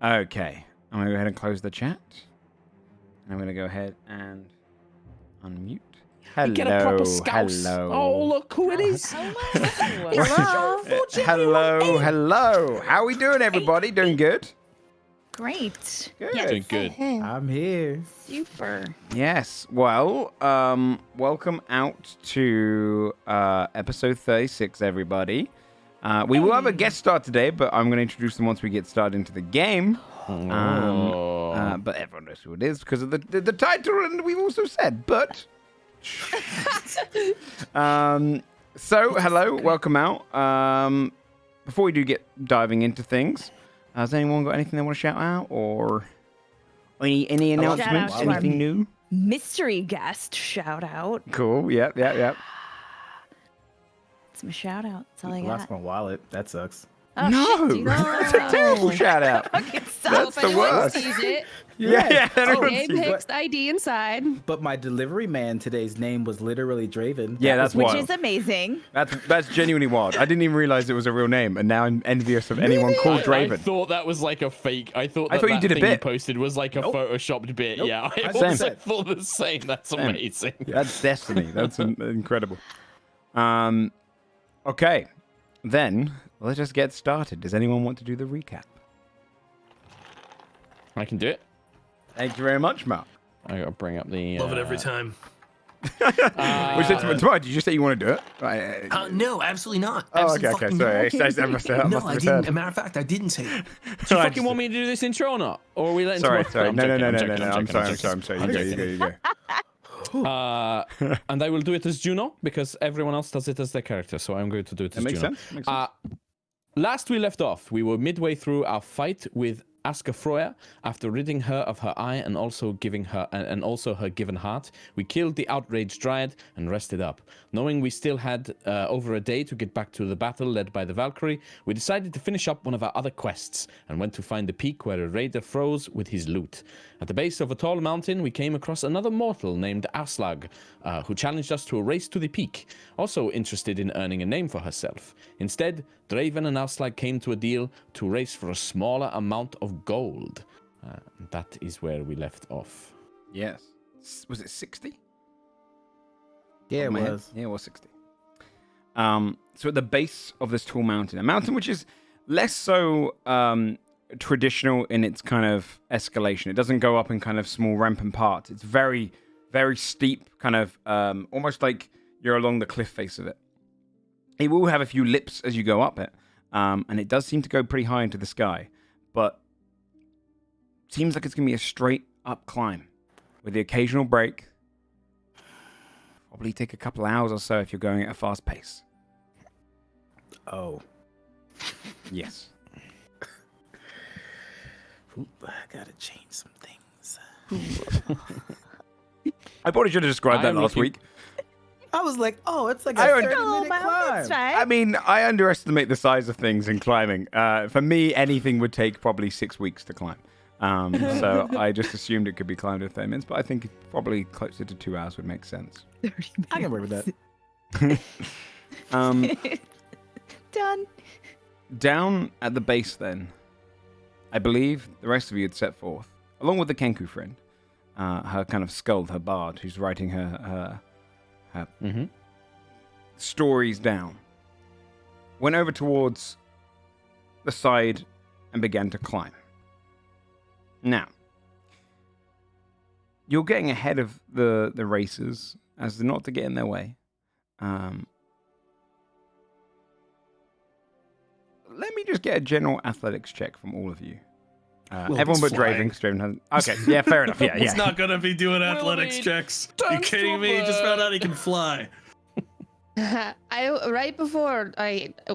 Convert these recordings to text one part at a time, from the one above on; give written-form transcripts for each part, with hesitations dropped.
Okay. I'm going to go ahead and close the chat. I'm going to go ahead and unmute. Hello. You get a proper scouse. Hello. Oh, look who it is. Hello. How are we doing, everybody? Doing good? Great. Good. Yes. Doing good. I'm here. Super. Yes. Well, welcome out to episode 36, everybody. We will have a guest star today, but I'm going to introduce them once we get started into the game. But everyone knows who it is because of the title, and we've also said, but... So, hello, welcome out. Before we do get diving into things, has anyone got anything they want to shout out, or any announcements, anything new? Mystery guest shout out. Cool, yep. It's my shout out. That's all I got. Lost my wallet. That sucks. Oh, No, shit, that's a terrible shout out. That's the worst. Sees it. Yeah. Game picks the ID inside. But my delivery man today's name was literally Draven. Yeah, that's Which wild. is amazing. That's genuinely wild. I didn't even realize it was a real name, and now I'm envious of anyone called Draven. I thought that was like a fake. I thought you did a thing bit. you posted was like a Nope. photoshopped bit. Nope. Yeah, I Same. also thought the same. That's amazing. That's destiny. That's incredible. Okay, then let's just get started. Does anyone want to do the recap? I can do it. Thank you very much, Mark. I gotta bring up the. Love it every time. Which is tomorrow. Did you just say you want to do it? No, absolutely not. Oh, Absolutely okay. fucking Sorry, not. I must have No, I misheard. didn't. As a matter of fact, I didn't say that. Do you fucking want me to do this intro or not? Or are we letting? Sorry. I'm No. joking, I'm sorry. You go. And I will do it as Juno because everyone else does it as their character, so I'm going to do it That as makes Juno. sense. Makes sense. Last we left off, we were midway through our fight with Askafroya. After ridding her of her eye and also giving her her given heart, we killed the outraged dryad and rested up. Knowing we still had over a day to get back to the battle led by the Valkyrie, we decided to finish up one of our other quests and went to find the peak where a raider froze with his loot. At the base of a tall mountain, we came across another mortal named Aslag, who challenged us to a race to the peak, also interested in earning a name for herself. Instead, Draven and Aslag came to a deal to race for a smaller amount of gold. That is where we left off. Yes. Was it 60? Yeah, it was. Yeah, it was 60. So at the base of this tall mountain, a mountain which is less so traditional in its kind of escalation. It doesn't go up in kind of small rampant parts. It's very, very steep, kind of almost like you're along the cliff face of it. It will have a few lips as you go up it, and it does seem to go pretty high into the sky, but seems like it's going to be a straight up climb with the occasional break. Probably take a couple hours or so if you're going at a fast pace. Oh. Yes. Oop, I gotta change some things. I probably should have described that last week. I was like, oh, it's like a I 30-minute climb. That's right. I mean, I underestimate the size of things in climbing. For me, anything would take probably 6 weeks to climb. So I just assumed it could be climbed in 30 minutes, but I think probably closer to 2 hours would make sense. 30 minutes. I can work with that. Done. Down at the base, then, I believe the rest of you had set forth, along with the Kenku friend, her kind of skald, her bard, who's writing her stories down, went over towards the side and began to climb. Now, you're getting ahead of the racers as not to get in their way. Let me just get a general athletics check from all of you. Everyone but Draven, because Draven has... Okay, yeah, fair enough. Yeah. He's not gonna be doing athletics checks. You kidding me? He just found out he can fly. Right before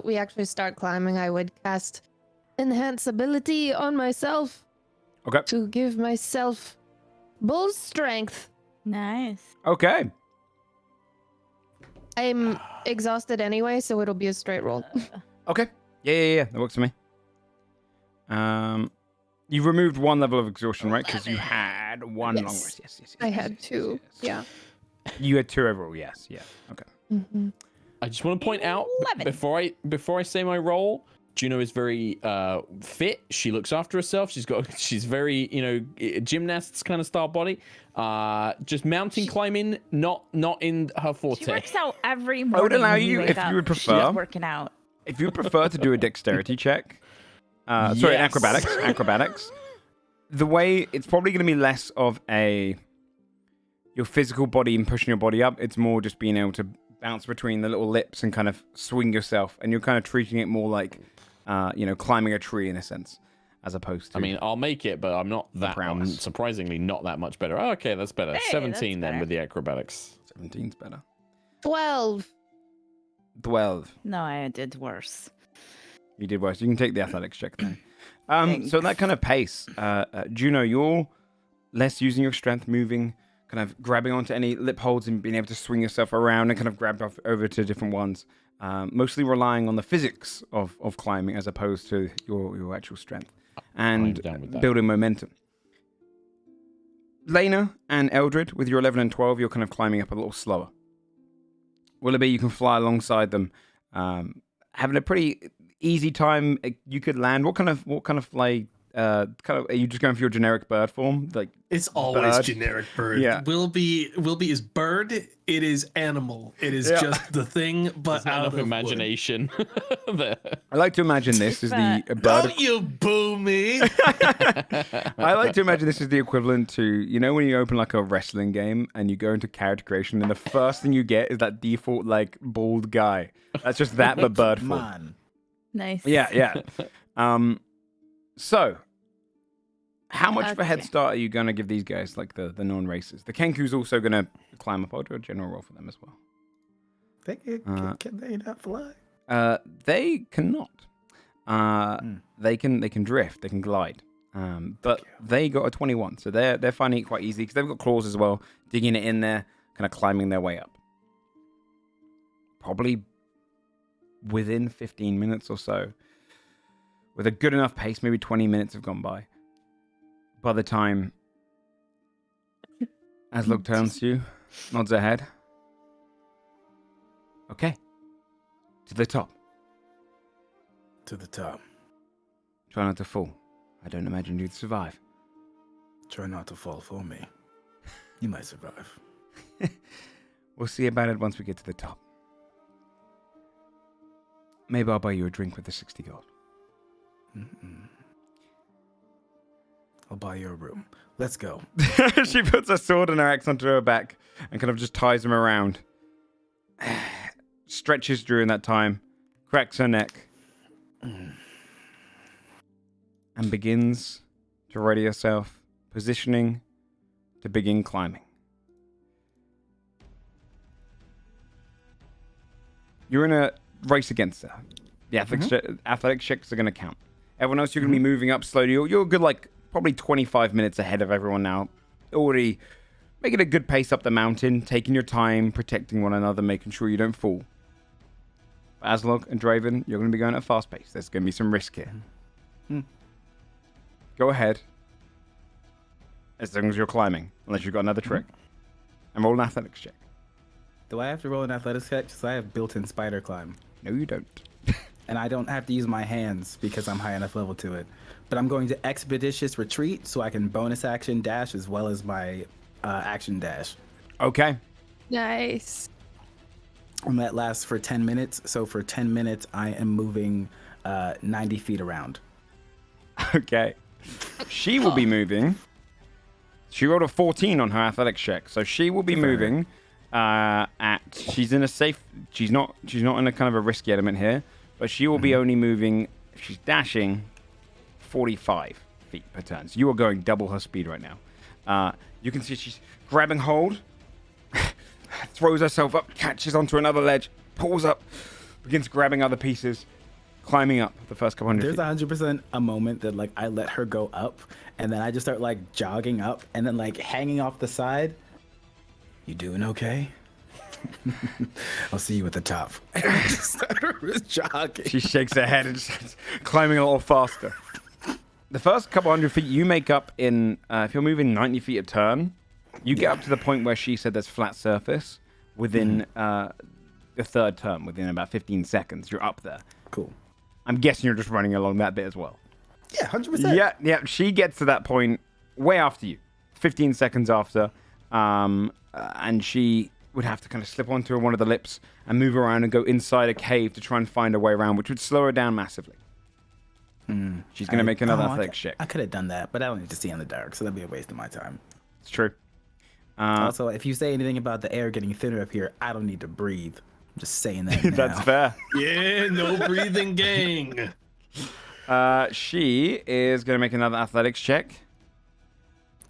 we actually start climbing, I would cast enhance ability on myself. Okay. To give myself bull strength. Nice. Okay. I'm exhausted anyway, so it'll be a straight roll. Okay. Yeah. That works for me. You removed one level of exhaustion, right? Because you had one long rest. Yes. I had two. Yeah. You had two overall. Yes. Yeah. Okay. Mm-hmm. I just want to point out 11. before I say my roll, Juno is very fit. She looks after herself. She's very, gymnasts kind of style body. Just mountain climbing, not in her forte. She works out every morning. I would allow when we you, wake if you up. would She's prefer. working out. If you would prefer to do a dexterity check, sorry, an acrobatics. The way it's probably going to be less of your physical body and pushing your body up. It's more just being able to bounce between the little lips and kind of swing yourself, and you're kind of treating it more like, climbing a tree in a sense, as opposed to. I mean, I'll make it, but I'm not that. I'm surprisingly not that much better. Oh, okay, that's better. Hey, 17 that's then better. with the acrobatics. 17's better. 12. 12. No, I did worse. You did worse. You can take the athletics check then. Thanks. So that kind of pace, Juno, you're less using your strength, moving, kind of grabbing onto any lip holds and being able to swing yourself around and kind of grab off over to different ones. Mostly relying on the physics of climbing as opposed to your actual strength and building momentum. Lena and Eldred, with your 11 and 12, you're kind of climbing up a little slower. Willoughby, you can fly alongside them, having a pretty easy time. You could land. What kind of fly? Are you just going for your generic bird form? Like It's always bird? generic bird. Yeah. Willoughby is bird. It is animal. It is just the thing, but There's not out enough of imagination there. I like to imagine this is the wood. bird. Don't you boo me? I like to imagine this is the equivalent to, when you open like a wrestling game and you go into character creation and the first thing you get is that default like bald guy. That's just that but bird form. Man. Nice. Yeah. So, how much of a head Okay. start are you going to give these guys, like the non-racers? The Kenku's also going to climb up. I'll do a general roll for them as well. Can they not fly? They cannot. They can drift. They can glide. But they got a 21, so they're finding it quite easy because they've got claws as well, digging it in there, kind of climbing their way up. Probably within 15 minutes or so, with a good enough pace, maybe 20 minutes have gone by. By the time Aslog turns to you, nods her head. Okay. To the top. To the top. Try not to fall. I don't imagine you'd survive. Try not to fall for me. You might survive. We'll see about it once we get to the top. Maybe I'll buy you a drink with the 60 gold. I'll buy you a room. Let's go. She puts her sword and her axe onto her back and kind of just ties them around. Stretches during that time, cracks her neck, and begins to ready herself, positioning to begin climbing. You're in a race against her. The athletics checks are going to count. Everyone else, you're going to be moving up slowly. You're good, like, probably 25 minutes ahead of everyone now. Already making a good pace up the mountain, taking your time, protecting one another, making sure you don't fall. Aslog and Draven, you're going to be going at a fast pace. There's going to be some risk here. Go ahead. As long as you're climbing, unless you've got another trick. And roll an athletics check. Do I have to roll an athletics check? Because I have built-in spider climb. No, you don't. And I don't have to use my hands because I'm high enough level to it. But I'm going to expeditious retreat so I can bonus action dash as well as my action dash. Okay. Nice. And that lasts for 10 minutes. So for 10 minutes, I am moving 90 feet around. Okay. She will be moving. She rolled a 14 on her athletics check, so she will be moving. She's in a safe. She's not in a kind of a risky element here, but she will be only moving. She's dashing 45 feet per turn. So you are going double her speed right now. You can see she's grabbing hold, throws herself up, catches onto another ledge, pulls up, begins grabbing other pieces, climbing up the first couple hundred There's feet. 100% a moment that like I let her go up, and then I just start like jogging up, and then like hanging off the side. You doing okay? I'll see you at the top. And I just started jogging. She shakes her head and starts climbing a little faster. The first couple hundred feet you make up in, if you're moving 90 feet a turn, you get up to the point where she said there's flat surface within the third turn, within about 15 seconds. You're up there. Cool. I'm guessing you're just running along that bit as well. Yeah, 100%. Yeah. She gets to that point way after you, 15 seconds after, and she would have to kind of slip onto one of the lips and move around and go inside a cave to try and find a way around, which would slow her down massively. She's going to make another athletics check. I could have done that, but I don't need to see in the dark, so that'd be a waste of my time. It's true. Also, if you say anything about the air getting thinner up here, I don't need to breathe. I'm just saying that now. That's fair. Yeah, no breathing, gang. She is going to make another athletics check.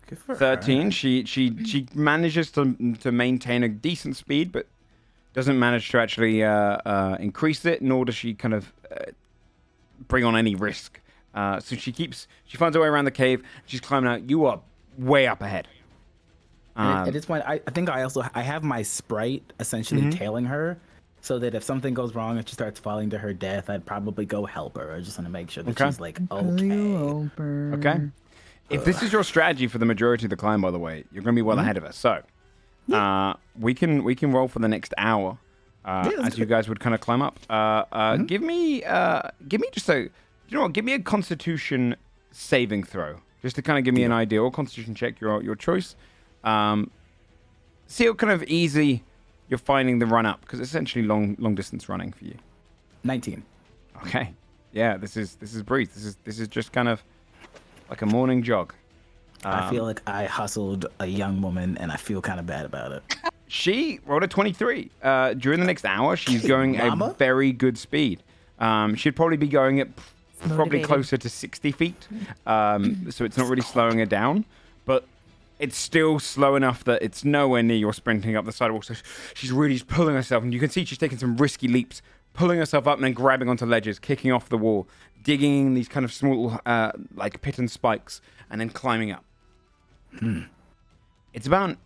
Good for 13. her. She manages to maintain a decent speed, but doesn't manage to actually increase it, nor does she kind of bring on any risk. So she finds her way around the cave. She's climbing out. You are way up ahead. At this point, I think I have my sprite essentially tailing her, so that if something goes wrong and she starts falling to her death, I'd probably go help her. I just want to make sure that she's like okay. Okay. If this is your strategy for the majority of the climb, by the way, you're going to be well ahead of us. So we can roll for the next hour as you guys would kind of climb up. Give me just a, give me a Constitution saving throw, just to kind of give me an idea, or Constitution check, your choice. See how kind of easy you're finding the run up, because it's essentially long distance running for you. 19. Okay. Yeah, this is breeze. This is just kind of like a morning jog. I feel like I hustled a young woman, and I feel kind of bad about it. She rolled a 23. During the next hour, she's going a very good speed. She'd probably be going at probably closer to 60 feet. So it's not really slowing her down, but it's still slow enough that it's nowhere near your sprinting up the sidewalk. So she's really just pulling herself, and you can see she's taking some risky leaps, pulling herself up and then grabbing onto ledges, kicking off the wall, digging in these kind of small, like pit and spikes, and then climbing up. It's about an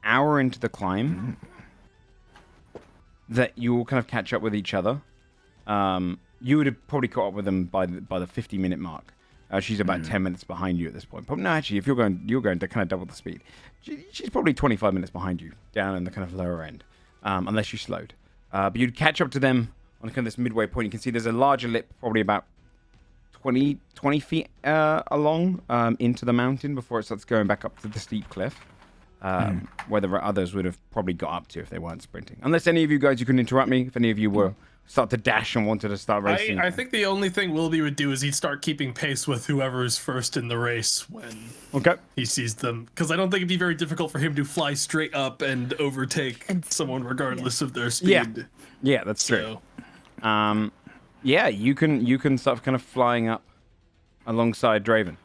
hour into the climb that you all kind of catch up with each other. You would have probably caught up with them by the 50-minute mark. She's about 10 minutes behind you at this point. But no, actually, if you're going to kind of double the speed. She's probably 25 minutes behind you, down in the kind of lower end, unless you slowed. But you'd catch up to them on kind of this midway point. You can see there's a larger lip, probably about 20 feet along into the mountain before it starts going back up to the steep cliff, where the others would have probably got up to if they weren't sprinting. Unless any of you guys, you can interrupt me if any of you were start to dash and wanted to start racing. I think the only thing Wilby would do is he'd start keeping pace with whoever's first in the race when he sees them. Because I don't think it'd be very difficult for him to fly straight up and overtake someone regardless of their speed. Yeah, that's true. Yeah, you can start kind of flying up alongside Draven.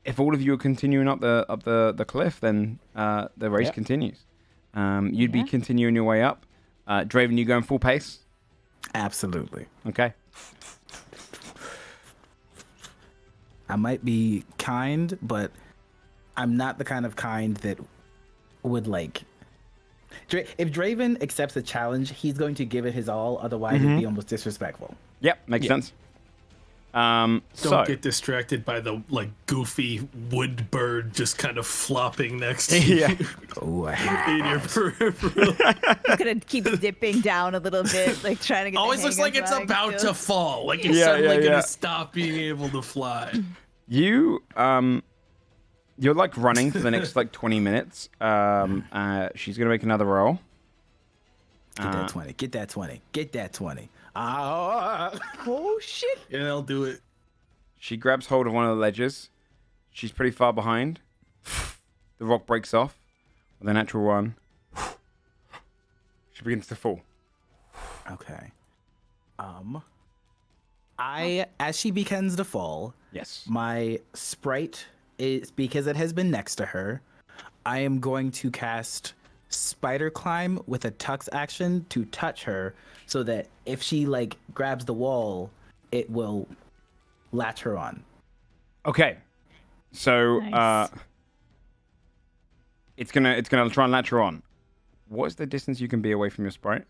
If all of you are continuing up the cliff, then the race continues. You'd be continuing your way up. Draven, you going full pace? Absolutely. Okay. I might be kind, but I'm not the kind of kind that would like. If Draven accepts a challenge, he's going to give it his all. Otherwise, it'd be almost disrespectful. Yep, makes sense. Don't get distracted by the goofy wood bird just kind of flopping next to you. Oh, I hate in your peripheral. He's gonna keep dipping down a little bit, like trying to get. Always looks like it's about to fall. Like it's suddenly gonna stop being able to fly. You're like running for the next 20 minutes. She's gonna make another roll. Get that 20. Get that 20. Get that 20. Oh shit! Yeah, I'll do it. She grabs hold of one of the ledges. She's pretty far behind. The rock breaks off with a natural run. She begins to fall. Okay. As she begins to fall, yes, my sprite is, because it has been next to her, I am going to cast Spider Climb with a tux action to touch her, so that if she grabs the wall, it will latch her on. Okay. So Nice. it's gonna try and latch her on. What is the distance you can be away from your sprite?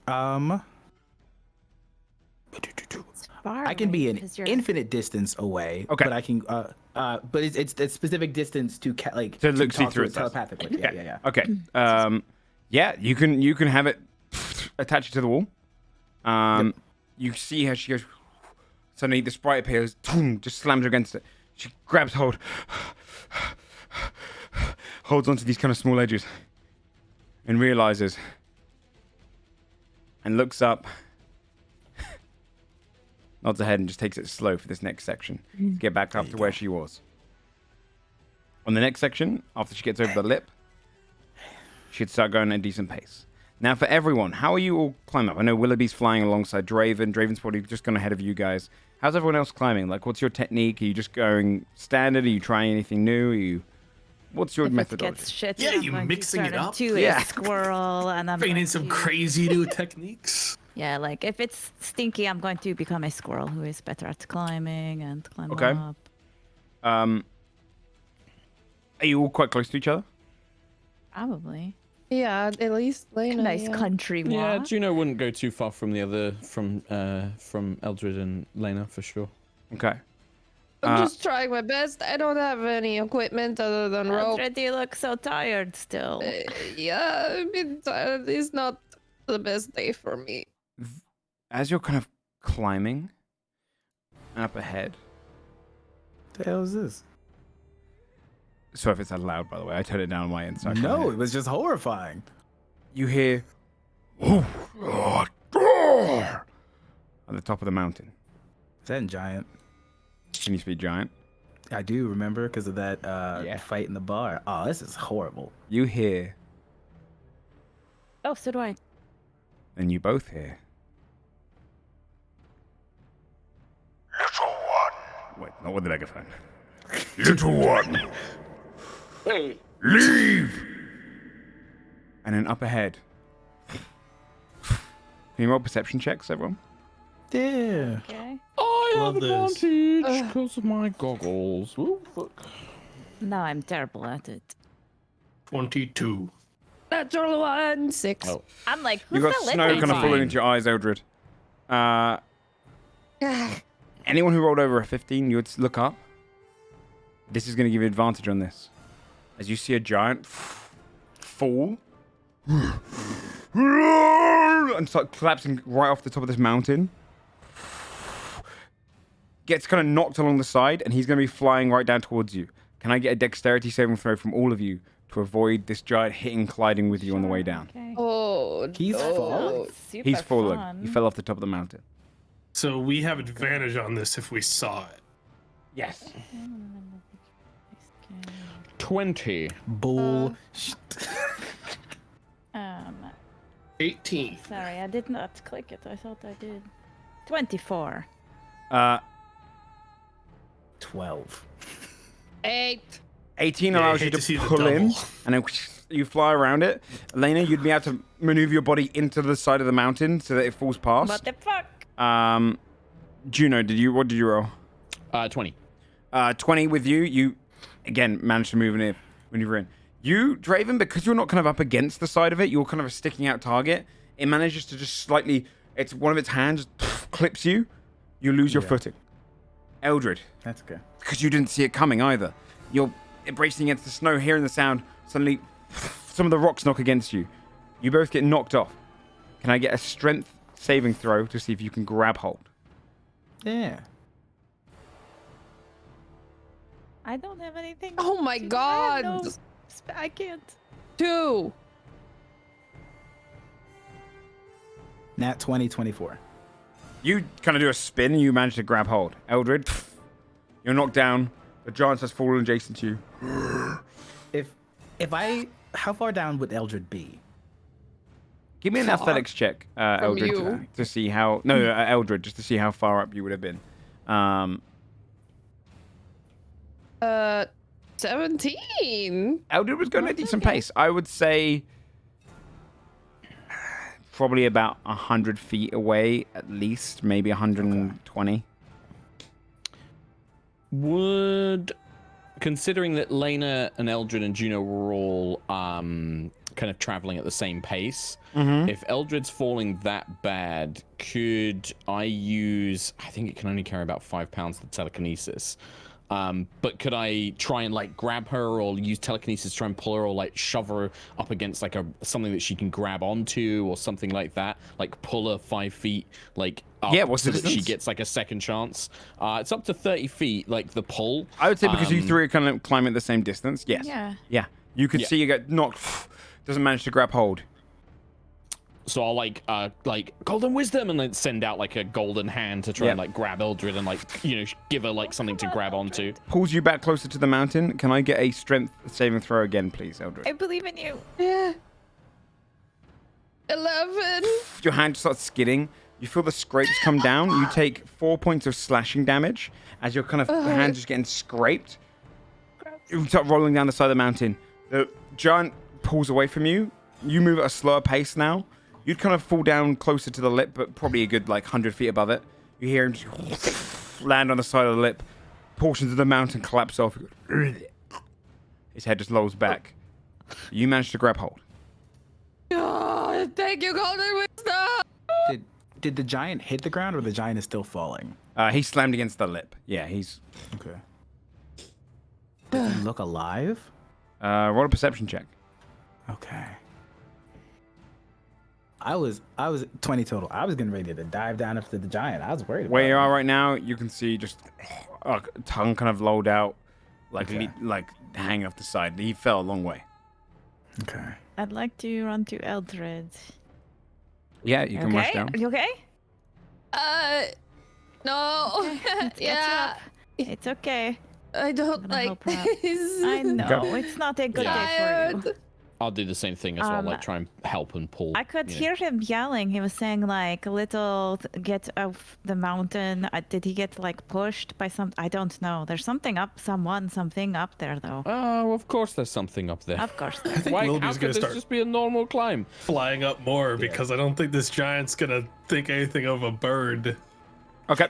I can be an infinite distance away. Okay. But I can but it's a specific distance to to look see through it it telepathically. Yeah. Okay. Yeah, you can have it attach it to the wall. You see how she goes. Suddenly, the sprite appears, just slams her against it. She grabs hold, holds onto these kind of small edges, and realizes, and looks up, nods her head, and just takes it slow for this next section to get back up to where she was. On the next section, after she gets over the lip, she'd start going at a decent pace. Now, for everyone, how are you all climbing up? I know Willoughby's flying alongside Draven. Draven's probably just gone ahead of you guys. How's everyone else climbing? Like, what's your technique? Are you just going standard? Are you trying anything new? What's your methodology? Yeah, you mixing it up? To a squirrel, and I'm Training some crazy new techniques. Yeah, like if it's stinky, I'm going to become a squirrel who is better at climbing and climb up. Are you all quite close to each other? Probably. Yeah, at least Lena. Nice country walk. Yeah, Juno wouldn't go too far from the other, from Eldred and Lena for sure. Okay. I'm just trying my best. I don't have any equipment other than rope. Eldred, you look so tired still. Yeah, I mean, it's not the best day for me. As you're kind of climbing up ahead. What the hell is this? Sorry if it's that loud, by the way. I turned it down on my end. So No, it was just horrifying. You hear at the top of the mountain. Is that in giant? Can you speak giant? I do remember because of that fight in the bar. Oh, this is horrible. You hear, Oh, so do I. and you both hear. Little one. Wait, not with the megaphone. Little one. Leave. And then up ahead. Can you roll perception checks, everyone? Yeah. Okay. I have Love this. advantage because of my goggles. Ooh, fuck. No, I'm terrible at it. 22. Natural one, 6. Oh. I'm like, You who's got the snow living kind of one? falling into your eyes, Eldred. Anyone who rolled over a 15, you would look up. This is going to give you advantage on this. As you see a giant fall and start collapsing right off the top of this mountain. Gets kind of knocked along the side, and he's going to be flying right down towards you. Can I get a dexterity saving throw from all of you to avoid this giant colliding with you on the way down? Okay. Oh, He's no. falling? Super He's fallen. fun. He fell off the top of the mountain. So we have advantage on this if we saw it. Yes. 20. Bull. 18. Sorry, I did not click it. I thought I did. 24. 12. 8. 18 Yeah, I allows hate you to to see the pull in, double. and then you fly around it. Elena, you'd be able to maneuver your body into the side of the mountain so that it falls past. What the fuck? Juno, what did you roll? 20. 20 with you. You, again, managed to maneuver in. You, Draven, because you're not kind of up against the side of it, you're kind of a sticking out target. It manages to just slightly, it's one of its hands clips you. You lose your footing. Eldred, That's good. because you didn't see it coming either. You're bracing against the snow, hearing the sound. Suddenly, some of the rocks knock against you. You both get knocked off. Can I get a strength saving throw to see if you can grab hold? Yeah. I don't have anything. Oh my to- I god. have no I can't. 2. Nat 20, 24. You kind of do a spin and you manage to grab hold. Eldred, you're knocked down. The giant has fallen adjacent to you. How far down would Eldred be? Give me an athletics check, Eldred, you. to see how... No, Eldred, just to see how far up you would have been. 17. Eldred was going at a decent pace. I would say probably about 100 feet away, at least. Maybe 120. Would, considering that Lena and Eldred and Juno were all kind of traveling at the same pace, if Eldred's falling that bad, could I use, I think it can only carry about 5 pounds of telekinesis. But could I try and like grab her, or use telekinesis to try and pull her, or like shove her up against like something that she can grab onto, or something like that? Like pull her 5 feet, like up, what's so the that she distance? gets like a second chance. It's up to 30 feet, like the pull. I would say because you three are kind of climbing at the same distance. Yes. Yeah. You could see you get knocked. Doesn't manage to grab hold. So I'll like golden wisdom, and then send out like a golden hand to try and like grab Eldred and like give her like something to grab onto. Pulls you back closer to the mountain. Can I get a strength saving throw again, please, Eldred? I believe in you. Yeah. 11. Your hand starts skidding. You feel the scrapes come down. You take 4 points of slashing damage as your kind of hand just getting scraped. You start rolling down the side of the mountain. The giant pulls away from you. You move at a slower pace now. You'd kind of fall down closer to the lip, but probably a good like 100 feet above it. You hear him just land on the side of the lip. Portions of the mountain collapse off. His head just lolls back. You manage to grab hold. Oh, thank you, golden wisdom. Did the giant hit the ground, or the giant is still falling? He slammed against the lip. Yeah, he's... Okay. Does he look alive? Roll a perception check. Okay. I was 20 total. I was getting ready to dive down after the giant. I was worried about Where you him. are right now, you can see just a tongue kind of lolled out, like hanging off the side. He fell a long way. Okay. I'd like to run to Eldred. Yeah, you can rush down. Are you okay? No. Let's get you Yeah. up. It's okay. I don't gonna like help her out. this. I know. It's not a good day for you. I'll do the same thing as well, like try and help and pull. I could hear him yelling. He was saying like, "Little, get off the mountain." Did he get like pushed by some? I don't know. There's something up there though. Oh, of course there's something up there. Of course. I think Why? How Wilby's could gonna this start just be a normal climb? flying up more because I don't think this giant's gonna think anything of a bird. Okay.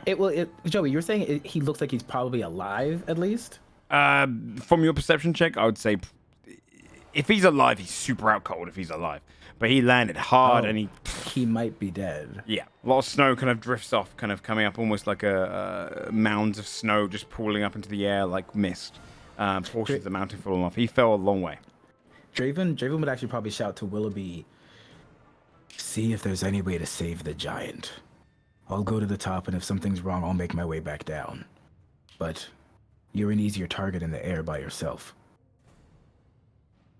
Joey, you're saying he looks like he's probably alive at least? From your perception check, I would say if he's alive, he's super out cold if he's alive. But he landed hard and he might be dead. Yeah. A lot of snow kind of drifts off, kind of coming up almost like a mounds of snow just pooling up into the air like mist. Portions of the mountain falling off. He fell a long way. Draven would actually probably shout to Willoughby, see if there's any way to save the giant. I'll go to the top, and if something's wrong, I'll make my way back down. But you're an easier target in the air by yourself.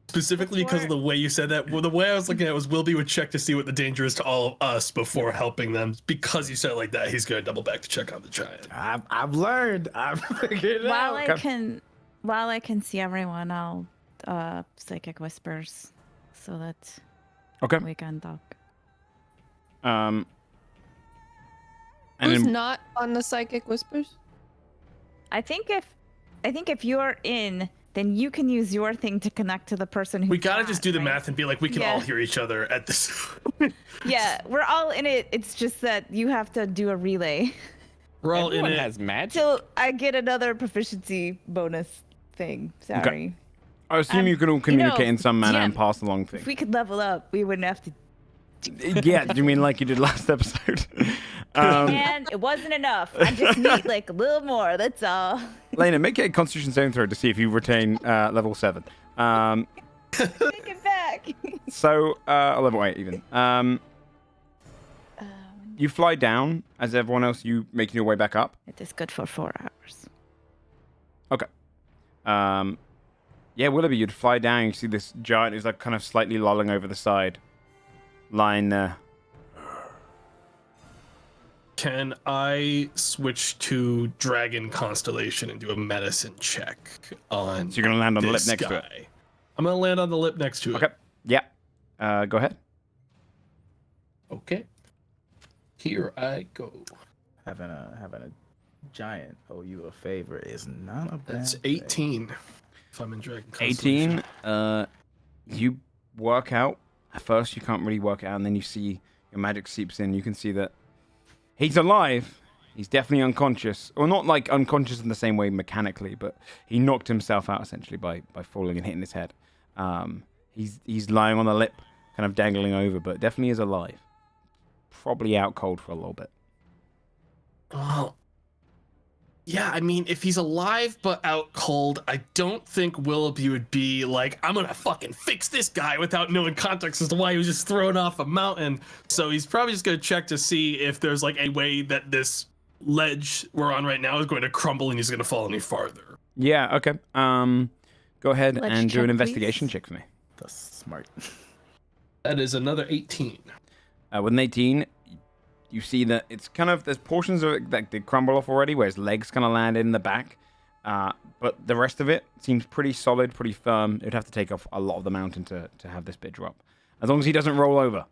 Specifically because of the way you said that. Well, the way I was looking at it was Wilby would check to see what the danger is to all of us before helping them. Because you said it like that, he's going to double back to check on the giant. I've learned. I've figured it out. While I can see everyone, I'll psychic whispers so that we can talk. And Who's then, not on the psychic whispers? I think if you're in, then you can use your thing to connect to the person who's We gotta not, just do the right? math and be like, we can all hear each other at this. Yeah, we're all in it. It's just that you have to do a relay. We're all Everyone in it. has magic. So I get another proficiency bonus thing. Sorry. Okay. I assume you can all communicate in some manner yeah, and pass along things. If we could level up, we wouldn't have to. Yeah, do you mean like you did last episode? And it wasn't enough. I just need like a little more. That's all. Lena, make a Constitution saving throw to see if you retain level 7. Take it back. So, level 8 even. You fly down as everyone else. You making your way back up. It is good for 4 hours. Okay. Yeah, Willoughby, you'd fly down. You see this giant who's like kind of slightly lolling over the side, lying there. Can I switch to Dragon Constellation and do a medicine check on? So you're gonna land on the lip this next to it. guy? I'm gonna land on the lip next to it. Okay. Yeah. Go ahead. Okay. Here I go. Having a giant owe you a favor is not a bad That's thing. 18. If I'm in Dragon Constellation. 18. You work out. At first, you can't really work it out, and then you see your magic seeps in. You can see that he's alive. He's definitely unconscious, or not like unconscious in the same way mechanically, but he knocked himself out essentially by falling and hitting his head. He's lying on the lip, kind of dangling over, but definitely is alive. Probably out cold for a little bit. Well, Yeah, I mean, if he's alive but out cold, I don't think Willoughby would be like, I'm gonna fucking fix this guy without knowing context as to why he was just thrown off a mountain. So he's probably just gonna check to see if there's like a way that this ledge we're on right now is going to crumble and he's gonna fall any farther. Yeah, okay. Go ahead Let's and do check, an investigation please. check for me. That's smart. That is another 18. With an 18, you see that it's kind of, there's portions of it that did crumble off already, where his legs kind of landed in the back. But the rest of it seems pretty solid, pretty firm. It'd have to take off a lot of the mountain to have this bit drop. As long as he doesn't roll over.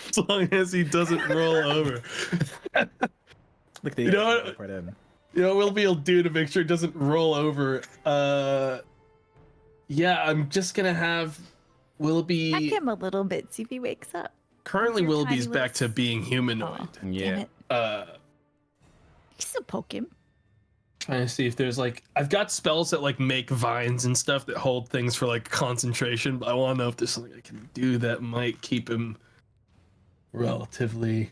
As long as he doesn't roll over. Look, You know what? Right in. You know what Willoughby will do to make sure it doesn't roll over? Yeah, I'm just gonna have Willoughby. Check him a little bit, see if he wakes up. Currently, Your Willoughby's tiny back to lips. being humanoid. Damn Yeah. it. Uh, You can still poke him. Trying to see if there's like, I've got spells that like make vines and stuff that hold things for like concentration, but I want to know if there's something I can do that might keep him relatively.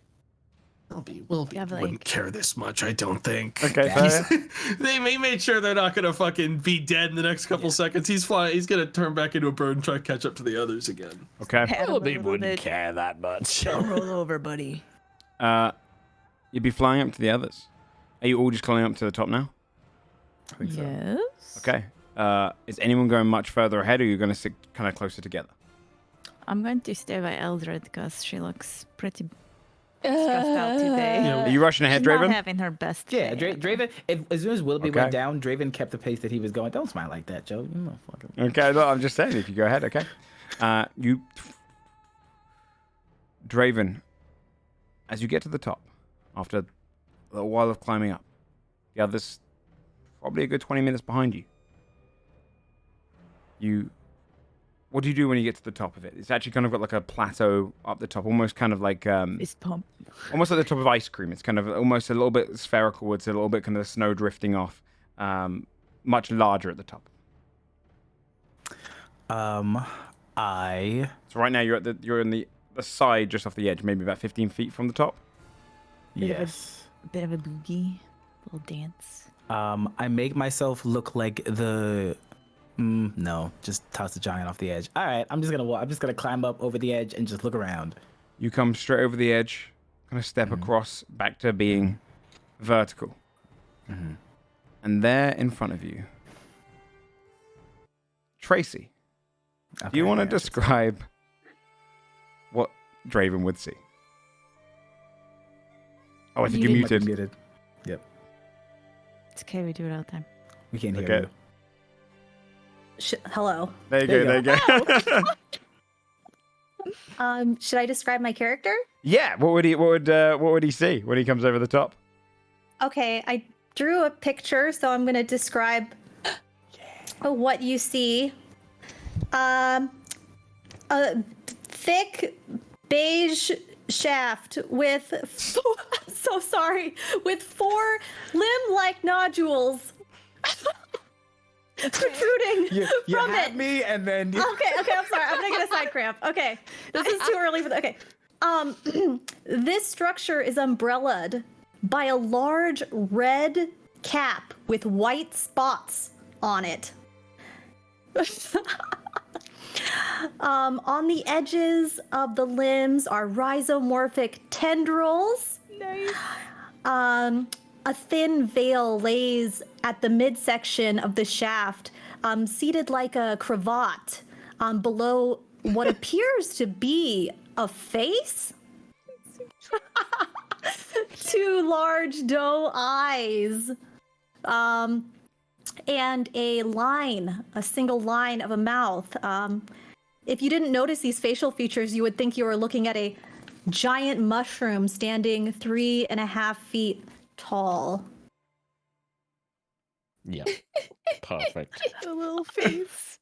Willoughby You have, wouldn't like- care this much, I don't think. Okay, Yeah. fair. They made sure they're not gonna fucking be dead in the next couple seconds. He's flying. He's gonna turn back into a bird and try to catch up to the others again. Okay. Pat him a Willoughby little wouldn't bit. care that much. Don't roll over, buddy. You'd be flying up to the others. Are you all just climbing up to the top now? I think so. Yes. Okay. Is anyone going much further ahead, or are you going to sit kind of closer together? I'm going to stay by Eldred because she looks pretty stressed out today. Yeah, Are you rushing ahead, She's not Draven? having her best Yeah, day. Draven. As soon as Willoughby Okay. went down, Draven kept the pace that he was going. Don't smile like that, Joe. You know, fucking. Okay, look, I'm just saying, if you go ahead, okay. Draven, as you get to the top, after a little while of climbing up, the others probably a good 20 minutes behind you. What do you do when you get to the top of it? It's actually kind of got like a plateau up the top, almost kind of like Fist pump. almost like the top of ice cream. It's kind of almost a little bit spherical. It's a little bit kind of snow drifting off. Much larger at the top. So right now you're in the side, just off the edge, maybe about 15 feet from the top. Yes. A bit of a boogie, little dance. I make myself look like the. No, just toss the giant off the edge. All right, I'm just gonna climb up over the edge and just look around. You come straight over the edge, kind of step across back to being vertical. And there in front of you, Tracy, do you want to describe what Draven would see? Oh, I think you're Muted. muted. Yep, It's okay, we do it all the time. we can't hear Okay. you. Hello. There you There go. you There you go. Should I describe my character? Yeah. What would he see when he comes over the top? Okay, I drew a picture, so I'm gonna describe what you see. A thick beige shaft with I'm so sorry, with 4 limb-like nodules protruding You from had it. me, and then Okay, I'm sorry. I'm gonna get a side cramp. Okay, this is too early for the. Okay, this structure is umbrellaed by a large red cap with white spots on it. On the edges of the limbs are rhizomorphic tendrils. Nice. A thin veil lays at the midsection of the shaft, seated like a cravat, below what appears to be a face. 2 large doe eyes, and a single line of a mouth. If you didn't notice these facial features, you would think you were looking at a giant mushroom standing 3.5 feet tall. Yeah. Perfect. The little face.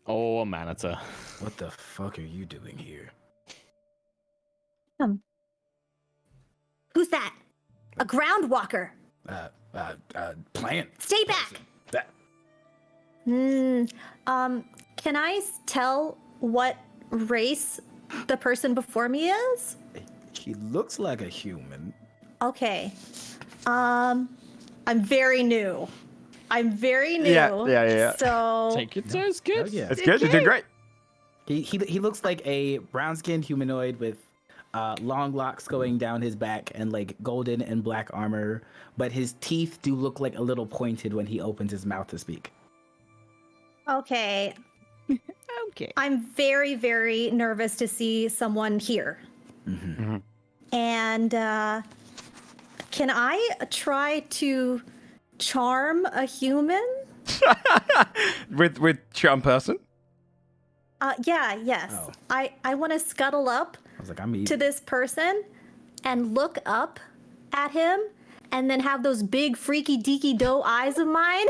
Oh, Amanita. what the fuck are you doing here? Who's that? A ground walker. Plant. Stay back. That. Can I tell what race the person before me is? He looks like a human. Okay. I'm very new. Yeah. So Take your turn, kid. Yeah. It's good. You did great. He looks like a brown-skinned humanoid with long locks going down his back and like golden and black armor, but his teeth do look like a little pointed when he opens his mouth to speak. okay. Okay. I'm very, very nervous to see someone here. And can I try to charm a human? with charm person. Yes. Oh. I want to scuttle up I was like, I'm eating. to this person and look up at him and then have those big freaky deaky doe eyes of mine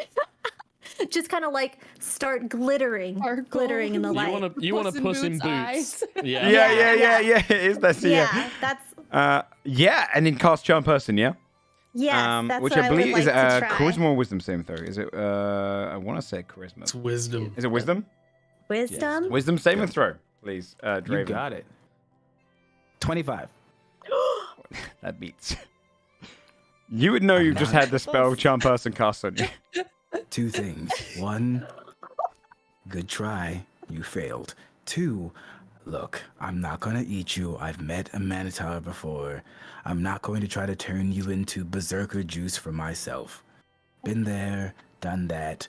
just kind of like start glittering in the light. You want to Puss in Boots? eyes. Yeah. Yeah. It is that. Yeah, that's Yeah, and then cast charm person. Yeah. yes, that's which what I I believe would is like to try. charisma or wisdom saving throw. Is it? I want to say charisma. It's wisdom. Is it wisdom? Wisdom. Wisdom saving throw, please, You Draven. got it. 25. That beats. You would know you just had the spell charm person cast on you. 2 things. 1, good try. You failed. 2, look, I'm not gonna eat you. I've met Amanita before. I'm not going to try to turn you into berserker juice for myself. Been there, done that.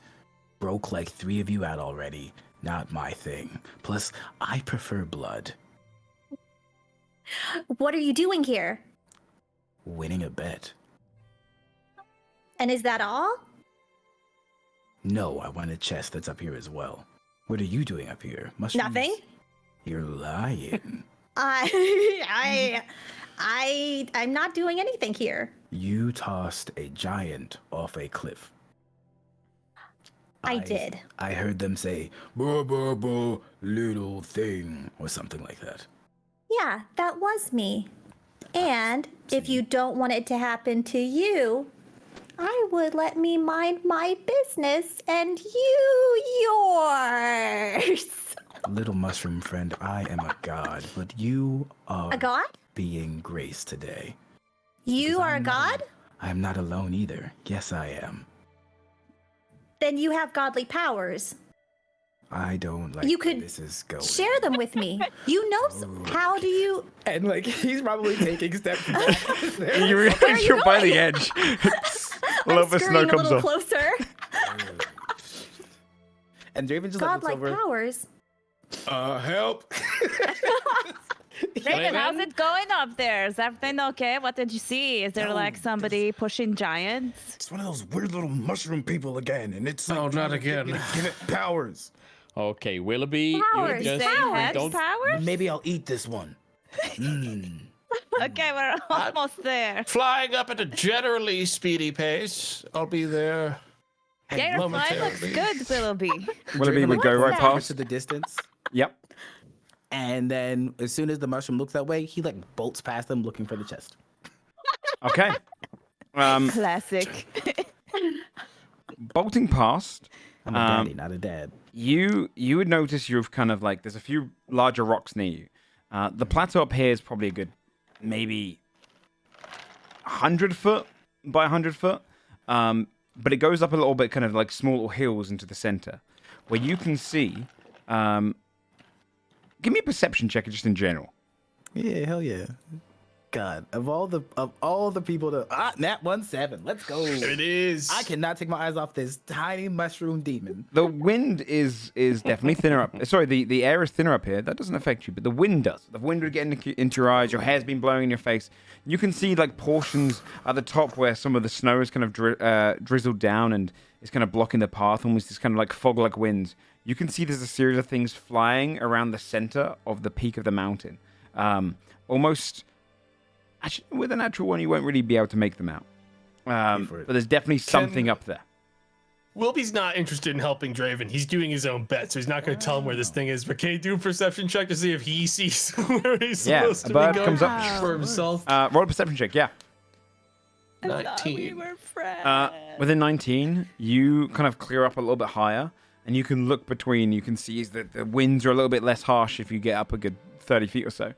Broke like 3 of you out already. Not my thing. Plus, I prefer blood. What are you doing here? Winning a bet. And is that all? No, I want a chest that's up here as well. What are you doing up here? Mushrooms? Nothing. You're lying. I'm not doing anything here. You tossed a giant off a cliff. I did. I heard them say, "Boo, boo, boo, little thing," or something like that. Yeah, that was me. And if you don't want it to happen to you, I would let me mind my business and you yours. Little mushroom friend, I am a god, but you are A god? being graced today. You Because are a I'm not god? I am not alone either. Yes, I am. Then you have godly powers. I don't like You where could this is going. Share them with me. You know, how do you? And like he's probably taking steps back. You're by the edge. A little bit of snow scurrying a comes little off. closer. And Draven just like looks Godlike over. powers. Help! Draven, how's it going up there? Is everything okay? What did you see? Is there like somebody pushing giants? It's one of those weird little mushroom people again, and it's like Oh, trying not to get me again. to give it powers. Okay, Willoughby, Powers, you just powers. don't. Powers? Maybe I'll eat this one. Okay, we're almost there. Flying up at a generally speedy pace. I'll be there. Yeah, your fly looks momentarily. good, Willoughby. Willoughby would go right that? past. to the distance, Yep. and then as soon as the mushroom looks that way, he like bolts past them looking for the chest. Okay. Classic. Bolting past. I'm a daddy, not a dad. You would notice you've kind of like there's a few larger rocks near you. The plateau up here is probably a good maybe 100 foot by 100 foot. But it goes up a little bit, kind of like small little hills into the center, where you can see. Give me a perception check, just in general. Yeah, hell yeah. God, of all the people to nat 17. Let's go. There it is. I cannot take my eyes off this tiny mushroom demon. The wind is definitely thinner up. Sorry, the air is thinner up here. That doesn't affect you, but the wind does. The wind would get into your eyes. Your hair's been blowing in your face. You can see like portions at the top where some of the snow is kind of drizzled down and it's kind of blocking the path, almost this kind of like fog-like winds. You can see there's a series of things flying around the center of the peak of the mountain. Almost. Actually, with a natural one, you won't really be able to make them out. But there's definitely something up there. Wilby's not interested in helping Draven. He's doing his own bet, so he's not going to tell him where this thing is. But can he do a perception check to see if he sees where he's supposed a to bird be going comes up. for himself? Roll a perception check, yeah. 19. Within 19, you kind of clear up a little bit higher, and you can look between. You can see that the winds are a little bit less harsh if you get up a good 30 feet or so.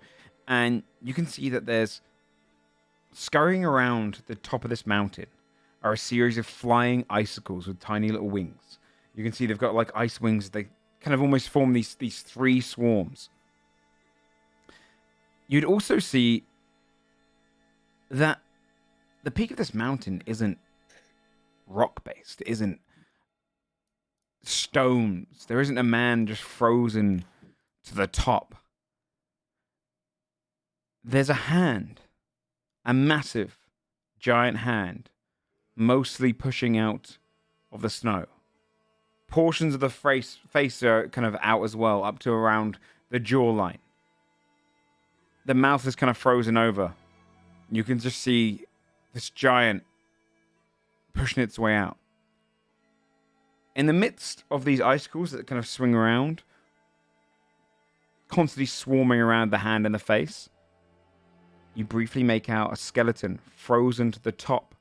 And you can see that there's scurrying around the top of this mountain are a series of flying icicles with tiny little wings. You can see they've got like ice wings. They kind of almost form these 3 swarms. You'd also see that the peak of this mountain isn't rock-based. It isn't stones. There isn't a man just frozen to the top. There's a hand. A massive, giant hand, mostly pushing out of the snow. Portions of the face are kind of out as well, up to around the jawline. The mouth is kind of frozen over. You can just see this giant pushing its way out. In the midst of these icicles that kind of swing around, constantly swarming around the hand and the face, you briefly make out a skeleton frozen to the top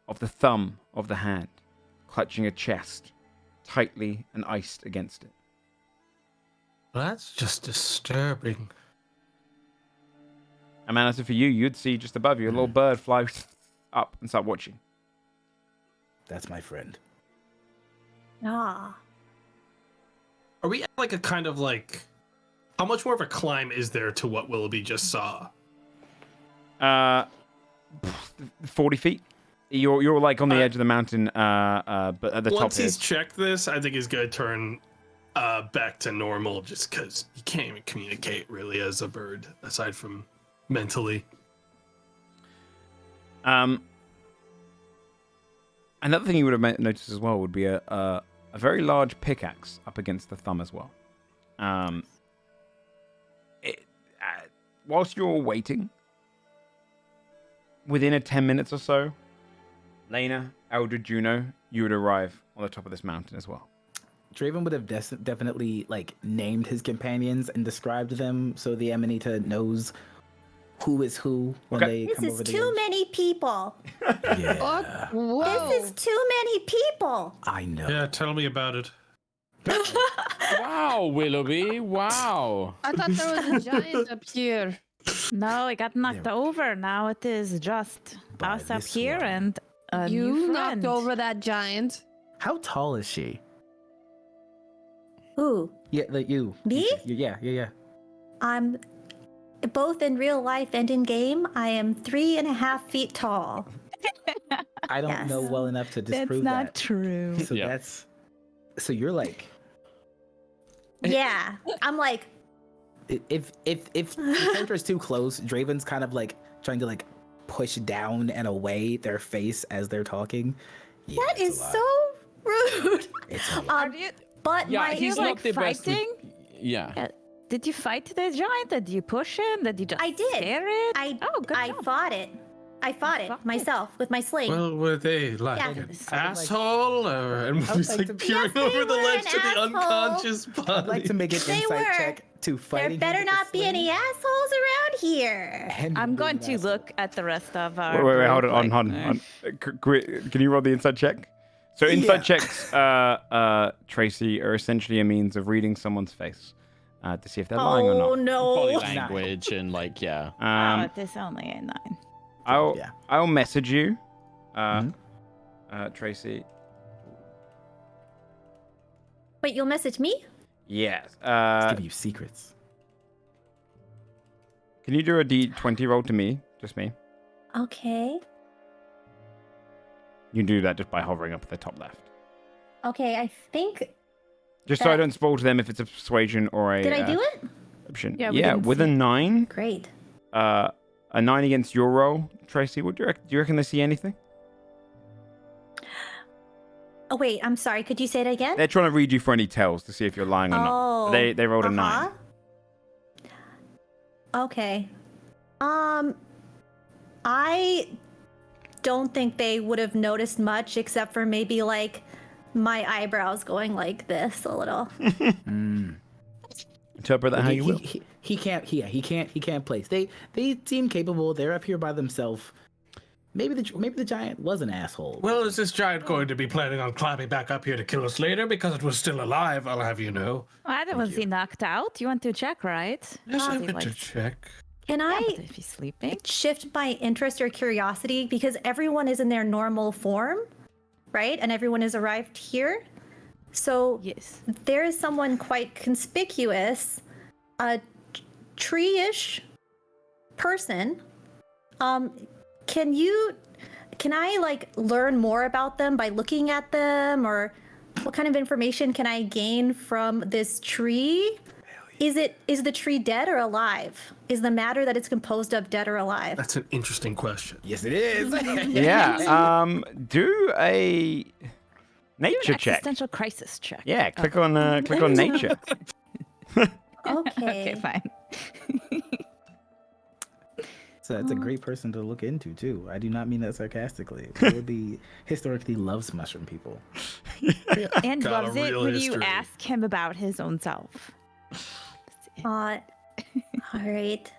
of the thumb of the hand, clutching a chest, tightly and iced against it. That's just disturbing. Amanita, for you, you'd see just above you a little bird fly up and start watching. That's my friend. Ah. Are we at like a kind of like, how much more of a climb is there to what Willoughby just saw? 40 feet. You're like on the edge of the mountain, but at the top. Once he's checked this, I think he's gonna turn back to normal, just because you can't even communicate really as a bird, aside from mentally. Another thing you would have noticed as well would be a very large pickaxe up against the thumb as well. Whilst you're waiting, within 10 minutes or so, Lena, Eldred, Juno, you would arrive on the top of this mountain as well. Draven would have definitely like named his companions and described them so the Amanita knows who is who when they This come is over the too edge. many people. Yeah, Whoa. This is too many people. I know. Yeah, tell me about it. Wow, Willoughby. Wow. I thought there was a giant up here. No, it got knocked over. Now it is just By us up this here one. and a You new knocked friend. over that giant. How tall is she? Who? Yeah, like you. Me? Yeah. I'm both in real life and in game. I am 3.5 feet tall. I don't Yes. know well enough to That's disprove not that. true. So Yeah. so you're like, Yeah, I'm like, if the character is too close, Draven's kind of like trying to like push down and away their face as they're talking. Yeah, that it's is a lot. so rude. It's a lot. But Yeah, my he's like not the best. with- fighting? Yeah. Did you fight the giant? Did you push him? Did you just I did. scare it? I good job. fought it. I fought it Fought it. myself with my sling. Well, were they like Yeah. an It's asshole, and I would he's like like to- peering Yes, they over the were ledge an to the asshole. unconscious body? I'd like to make an They insight were. check to There fighting. better not be any assholes around here. I'm going to look at the rest of our. Wait, group, hold on, like, hold on. Can you roll the inside check? So inside checks, Tracy, are essentially a means of reading someone's face to see if they're lying or Oh not. Body no. language and like, yeah. Oh, it is only a 9. I'll message you, Mhm. Tracy. Wait, you'll message me? Yes. Let's give you secrets. Can you do a D20 roll to me? Just me. Okay. You can do that just by hovering up at the top left. Okay, I think. Just so I don't spoil to them if it's a persuasion or a. Did I do it? Option. Yeah, we didn't with a see. 9. Great. A 9 against your roll, Tracy. What do you reckon? Do you reckon they see anything? Oh wait, I'm sorry. Could you say it again? They're trying to read you for any tells to see if you're lying or not. Oh. They rolled a 9. uh-huh. Okay. I don't think they would have noticed much except for maybe like my eyebrows going like this a little. Interpret that how you will. He can't place. They seem capable. They're up here by themselves. Maybe the giant was an asshole. Well, is this giant going to be planning on climbing back up here to kill us later because it was still alive? I'll have you know. Was he knocked out? You want to check, right? Yes, I He went to like- check. Can I But if he's sleeping, shift my interest or curiosity because everyone is in their normal form, right? And everyone has arrived here. So yes. there is someone quite conspicuous, a tree-ish person. Can I like learn more about them by looking at them, or what kind of information can I gain from this tree? Is the tree dead or alive? Is the matter that it's composed of dead or alive? That's an interesting question. Yes, it is. Yeah. Do a nature check. Existential crisis check. Yeah. Click on nature. Okay. Okay, fine. So that's a great person to look into too. I do not mean that sarcastically. Willoughby historically loves mushroom people. And Got a loves it real when you history. ask him about his own self. All right.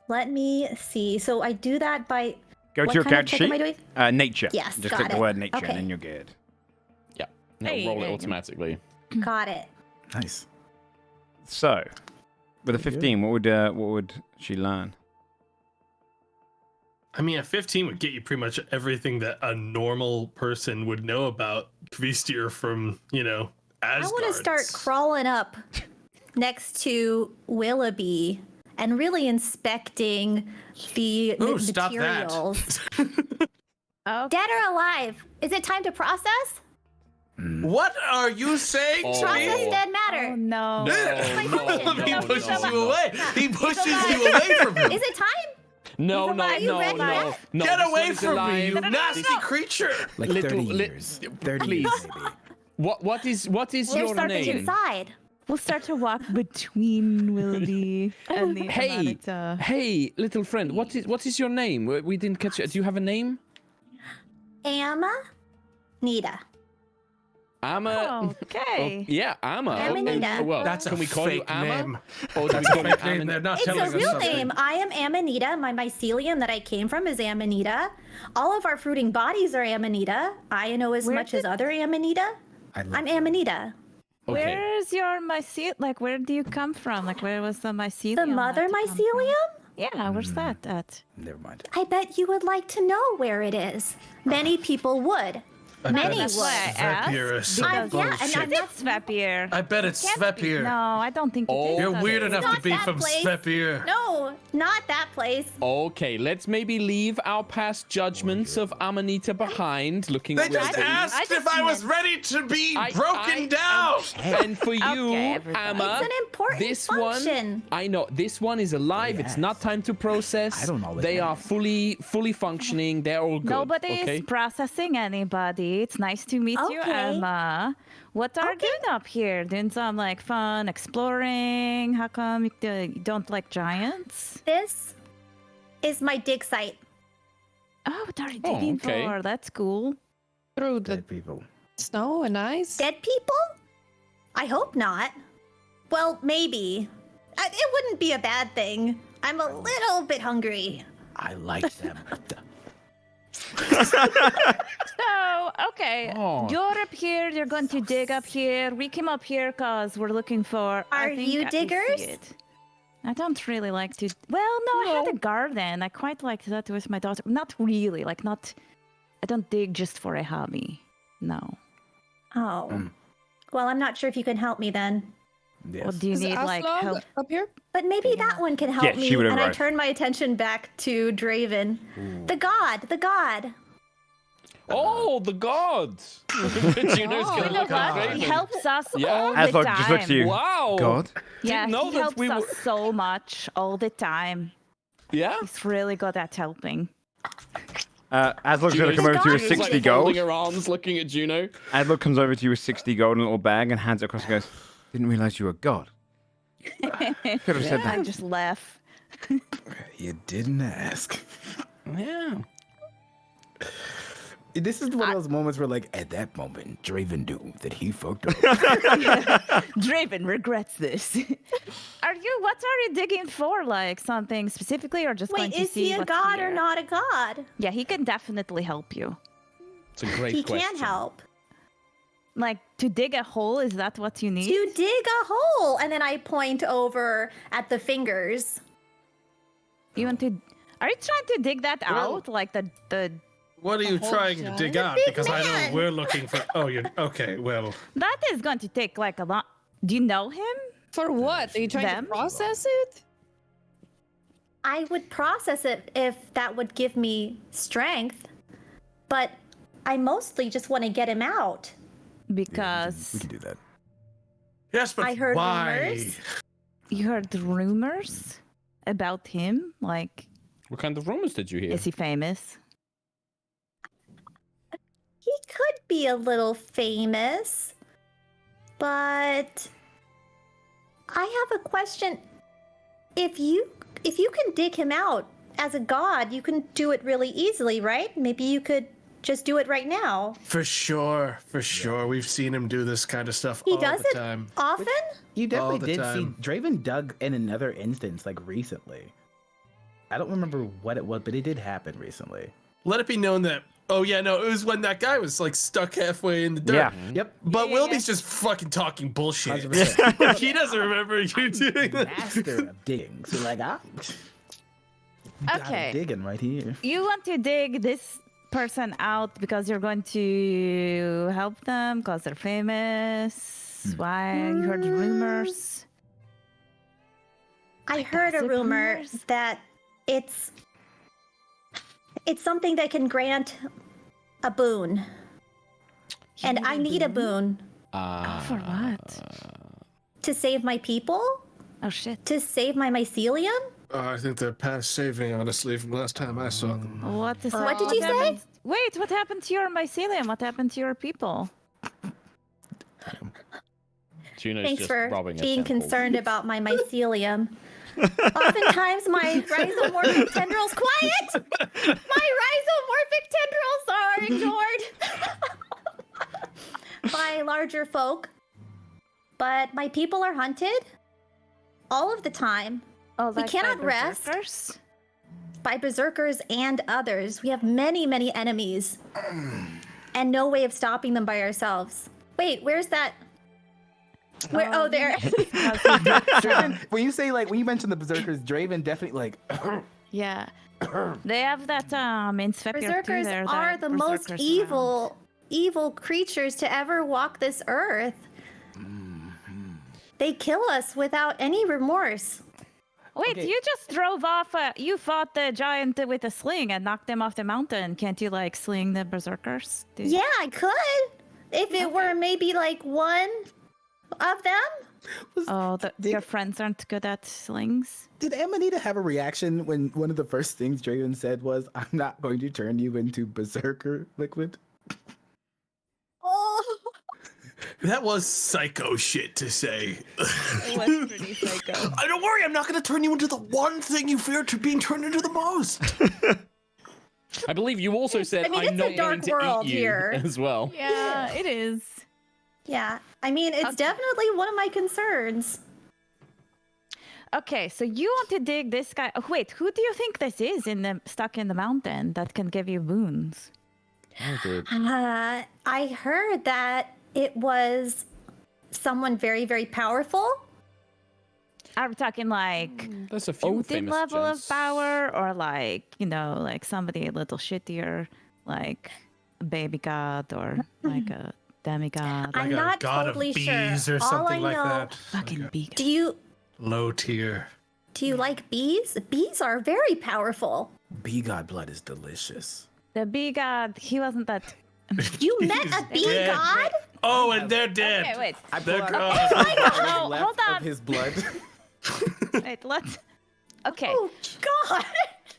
Let me see. So I do that by. Go what to your kind of character check am I sheet. doing? Nature. Yes, Just got click the it. word nature, Okay. and then you're good. Yeah. No, Hey, roll it hey. automatically. Got it. Nice. So, with a 15, what would she learn? I mean, a 15 would get you pretty much everything that a normal person would know about Kvistir from, Asgard. I want to start crawling up next to Willoughby and really inspecting the Ooh, stop that. materials. Oh, Dead or alive? Is it time to process? What are you saying to Process me? dead matter. oh no. My question. He No, pushes he's you away. He pushes alive. you away from him. Is it time? No, Are no, you no, ready no, yet? no. Get this away one is from me, alive. you nasty creature. Like Little- 30 li- years. 30 please. years maybe. What is There's your something name? inside. We'll start to walk between Willoughby and the Hey, Amanita. hey, little friend. What is your name? We didn't catch it. Do you have a name? Amanita. Amma. Okay. Yeah, Amma. Amanita. Well, That's can a we call you fake Amma? name. Or do we That's a call you fake name. Amanita? They're not It's telling a us real something. name. I am Amanita. My mycelium that I came from is Amanita. All of our fruiting bodies are Amanita. I know as Where much as did- other Amanita. I love I'm that. Amanita. Okay. Where's your mycelium? Like, where do you come from? Like, where was the mycelium? The mother that you come from? mycelium? Yeah, where's that at? Never mind. I bet you would like to know where it is. Many people would. I Many bet it's would. Svepir or some Yeah, and bullshit. I'm not Svepir. I bet it's Svepir. No, I don't think it Oh. is. You're that weird is. enough Not to be that from place. Svepir. No, not that place. Okay, let's maybe leave our past judgments of Amanita behind, looking They at just Willoughby. asked if I was ready to be broken down. And for you, Okay, everybody. Amma, It's an important this function. one, I know, this one is alive. It's not time to process. I don't always They know. are fully functioning. They're all good. Nobody okay? is processing anybody. It's nice to meet you, Okay. Emma. What are you doing up here? Doing some like fun exploring? How come you don't like giants? This is my dig site. Oh, what are you Oh, digging okay. for? That's cool. Through the Dead people. snow and ice. Dead people? I hope not. Well, maybe. It wouldn't be a bad thing. I'm a little bit hungry. I like them. So, okay, Oh. you're up here. You're going to dig up here. We came up here because we're looking for. Are you diggers? I don't really like to. Well, no, I had a garden. I quite liked that with my daughter. Not really. Like, not. I don't dig just for a hobby. No. Oh. Well, I'm not sure if you can help me then. Yes. Well, do you Is need like Aslog help? up here? But maybe that one can help Yeah, me. she would And I arrive. turn my attention back to Draven. The god. Oh, the gods! Juno's You gonna know look what? at He Draven. helps us Yeah. all the Aslog time. just looks at you. Wow! God. Yeah, Didn't know he that helps we us were- so much all the time. Yeah? He's really good at helping. Aslog's going to come over to you with Juno's 60 like gold. folding her arms, looking at Juno. Aslog comes over to you with 60 gold in a little bag and hands it across and goes, didn't realize you were God. Could have said I that. just laugh. You didn't ask. Yeah. This is one of those moments where, like, at that moment, Draven knew that he fucked up. Draven regrets this. What are you digging for? Like something specifically or just going Wait, to is see he a what's god here? or not a god? Yeah, he can definitely help you. It's a great He question. can help. Like to dig a hole, is that what you need? To dig a hole. And then I point over at the fingers. You want to? Are you trying to dig that out? Like the What are you whole trying to giant? dig out? Because I know we're looking for. Oh, you're okay. Well, That is going to take like a lot. Do you know him? For what? Are you trying Them? to process it? I would process it if that would give me strength, but I mostly just want to get him out. Because We can do that. yes, but I heard why? rumors. you heard rumors about him. Like, What kind of rumors did you hear? is he famous? He could be a little famous, but I have a question. If you can dig him out as a god, you can do it really easily, right? Maybe you could just do it right now. For sure. We've seen him do this kind of stuff He all does the it time. often? You definitely All the did see time. Draven dug in another instance like recently. I don't remember what it was, but it did happen recently. Let it be known that. Oh yeah, no, it was when that guy was like stuck halfway in the dirt. Yeah. Yep. But Yeah, Wilby's just fucking talking bullshit. 100%. He doesn't remember you doing that. Master of digging. So like, Okay. digging right here. You want to dig this person out because you're going to help them because they're famous. Why? You heard rumors. I heard a gossip rumor rumors? that it's something that can grant a boon. And I need a boon Oh, for what? to save my people, Oh shit. to save my mycelium. I think they're past saving, honestly, from last time I saw them. What is What did you say? happened? Wait, what happened to your mycelium? What happened to your people? Juno's Thanks just for robbing a being temple. concerned about my mycelium. Oftentimes my rhizomorphic tendrils quiet! My rhizomorphic tendrils are ignored by larger folk. But my people are hunted all of the time Oh, We like cannot by rest. berserkers? by berserkers and others. We have many, many enemies. And no way of stopping them by ourselves. Wait, where's that? Where? Oh, there. Draven, when you say like when you mention the berserkers, Draven definitely like. Yeah. They have that inspector too Berserkers there. are that the most berserkers evil creatures to ever walk this earth. They kill us without any remorse. Wait, Okay. you just drove off. You fought the giant with a sling and knocked them off the mountain. Can't you like sling the berserkers? Yeah, I could. If it were maybe like one of them. Oh, Did- your friends aren't good at slings. Did Amanita have a reaction when one of the first things Draven said was, "I'm not going to turn you into berserker liquid"? Oh. That was psycho shit to say. It was pretty psycho. Don't worry, I'm not going to turn you into the one thing you fear to being turned into the most. I believe you also said, I mean, it's I'm a not dark going to world eat you here. as well. Yeah, it is. Yeah, I mean, it's definitely one of my concerns. Okay, so you want to dig this guy. Oh, wait, who do you think this is stuck in the mountain that can give you boons? I heard that it was someone very, very powerful. Are we talking like There's a few Odin famous level of gents. power, or like like somebody a little shittier, like a baby god or like a demigod? I'm Like a not god totally of bees sure. or All something I like know, that. Fucking bee Do you Low tier. like bees? Bees are very powerful. Bee god blood is delicious. The bee god, he wasn't that. You met a bee dead. god? Oh, and they're dead. Okay, wait. I They're pull gone. out No, left hold on. of his blood. Wait, let's. Okay, Oh God!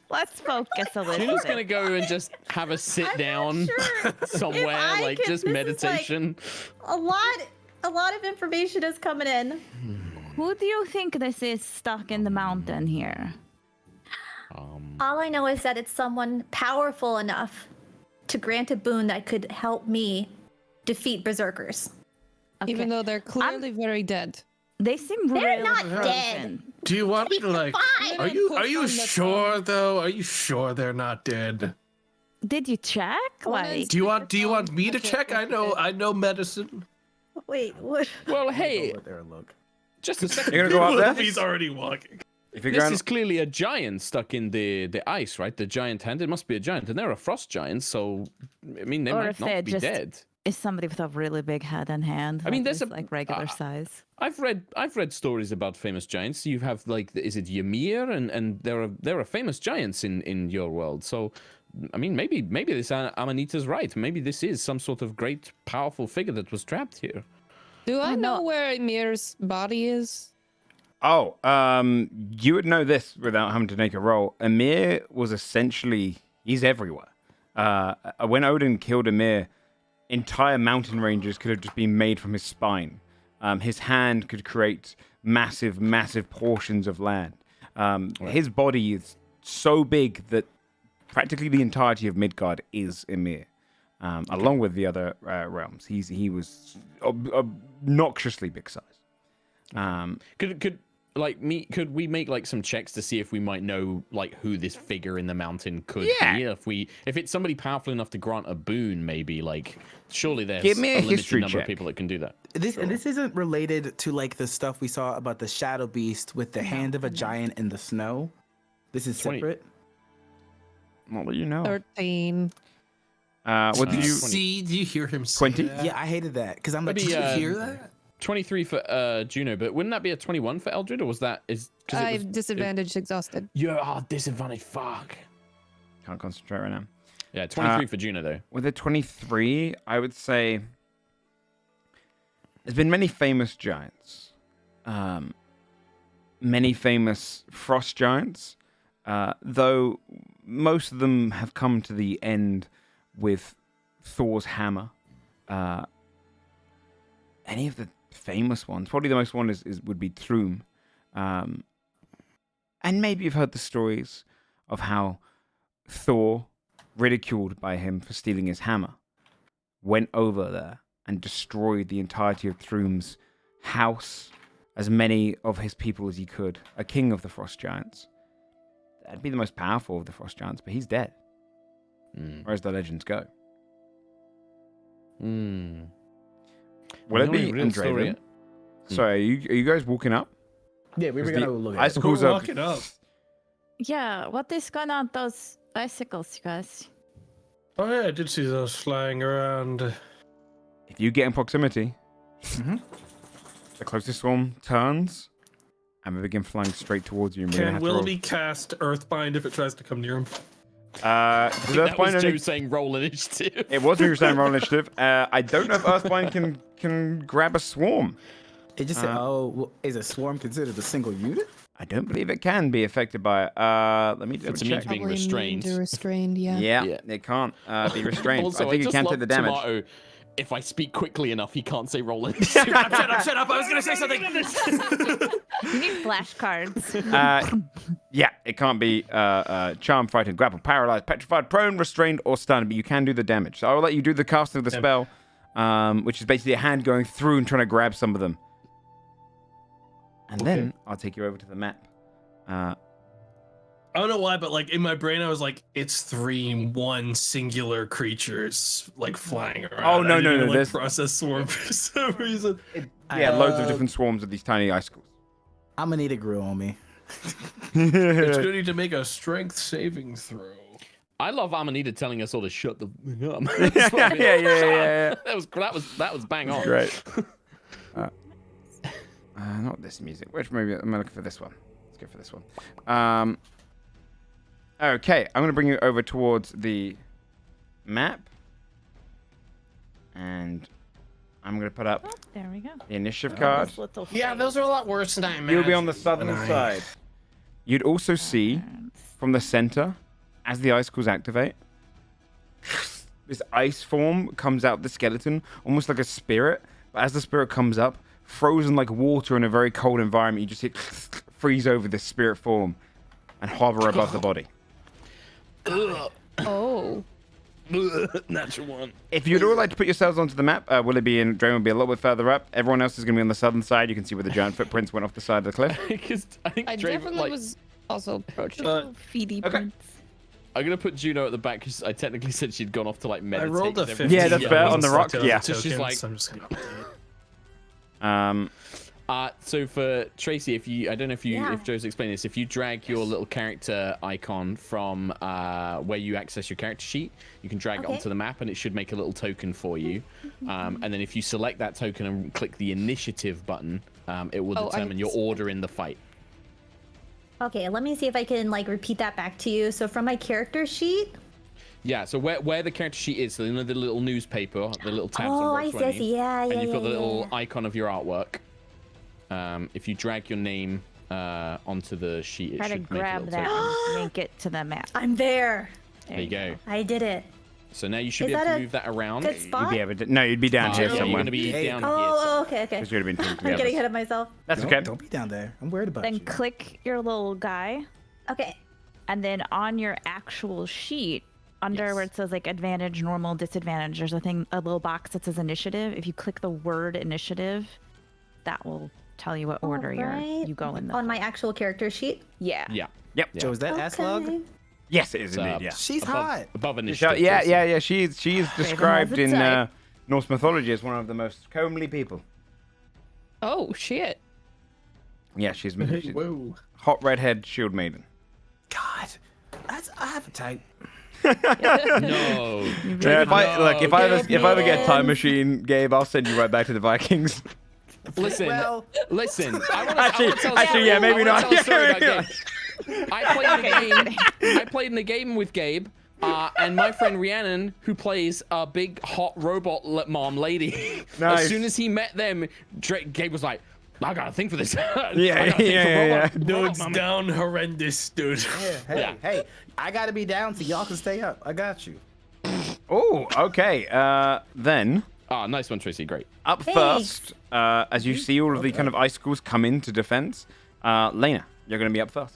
let's focus a little Juno's bit. gonna go and just have a sit down Sure. somewhere, I like could- just this is, like, meditation. A lot of information is coming in. Who do you think this is stuck in the mountain here? All I know is that it's someone powerful enough to grant a boon that could help me defeat berserkers. Okay. Even though they're clearly very dead. They seem They're really not broken. dead. Do you want me to like? Fine. Are you Put on the sure though? Are you sure they're not dead? Did you check? Like, Do you want me to check? I know medicine. Wait, what? Well, hey, Over there, look. just a second. You're gonna go up there? He's already walking. This is clearly a giant stuck in the ice, right? The giant hand. It must be a giant, and they're a frost giant, so I mean they might not be dead. Is somebody with a really big head and hand? I mean, there's like regular size. I've read stories about famous giants. You have like, is it Ymir, and there are famous giants in your world. So, I mean, maybe this Amanita's right. Maybe this is some sort of great, powerful figure that was trapped here. Do I know where Ymir's body is? Oh, you would know this without having to make a roll. Ymir was he's everywhere. When Odin killed Ymir, entire mountain ranges could have just been made from his spine. His hand could create massive, massive portions of land. His body is so big that practically the entirety of Midgard is Ymir, along with the other realms. He was obnoxiously big size. Could we make like some checks to see if we might know like who this figure in the mountain could be? If it's somebody powerful enough to grant a boon, maybe like surely there's Give me a limited history number check. of people that can do that. This isn't related to like the stuff we saw about the shadow beast with the hand of a giant in the snow. This is 20. separate. What will you know? 13. What did you see? Do you hear him say 20? that? Yeah, I hated that because I'm like, Maybe, Did you hear that? 23 for Juno, but wouldn't that be a 21 for Eldred, or was that I have disadvantage exhausted. Disadvantage. Fuck. Can't concentrate right now. Yeah, 23 for Juno though. With a 23, I would say there's been many famous giants, many famous frost giants, though most of them have come to the end with Thor's hammer. Any of the famous ones, probably the most one would be Thrym. And maybe you've heard the stories of how Thor, ridiculed by him for stealing his hammer, went over there and destroyed the entirety of Thrym's house, as many of his people as he could, a king of the Frost Giants. That'd be the most powerful of the Frost Giants, but he's dead. Or as the legends go. Will it be Andreven? Sorry, are you guys walking up? Yeah, we were gonna look at it. Icicles We're are walking up. Yeah, what is going on with those icicles, you guys? Oh yeah, I did see those flying around. If you get in proximity, the closest swarm turns and we begin flying straight towards you. Can Willoughby cast Earthbind if it tries to come near him? That was Joe saying roll initiative. It was me saying roll initiative. I don't know if Earthbind can grab a swarm. It just said, is a swarm considered a single unit? I don't believe it can be affected by it. Let me do a check. Being restrained. Yeah. Yeah, it can't be restrained. Also, I think it can take the damage. Tomato. If I speak quickly enough, he can't say roll initiative. Shut up! I was gonna say something. You need flashcards. Yeah, it can't be charmed, frightened, grappled, paralyzed, petrified, prone, restrained, or stunned, but you can do the damage. So I'll let you do the cast of the spell, which is basically a hand going through and trying to grab some of them. And then I'll take you over to the map. I don't know why, but like in my brain, I was like, it's 3 singular creatures like flying around. Oh no, no, like, there's process swarm for some reason. Loads of different swarms of these tiny icicles. Amanita grew on me. It's gonna need to make a strength saving throw. I love Amanita telling us all to shut the up. yeah. That was bang on. Great. Not this music. Which maybe I'm looking for this one. Let's go for this one. Okay, I'm going to bring you over towards the map. And I'm going to put up There we go. the initiative card. Yeah, those are a lot worse than I imagined. You'll be on the southern side. You'd also see from the center, as the icicles activate, this ice form comes out the skeleton, almost like a spirit. But as the spirit comes up, frozen like water in a very cold environment, you just hit freeze over this spirit form and hover above the body. Oh. Natural one. If you'd all like to put yourselves onto the map, Willoughby and Draven will be a little bit further up. Everyone else is going to be on the southern side. You can see where the giant footprints went off the side of the cliff. Because I think I Draven, definitely was also approaching. Feedy prints. I'm gonna put Juno at the back because I technically said she'd gone off to like meditate. I rolled a 15. Yeah, that's fair, on the rock, yeah. So she's like- I'm just gonna update. So for Tracy, I don't know if if Joe's explained this, if you drag your little character icon from where you access your character sheet, you can drag it onto the map, and it should make a little token for you. And then if you select that token and click the initiative button, it will determine your order in the fight. Okay, let me see if I can like repeat that back to you. So from my character sheet. Yeah, so where the character sheet is, so you know the little newspaper, the little tabs on I see. Yeah, and you've got the little icon of your artwork. If you drag your name onto the sheet, it Try to should grab make that a and yank it to the map. I'm there. There you go. I did it. So now you should be able to move that around. Good spot? You'd be able to, no, you'd be down here Yeah, you're somewhere. going to be down Oh, okay. Because you'd have been I'm getting ahead of myself. That's okay. Don't be down there. I'm worried about Then you. click your little guy. Okay. And then on your actual sheet, under where it says like advantage, normal, disadvantage, there's a little box that says initiative. If you click the word initiative, that will tell you what order you go in. On my actual character sheet? Yeah. Yep. Joe, is that S-Log? Yes, it is indeed, yeah. She's hot. Above initiative. Yeah. She's described in Norse mythology as one of the most comely people. Oh, shit. Yeah, she's Whoa. hot redhead shield maiden. God, I have a type. No. Yeah, if I ever get a time machine, Gabe, I'll send you right back to the Vikings. Listen. Well- Listen. Actually, yeah, maybe not. I played in a game with Gabe, and my friend Rhiannon, who plays a big hot robot mom lady. Nice. As soon as he met them, Gabe was like, I got a thing for this. Yeah. Dude's down horrendous, dude. Hey, I gotta be down so y'all can stay up. I got you. Oh, okay. Then Nice one, Tracy. Great. up first, as you see all of the kind of icicles come into defense, Lena, you're going to be up first.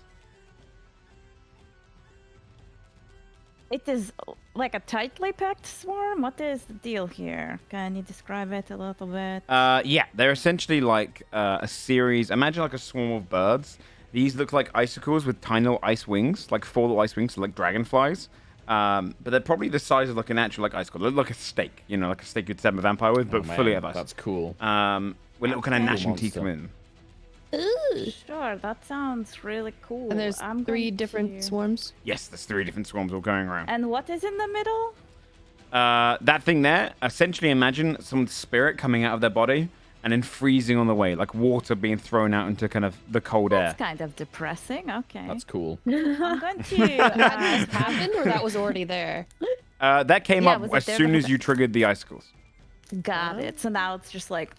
It is like a tightly packed swarm. What is the deal here? Can you describe it a little bit? Yeah, they're essentially like a series. Imagine like a swarm of birds. These look like icicles with tiny little ice wings, like 4 little ice wings, so like dragonflies. But they're probably the size of like an actual like icicle. They look like a steak, you know, like a steak you'd stab a vampire with, but fully of ice. That's cool. With little kind of gnashing monster. teeth in them. Sure, that sounds really cool. And there's I'm 3 going different to- swarms. Yes, there's 3 different swarms all going around. And what is in the middle? That thing there, essentially imagine someone's spirit coming out of their body and then freezing on the way, like water being thrown out into kind of the cold air. That's kind of depressing. Okay. That's cool. I'm going to. Had this happened, or that was already there? That came Yeah, up was it as there soon the as whole you triggered the icicles. Got it. So now it's just like.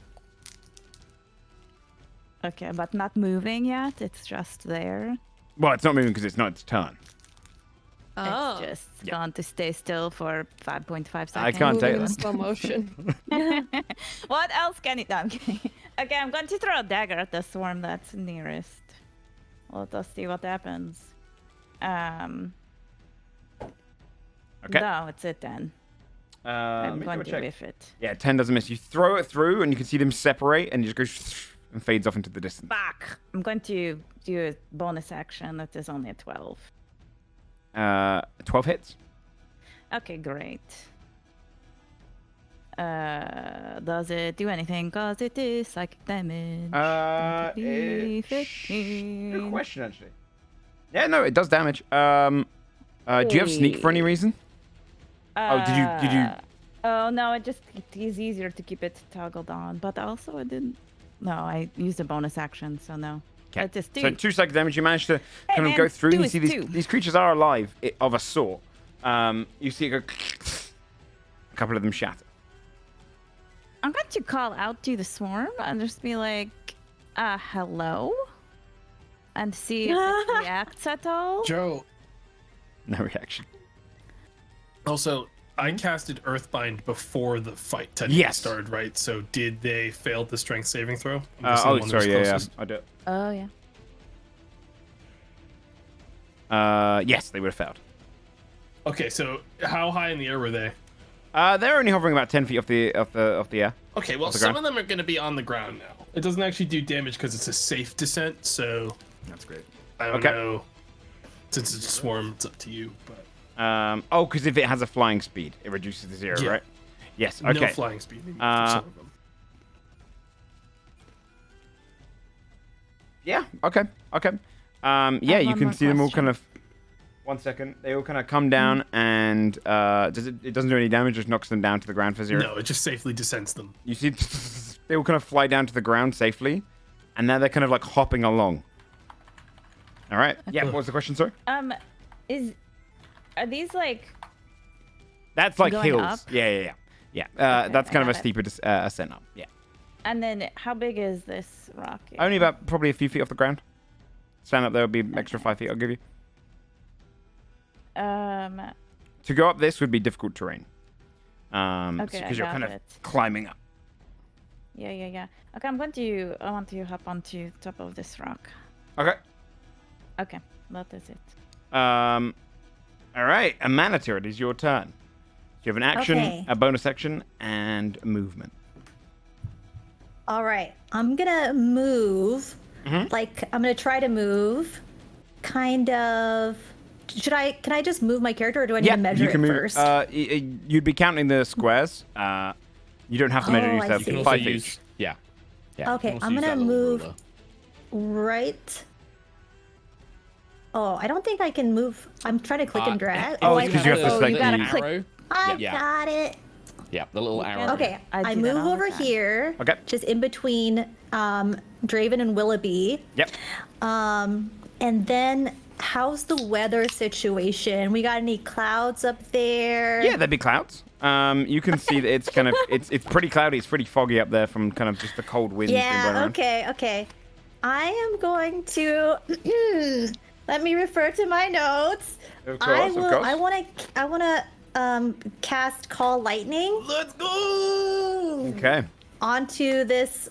Okay, but not moving yet. It's just there. Well, it's not moving because it's not its turn. Oh. It's just going to stay still for 5.5 seconds. I can't take Moving in that. slow motion. What else can it do? I'm kidding. Okay, I'm going to throw a dagger at the swarm that's nearest. Let us see what happens. Okay. No, it's it then. I'm going to whiff it. Yeah, 10 doesn't miss. You throw it through and you can see them separate and it just goes and fades off into the distance. Fuck! I'm going to do a bonus action that is only a 12. 12 hits. Okay, great. Does it do anything? Cause it is psychic damage. Good 15. question, actually. Yeah, no, it does damage. Do you have sneak for any reason? Did you? Oh no, it is easier to keep it toggled on. But also, I didn't. No, I used a bonus action, so no. Okay. Just So 2 psychic damage. You managed to kind of man, go through. do And you is see two. these creatures are alive of a sort. You see it go. A couple of them shatter. I'm going to call out to the swarm and just be like, hello? And see if it reacts at all. Joe. No reaction. Also, I casted Earthbind before the fight technically Yes. started, right? So did they fail the strength saving throw? I'm guessing the one that was sorry, yeah, closest. I do. Oh, yeah. Yes, they would have failed. Okay, so how high in the air were they? They're only hovering about 10 feet off the air. Okay, well, Off the some ground. of them are going to be on the ground now. It doesn't actually do damage because it's a safe descent, so That's great. I don't Okay. know. Since it's a swarm, it's up to you. But Because if it has a flying speed, it reduces to 0, Yeah. right? Yes. Okay. no flying speed maybe for some of them. Yeah. Okay. Okay. Yeah, you can see them all kind of. 1 second. They all kind of come down, and it doesn't do any damage. Just knocks them down to the ground for 0. No, it just safely descends them. You see, they all kind of fly down to the ground safely, and now they're kind of like hopping along. All right. Yeah. What was the question, sir? Are these like? That's like going hills. up? Yeah. Okay, That's kind of I a got it. steeper ascent up. Yeah. And then how big is this rock? Only about probably a few feet off the ground. Stand up there would be an extra 5 feet. I'll give you. To go up this would be difficult terrain. Okay, because you're I kind got of it. climbing up. Yeah. Okay, I want to hop onto top of this rock. Okay. Okay, that is it. All right, Amanita, it is your turn. You have an action, Okay. a bonus action, and movement. All right, I'm gonna move. Like I'm gonna try to move. Kind of. Can I just move my character, or do I need to measure you can it move. first? You'd be counting the squares. You don't have to measure Oh, I yourself. see. You can 5 also feet. use. Yeah. Yeah. Okay, you can also I'm use gonna that little move- ruler. Right. Oh, I don't think I can move. I'm trying to click and drag. oh, I it's 'cause you have to oh, select you gotta the click. arrow. I Yeah. got it. Yeah, the little arrow. Okay, I I do that move all the over time. here. Okay. Just in between Draven and Willoughby. Yep. And then how's the weather situation? We got any clouds up there? Yeah, there'd be clouds. You can see that it's kind of it's pretty cloudy. It's pretty foggy up there from kind of just the cold winds being blown Yeah, around. okay. I am going to let me refer to my notes. Of course, of course. I wanna cast Call Lightning Let's go! Okay. onto this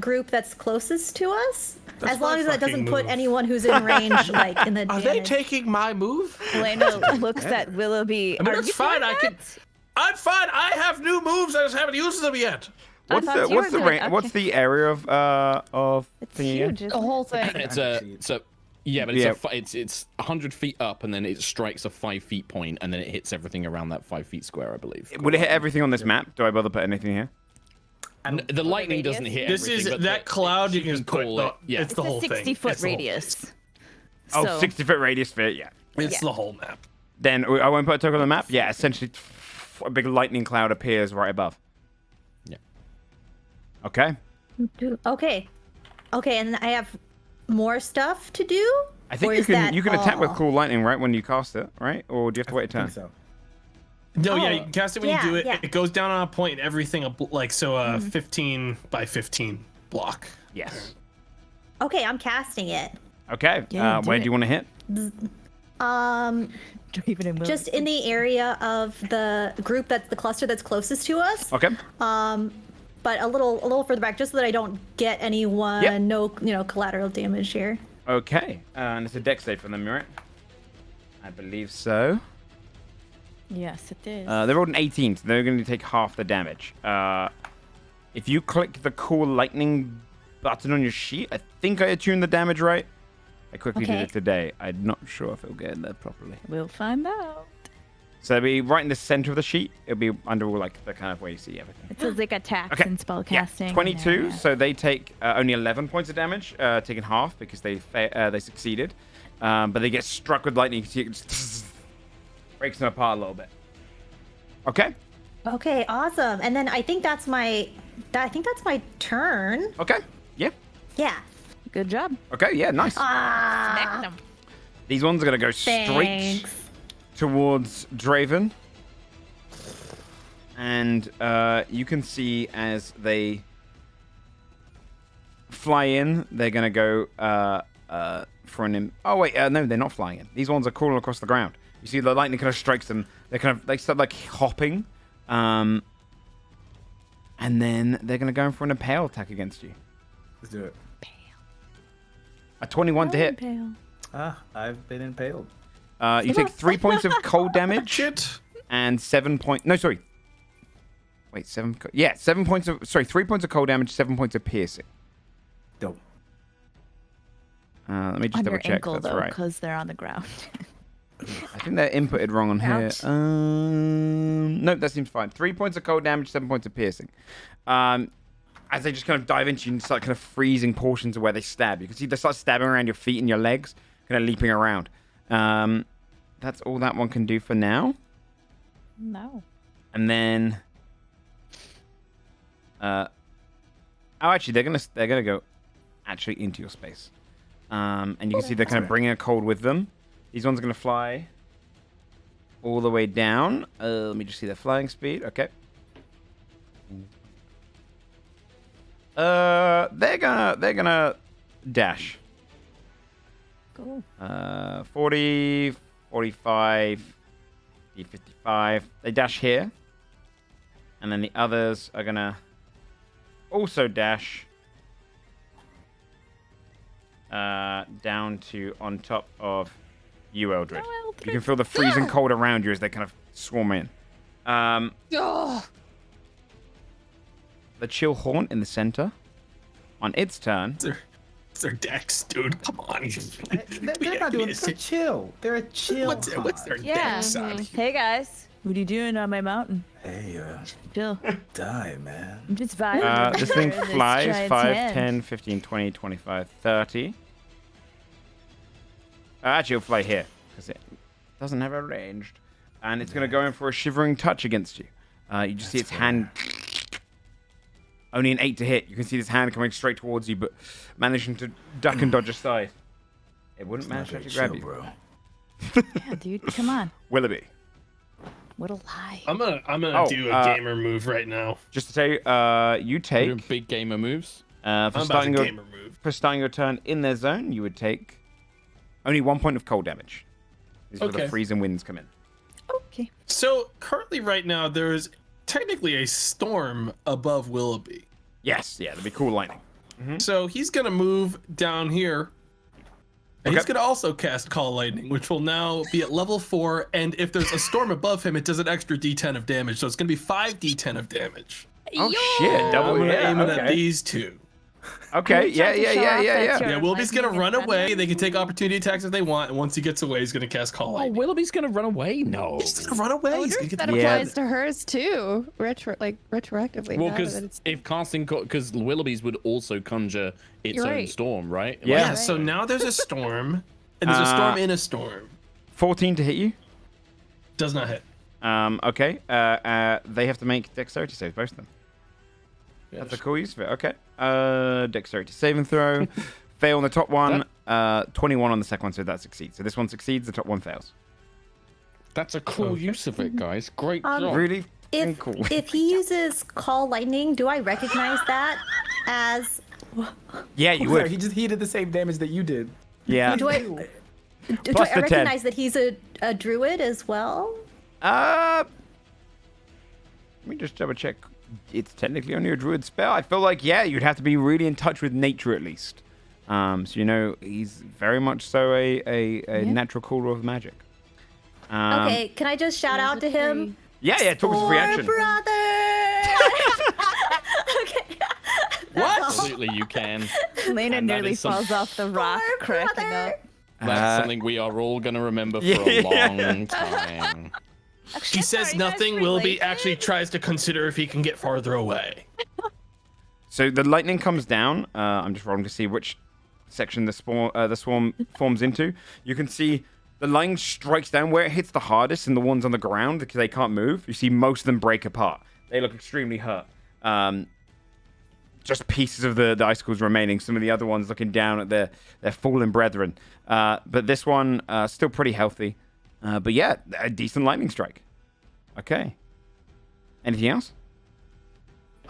group that's closest to us. That's as long my as that doesn't fucking put move. anyone who's in range like in the Are damage. they taking my move? Elena looks at Willoughby. I mean, Are that's you fine. doing I can. that? I'm fine. I have new moves. I just haven't used them yet. I thought you were doing- okay. What's the area of It's thingy huge. again? Isn't The whole thing. It's a yeah, but it's 100 feet up, and then it strikes a 5 feet point, and then it hits everything around that 5 feet square, I believe. Would it hit everything on this map? Do I bother put anything here? The lightning doesn't hit This everything. is but that cloud. You can just put. call it. Yeah, It's the whole It's a thing. 60-foot It's the whole- radius. Oh, So- 60-foot radius sphere, yeah. It's the whole map. Then I won't put a token on the map. Yeah, essentially, a big lightning cloud appears right above. Yeah. Okay. Okay, and then I have more stuff to do. I think Or you is can that attack with all? cool lightning right when you cast it, right? Or do you have to wait a I turn? think so. No, yeah, Oh, you can cast it when yeah, you do it. yeah. It goes down on a point and everything, like so, 15 by 15 block. Yes. Okay, I'm casting it. Okay. Yeah, do Where it. do you want to hit? Just in the area of the group that's the cluster that's closest to us. Okay. But a little further back, just so that I don't get anyone, Yep. no, collateral damage here. Okay. And it's a dex save for them, right? I believe so. Yes, it is. They rolled an 18, so they're going to take half the damage. If you click the cool lightning button on your sheet, I think I attuned the damage right. I quickly did Okay. it today. I'm not sure if it'll get in there properly. We'll find out. So it'll be right in the center of the sheet. It'll be under all like the kind of where you see everything. It says like attacks Okay. and spell Yeah, casting. 22. Yeah. So they take only 11 points of damage, taking half because they succeeded. But they get struck with lightning. You can see it just breaks them apart a little bit. Okay. Okay, awesome. And then I think that's my turn. Okay. Yeah. Yeah. Good job. Okay. Yeah. Nice. Smacked him. These ones are gonna go straight Thanks. towards Draven, and you can see as they fly in, they're gonna go for an. Oh wait, no, they're not flying in. These ones are crawling across the ground. You see the lightning kind of strikes them. They start like hopping, and then they're gonna go in for an impale attack against you. Let's do it. A 21 to hit. Pale. I've been impaled. You take 3 points of cold damage. Shit. And 7 points. No, sorry. Wait, 7. 7 points of. Sorry, 3 points of cold damage, 7 points of piercing. Dope. Let me just On double your check. ankle, That's though, right. because they're on the ground. I think they're inputted wrong on here. Ouch. No, that seems fine. 3 points of cold damage, 7 points of piercing. as they just kind of dive into you and start kind of freezing portions of where they stab. You can see they start stabbing around your feet and your legs, kind of leaping around. That's all that one can do for now. No. And then, actually, they're gonna go actually into your space. And you can see they're kind of bringing a cold with them. These ones are gonna fly all the way down. Let me just see their flying speed. Okay. They're gonna dash. Cool. 40, 45, 55. They dash here. And then the others are gonna also dash down to on top of you, Eldred. You can feel the freezing cold around you as they kind of swarm in. The chill haunt in the center. On its turn. It's their decks, dude. Come on. They're not doing it. They're chill. They're a chill. What's their decks on? Hey guys, what are you doing on my mountain? Hey, Chill. die, man. I'm just vibing. This thing flies giant's 5, hand. 10, 15, 20, 25, 30. Actually, it'll fly here because it doesn't have a ranged. And it's going to go in for a shivering touch against you. You just see its hand. Only an 8 to hit. You can see this hand coming straight towards you, but managing to duck and dodge aside. It wouldn't manage to actually grab you. Bro. Yeah, dude, come on. Willoughby. What a lie. I'm gonna do a gamer move right now. Just to tell you, you We're take doing big gamer moves. for I'm about to starting your gamer move. for starting your turn in their zone, you would take only 1 point of cold damage. This is where the Okay. freezing winds come in. Okay. So currently, right now, there is technically a storm above Willoughby. Yes, yeah, that'd be cool lightning. So he's gonna move down here. And he's gonna also cast Call Lightning, which will now be at level 4. And if there's a storm above him, it does an extra D10 of damage. So it's gonna be 5d10 of damage. Oh shit, double I'm gonna aim it okay. at these two. Okay, yeah. Yeah, Willoughby's gonna run away. They can take opportunity attacks if they want. And once he gets away, he's gonna cast Call Oh, Lightning. Willoughby's gonna run away? No. He's gonna run away. I He's wonder gonna if get that the applies to hers too, retroactively. Well, now because that it's- if casting, because Willoughby's would also conjure its You're own right. storm, right? Yeah. Yeah, so now there's a storm, and there's a storm in a storm. 14 to hit you. Does not hit. Okay. They have to make dexterity saves, both of them. That's a cool use of it. Okay. Dexterity saving throw. Fail on the top one. 21 on the second one, so that succeeds. So this one succeeds, the top one fails. That's a cool use of it, guys. Great job. Really If cool. if he uses Call Lightning, do I recognize that as? Yeah, you Sorry, would. he did the same damage that you did. Yeah. Do I Plus the 10. recognize that he's a druid as well? Let me just double check. It's technically only a druid spell. I feel like, yeah, you'd have to be really in touch with nature at least. So, you know, he's very much so a natural caller of magic. Okay, can I just shout out to him? Yeah, talk his reaction. Brother! Okay. What? Absolutely, you can. Lena And that nearly is some- falls off the rock, cracking up. That's something we are all gonna remember for a long time. He says nothing. Willoughby actually tries to consider if he can get farther away. So the lightning comes down. I'm just rolling to see which section the swarm forms into. You can see the lightning strikes down where it hits the hardest, and the ones on the ground because they can't move. You see most of them break apart. They look extremely hurt. Just pieces of the icicles remaining. Some of the other ones looking down at their fallen brethren. But this one still pretty healthy. But yeah, a decent lightning strike. Okay. Anything else?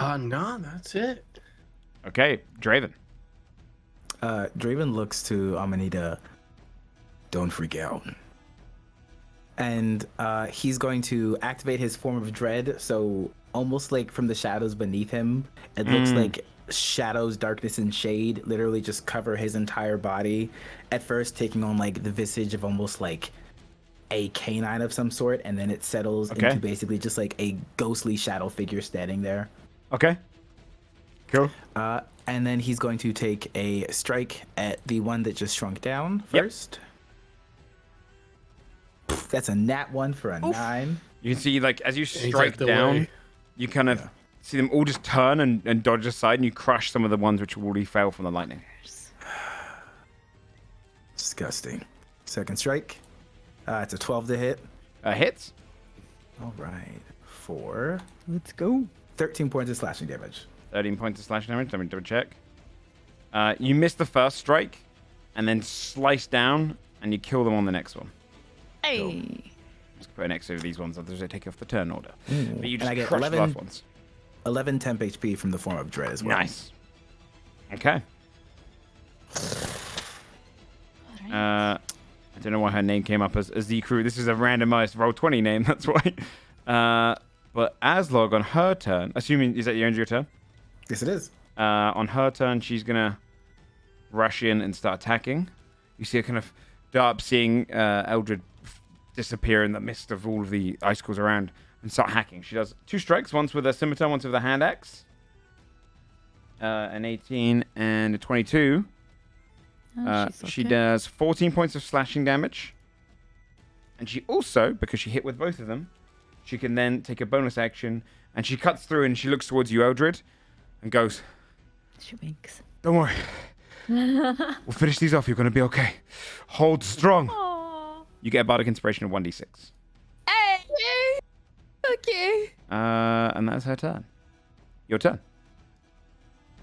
No, that's it. Okay, Draven. Draven looks to Amanita. Don't freak out. And he's going to activate his form of dread. So almost like from the shadows beneath him, it looks like shadows, darkness, and shade literally just cover his entire body. At first, taking on like the visage of almost like a canine of some sort, and then it settles into basically just like a ghostly shadow figure standing there. Okay. Cool. And then he's going to take a strike at the one that just shrunk down first. That's a nat 1 for a 9. You can see, like, as you He's strike out the down, way. you kind of see them all just turn and dodge aside, and you crush some of the ones which already fell from the lightning. Disgusting. Second strike. It's a 12 to hit. Hits. All right. 4. Let's go. 13 points of slashing damage. 13 points of slashing damage. Let me double check. You miss the first strike, and then slice down, and you kill them on the next one. Hey. Just put an X over these ones, otherwise they take off the turn order. But you And just I get crush 11 the last ones. 11 temp HP from the form of dread as well. Nice. Okay. I don't know why her name came up as the crew. This is a randomized Roll20 name, that's why. But Aslog on her turn, assuming, is that your end of your turn? Yes, it is. On her turn, she's going to rush in and start attacking. You see a kind of dart seeing Eldred disappear in the midst of all of the icicles around and start hacking. She does 2 strikes, once with a scimitar, once with a hand axe. An 18 and a 22. She does 14 points of slashing damage. And she also, because she hit with both of them, she can then take a bonus action, and she cuts through and she looks towards you, Eldred, and goes, She winks. "Don't worry. We'll finish these off. You're going to be okay. Hold strong." Aww. You get a bardic inspiration of 1d6. Hey! Okay. And that's her turn. Your turn.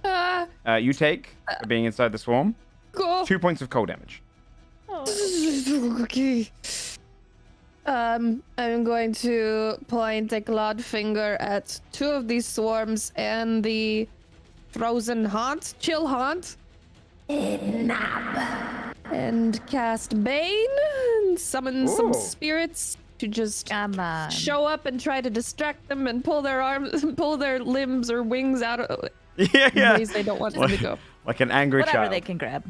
You take, for being inside the swarm, Cool. 2 points of cold damage. Okay. I'm going to point a clawed finger at 2 of these swarms and the frozen haunt, chill haunt. And cast Bane and summon some Ooh. spirits to just Come on. show up and try to distract them and pull their arms, pull their limbs or wings out of Yeah. ways they don't want them to go. Like an angry Whatever child. they can grab.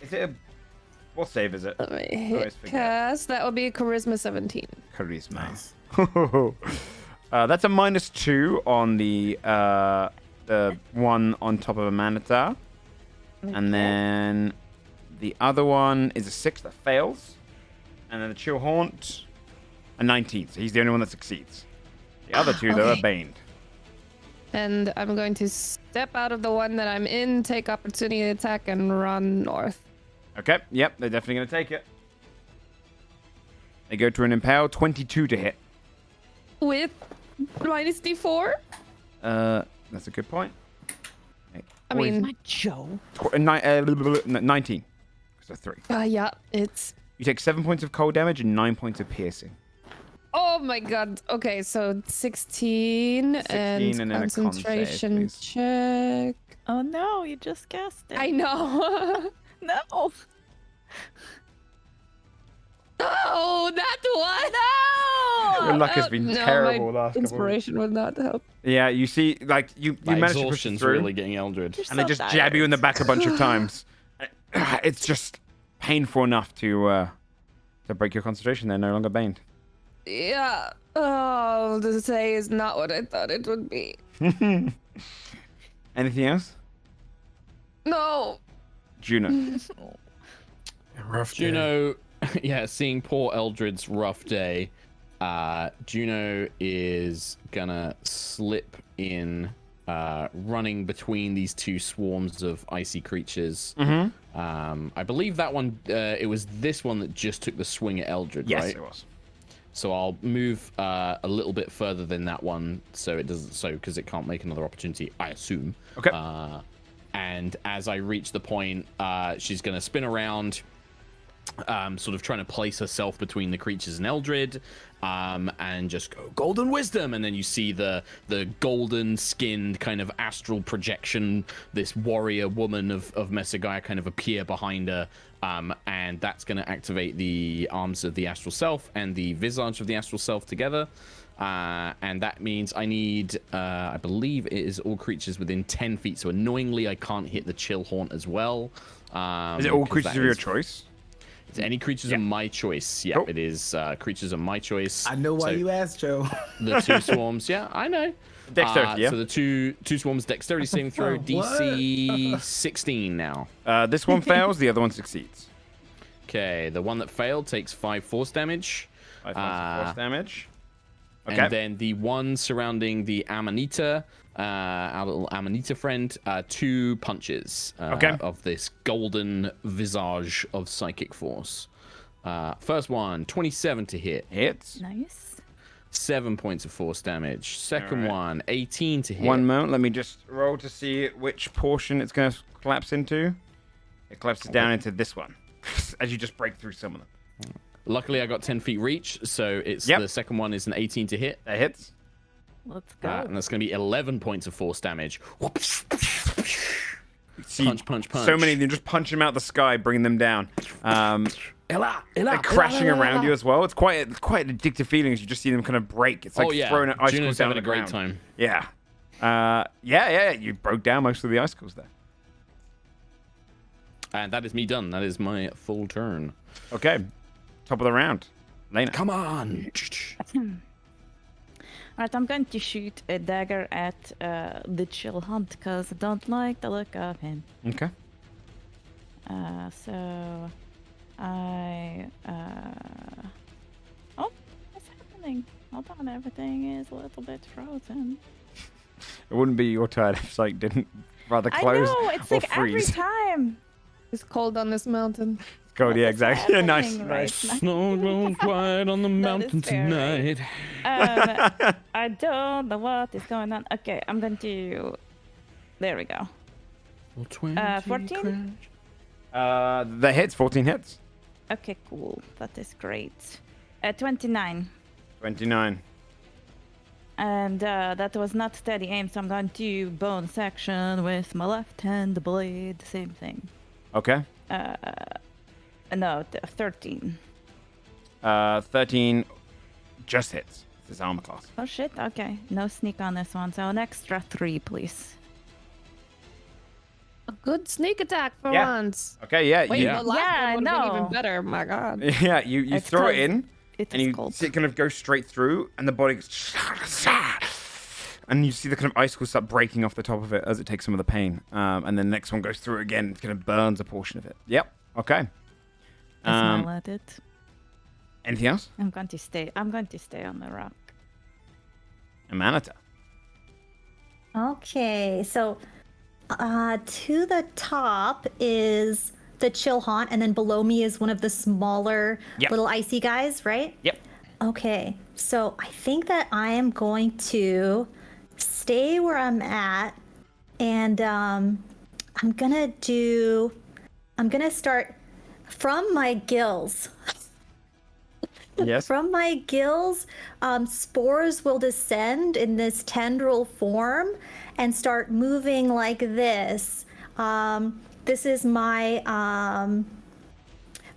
Is it what save is it? Let me always hit forget. cast. That will be Charisma 17. Charisma. Nice. That's a -2 on the one on top of Amanita. And then the other one is a 6 that fails. And then the Chill Haunt, a 19. So he's the only one that succeeds. The other 2, though, are Okay. baned. And I'm going to step out of the one that I'm in, take opportunity attack, and run north. Okay, yep, they're definitely going to take it. They go to an Impale, 22 to hit. With minus D4? That's a good point. I mean, Not Joe. 19. So 3. yeah, it's... You take 7 points of cold damage and 9 points of piercing. Oh my god. Okay, so 16 and then a con save, concentration please. check. Oh no, you just guessed it. I know. No. Oh, that one! No! Your luck has been No, terrible my last couple of inspiration would not help. Yeah, you see, like, you My manage to push it exhaustion's through, really getting Eldred. and they just jab you in the back a bunch of times. It's just painful enough to break your concentration. They're no longer baned. Yeah. Oh, this day is not what I thought it would be. Anything else? No. Juno. Rough day. Juno, yeah, seeing poor Eldred's rough day, Juno is gonna slip in, running between these 2 swarms of icy creatures. I believe that one, it was this one that just took the swing at Eldred, Yes, right? it was. So I'll move a little bit further than that one, so it doesn't, because it can't make another opportunity, I assume. Okay. And as I reach the point, she's gonna spin around, sort of trying to place herself between the creatures and Eldred, and just go golden wisdom, and then you see the golden skinned kind of astral projection, this warrior woman of Mesogaya kind of appear behind her, and that's going to activate the arms of the astral self and the visage of the astral self together, and that means I need, I believe it is all creatures within 10 feet, so annoyingly I can't hit the chill haunt as well. Is it all 'cause creatures that of your is- choice? It's any creatures of my choice. Yeah, Cool. it is creatures of my choice. I know why So you asked, Joe. the 2 swarms. Yeah, I know. Dexterity, yeah? So the two swarms dexterity saving throw, What? DC 16 now. This one fails, the other one succeeds. Okay, the one that failed takes 5 force damage. 5 points of force damage. Okay. And then the one surrounding the Amanita, our little Amanita friend, 2 punches of this golden visage of psychic force. First one, 27 to hit. Hits. Nice. 7 points of force damage. Second Alright. one, 18 to hit. One moment. Let me just roll to see which portion it's going to collapse into. It collapses down into this one as you just break through some of them. Luckily, I got 10 feet reach, so it's Yep. the second one is an 18 to hit. That hits. Let's go. And that's going to be 11 points of force damage. See, Punch, punch, punch. So many of them, just punch them out the sky, bringing them down. They're crashing around you as well. It's quite an addictive feeling as you just see them kind of break. It's like throwing icicles Juno's down having the a great ground. time. Yeah. You broke down most of the icicles there. And that is me done. That is my full turn. Okay. Top of the round. Lena. Come on. Alright, I'm going to shoot a dagger at the chill hunt because I don't like the look of him. Okay. So I oh, what's happening? Hold on, everything is a little bit frozen. It wouldn't be your turn if Psych didn't rather close I know, it's or like every freeze. time. It's cold on this mountain. Cold, yeah, exactly. Yeah, nice. happening Nice. right now? Snow blown quiet on the mountain fair, right? tonight. I don't know what is going on. Okay, I'm going to. There we go. 14? The hits, 14 hits. Okay, cool. That is great. 29. 29. And that was not steady aim, so I'm going to bonus action with my left hand blade. Same thing. Okay. No, 13. 13 just hits. This is armor class. Oh shit, okay. No sneak on this one, so an extra 3, please. A good sneak attack for Yeah. once. Okay, yeah. Wait, you, the last Yeah, one would have been no. even better. My God. yeah, you It's throw it cold. in, It and is you cold. see it kind of go straight through, and the body goes... And you see the kind of icicles start breaking off the top of it as it takes some of the pain. And then the next one goes through again, it kind of burns a portion of it. Yep, okay. Smile at it. Anything else? I'm going to stay on the rock. Amanita. Okay, so to the top is the chill haunt, and then below me is one of the smaller Yep. little icy guys, right? Yep. Okay, so I think that I am going to stay where I'm at, and I'm gonna start from my gills. Yes. From my gills, spores will descend in this tendril form and start moving like this. This is my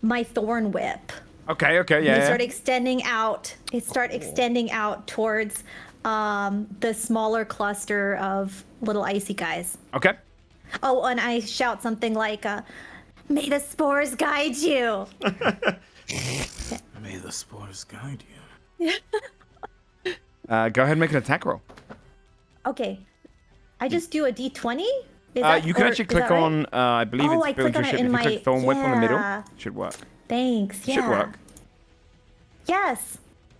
my thorn whip. Okay, yeah. They yeah. start extending out. Extending out towards the smaller cluster of little icy guys. Okay. Oh, and I shout something like, "May the spores guide you." May the spores guide you. Go ahead and make an attack roll. Okay, I just do a D20. You can actually click on, I believe Oh, it's I built click into on your it ship. in If you click Thorn Whip on the middle, yeah. it should work. Thanks. Yeah. Should work. Yes.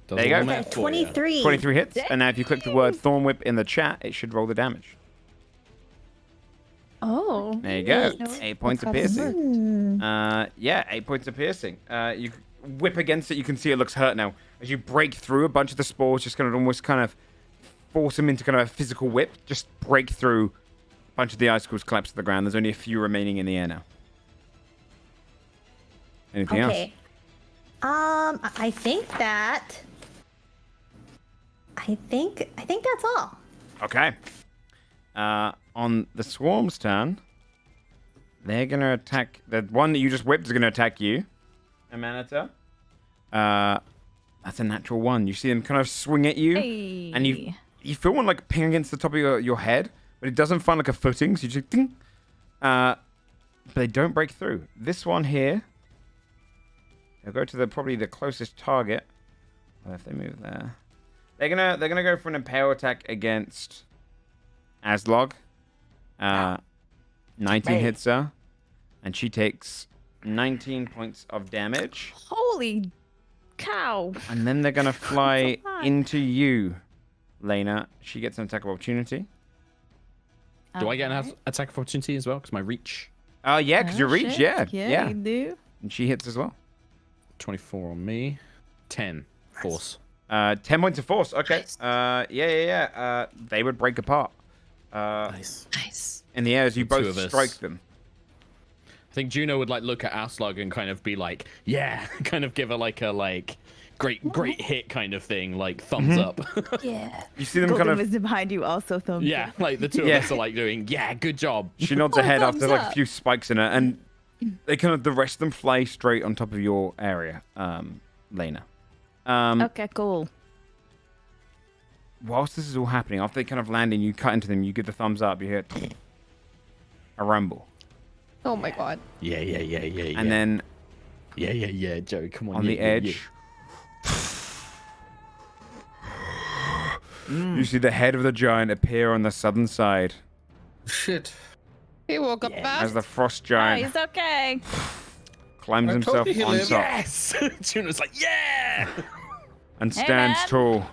Does There you all go. math for ya. 23. 23 hits. And now if you click the word Thorn Whip in the chat, it should roll the damage. Oh. There you go. Neat. 8 points of piercing. Yeah, 8 points of piercing. You whip against it, you can see it looks hurt now. As you break through, a bunch of the spores just kind of almost kind of force him into kind of a physical whip. Just break through. A bunch of the icicles collapse to the ground. There's only a few remaining in the air now. Anything else? Okay. I think that's all. Okay. On the swarm's turn, they're gonna attack. The one that you just whipped is gonna attack you, Amanita. That's a natural one. You see them kind of swing at you, and you feel one like ping against the top of your head, but it doesn't find like a footing. So you just ding. But they don't break through. This one here, they'll go to probably the closest target. Well, if they move there, they're gonna go for an impale attack against Aslog. 19 hits her, and she takes 19 points of damage. Holy cow. And then they're gonna fly So hot. into you, Lena. She gets an attack of opportunity. Do I get an attack of opportunity as well? Because my reach. Yeah, because you reach. Shit. Yeah. you do. And she hits as well. 24 on me. 10 force. 10 points of force. Okay. Yeah. They would break apart. Nice. In the air as you The two both of us. strike them. I think Juno would like look at Aslug and kind of be like, yeah, kind of give her like a great hit kind of thing, like thumbs up. Yeah. You see them Golden kind of. Wisdom behind you also thumbs Yeah, up. like the two of us are like doing, yeah, good job. She nods her head after thumbs like a up. few spikes in her, and they kind of the rest of them fly straight on top of your area, Lena. Okay, cool. Whilst this is all happening, after they kind of land and you cut into them, you give the thumbs up. You hear a rumble, Oh my god. Yeah. and then Yeah, Joey, come on. on the edge, you see the head of the giant appear on the southern side Shit. He woke up as fast. the frost Oh, giant he's okay. climbs I told himself you he on lived. top Yes! Juno's like, yeah! and Hey, stands man. tall.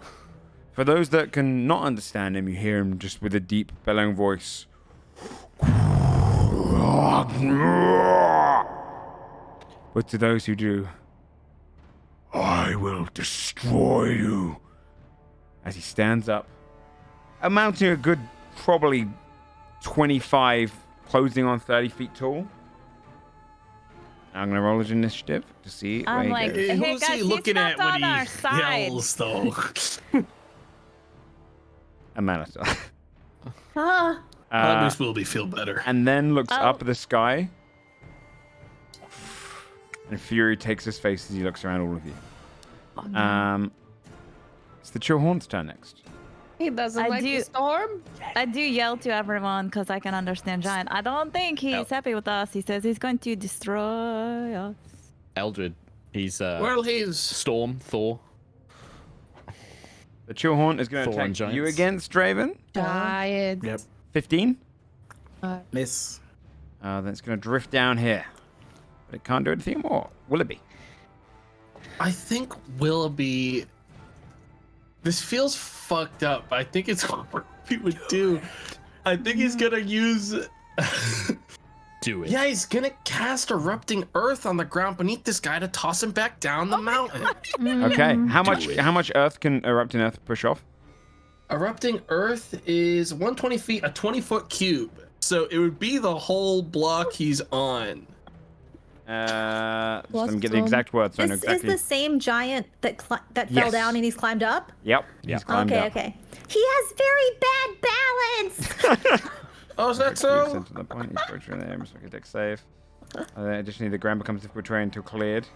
For those that can not understand him, you hear him just with a deep, bellowing voice. But to those who do, I will destroy you. As he stands up, amounting a good probably 25, closing on 30 feet tall. I'm going to roll his initiative to see where I'm he like, goes. Hey, Who's guys, he he's looking not at when on our he side. yells, though? Amanita. Ah, That makes Wilby feel better. And then looks Oh. up at the sky. And fury takes his face as he looks around all of you. It's the Chill Horn's turn next. He doesn't I like do- the storm. I do yell to everyone because I can understand Giant. I don't think he's happy with us. He says he's going to destroy us. Eldred, he's Well, he's Storm, Thor. The Chill Horn is going to Thor and attack you giants. against Draven. Giant. Yep. 15. Miss. Then it's going to drift down here. But it can't do anything more. Willoughby. I think Willoughby. This feels fucked up. I think it's what he would do. I think he's gonna use. Do it. Yeah, he's gonna cast Erupting Earth on the ground beneath this guy to toss him back down the mountain. Okay. How much earth can Erupting Earth push off? Erupting Earth is 120 feet, a 20-foot cube. So it would be the whole block he's on. Let me get the exact words so I know this exactly. is the same giant that that Yes. fell down and he's climbed up. Yep. He's climbed Okay, up. okay. He has very bad balance. Oh, is that You so? sent to the point. He's virtually there. Must make a deck save. Additionally, the ground becomes difficult terrain until cleared.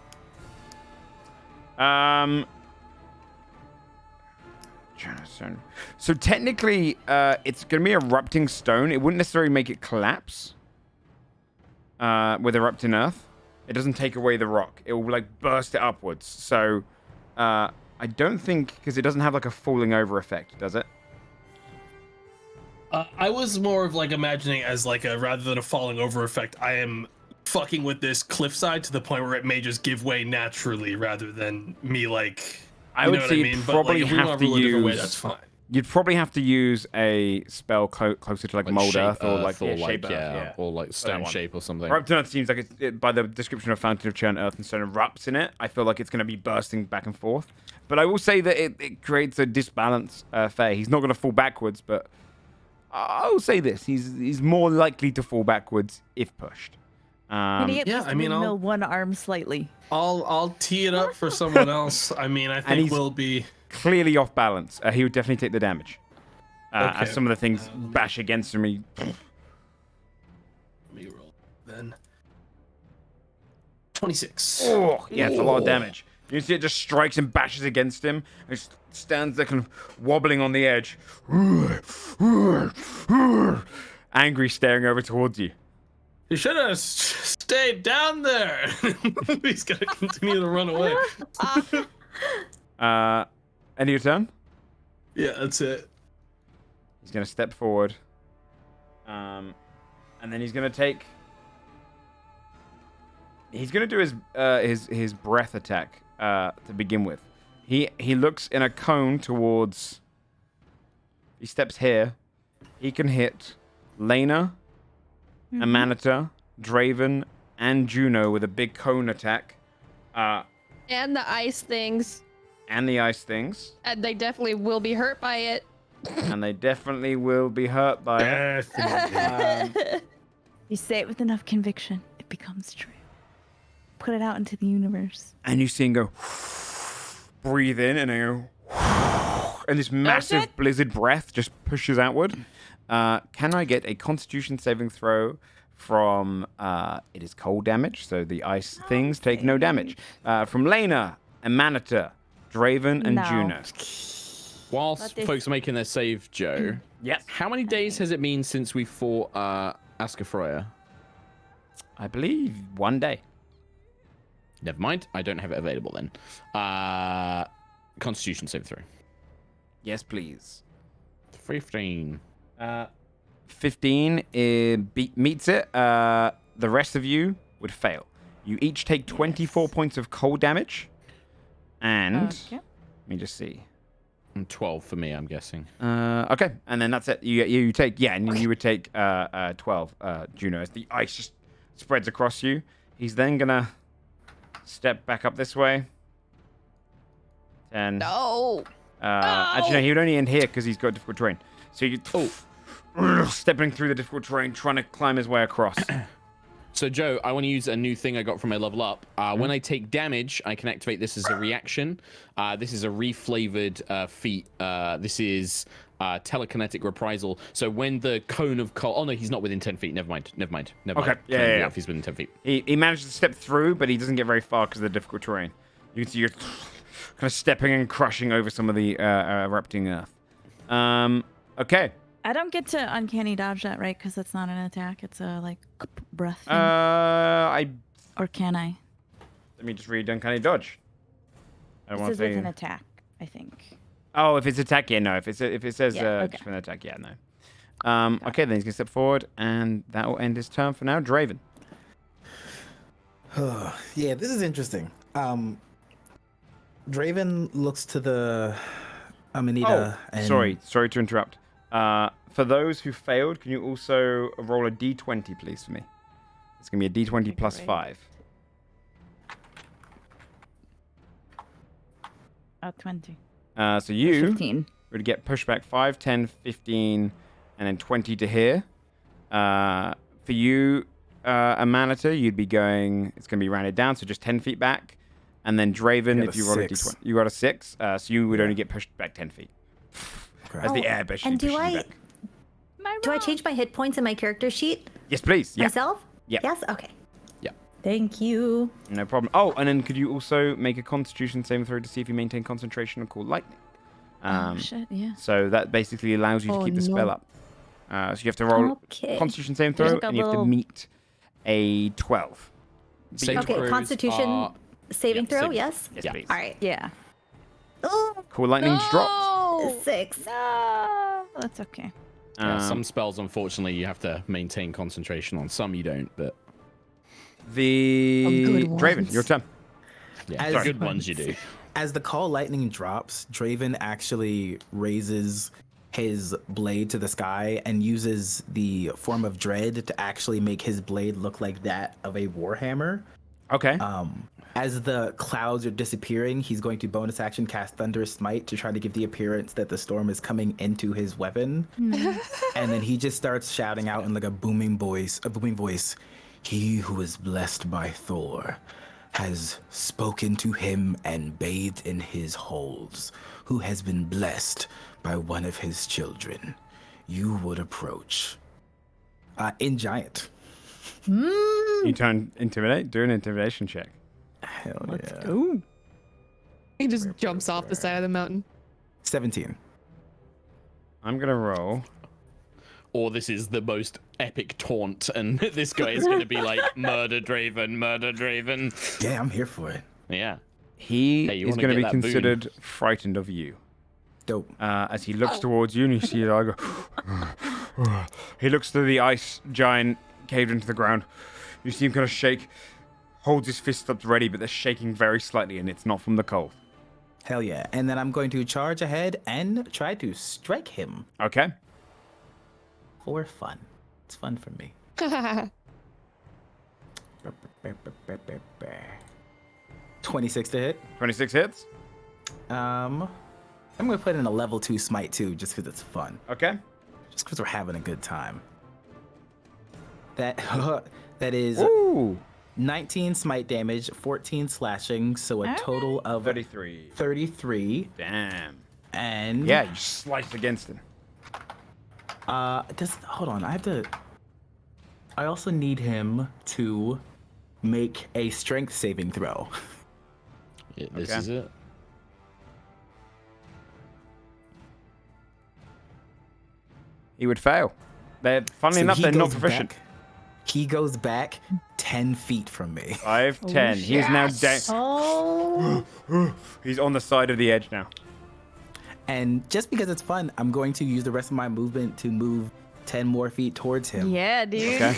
So technically, it's going to be erupting stone. It wouldn't necessarily make it collapse with erupting earth. It doesn't take away the rock. It will like burst it upwards. So I don't think, because it doesn't have like a falling over effect, does it? I was more of like imagining as like a rather than a falling over effect. I am fucking with this cliffside to the point where it may just give way naturally rather than me like. I You would know what say I you'd mean? But, probably like, if we have wanna to rule it a different way, use. that's fine. You'd probably have to use a spell closer to like mold shape earth or like, or shape earth, yeah, or like stone one. shape or something. Erupting Earth seems like by the description of Fountain of Churn, Earth and Stone erupts in it. I feel like it's going to be bursting back and forth. But I will say that it creates a disbalance. Fair. He's not going to fall backwards, but I will say this: he's more likely to fall backwards if pushed. Can he at yeah, least I mean, I'll- windmill one arm slightly? I'll tee it up for someone else. I mean, I think he's- we'll be. Clearly off balance. He would definitely take the damage. Okay. As some of the things bash against him. Let me roll then. 26. Oh, yeah, it's a lot of damage. You see it just strikes and bashes against him. And just stands there kind of wobbling on the edge. Angry, staring over towards you. You should have stayed down there. He's gonna continue to run away. End of your turn? Yeah, that's it. He's going to step forward. And then he's going to take... He's going to do his breath attack to begin with. He looks in a cone towards. He steps here. He can hit Lena, Amanita, Draven, and Juno with a big cone attack. And the ice things. And the ice things. And they definitely will be hurt by it. And they definitely will be hurt by it. You say it with enough conviction, it becomes true. Put it out into the universe. And you see him go, breathe in, and then go, and this massive blizzard breath just pushes outward. Can I get a Constitution saving throw from, it is cold damage, so the ice things take no damage. From Lena, Amanita, Draven, and Juno. Whilst folks are making their save, Joe. Yes. How many days has it been since we fought Askafroya? I believe 1 day. Never mind. I don't have it available then. Constitution save throw. Yes, please. 15. 15 meets it. The rest of you would fail. You each take 24 points of cold damage. And let me just see. And 12 for me, I'm guessing. Okay, and then that's it. You take and you would take 12, Juno, as the ice just spreads across you. He's then gonna step back up this way. 10. No. Actually, no, he would only end here because he's got difficult terrain. So you stepping through the difficult terrain, trying to climb his way across. So, Joe, I want to use a new thing I got from my level up. When I take damage, I can activate this as a reaction. This is a reflavored feat. This is telekinetic reprisal. So when the cone of cold... Oh, no, he's not within 10 feet. Never mind. Okay, yeah. If he's within 10 feet. He managed to step through, but he doesn't get very far because of the difficult terrain. You can see you're kind of stepping and crushing over some of the erupting earth. Okay. I don't get to uncanny dodge that, right? Because that's not an attack. It's a, like, breath thing. Or can I? Let me just read uncanny dodge. I don't This want is to with an attack, I think. Oh, if it's attack, yeah, no. If it says okay. just an attack, yeah, no. Okay, then he's gonna step forward, and that will end his turn for now. Draven. Yeah, this is interesting. Draven looks to the Amanita. And... Sorry to interrupt. For those who failed, can you also roll a d20, please, for me? It's gonna be a d20 plus 5. 20. So you 15. would get pushback 5, 10, 15, and then 20 to here. For you, Amanita, you'd be going... It's going to be rounded down, so just 10 feet back. And then Draven, if you roll a d20... You got a 6, so you would only get pushed back 10 feet. As the air basically and pushes you back. Do I change my hit points in my character sheet? Yes, please. Yeah. Myself? Yeah. Yes? Okay. Yeah. Thank you. No problem. Oh, and then could you also make a Constitution saving throw to see if you maintain concentration on Call Lightning? Oh, shit, yeah. So that basically allows you to keep the spell up. So you have to roll Constitution saving throw, and you have to meet a 12. Okay, Constitution saving throw, yes? Yes, please. All right. Yeah. Oh, Call Lightning's dropped. 6. No, that's okay. Some spells, unfortunately, you have to maintain concentration on. Some you don't, but... Draven, your turn. Yeah, the good ones you do. As the Call Lightning drops, Draven actually raises his blade to the sky and uses the form of dread to actually make his blade look like that of a warhammer. Okay. As the clouds are disappearing, he's going to bonus action cast Thunderous Smite to try to give the appearance that the storm is coming into his weapon. And then he just starts shouting out in like a booming voice, "He who is blessed by Thor has spoken to him and bathed in his halls, who has been blessed by one of his children. You would approach." In Giant. You turn intimidate. Do an intimidation check. Hell Let's yeah. go. He just jumps off the side of the mountain. 17. I'm gonna roll. Or this is the most epic taunt, and this guy is going to be like, murder Draven, murder Draven. Yeah, I'm here for it. Yeah. He Hey, you is wanna going to get be that considered frightened of you. Dope. As he looks towards you, and you see it, I go. He looks to the ice giant caved into the ground. You see him kind of shake. holds his fist up ready, but they're shaking very slightly, and it's not from the cold. Hell yeah. And then I'm going to charge ahead and try to strike him. Okay. For fun. It's fun for me. 26 to hit. 26 hits. I'm gonna put in a level 2 smite too, just because it's fun. Okay. Just because we're having a good time. That is Ooh. 19 smite damage, 14 slashing, so a total of 33. 33. Damn. And Yeah, you slice against him. hold on, I also need him to make a strength saving throw. Yeah, this is it. He would fail. Funnily enough, they're not proficient. He goes back 10 feet from me. 5, 10. He is now down. Oh. He's on the side of the edge now. And just because it's fun, I'm going to use the rest of my movement to move 10 more feet towards him. Yeah, dude. Okay.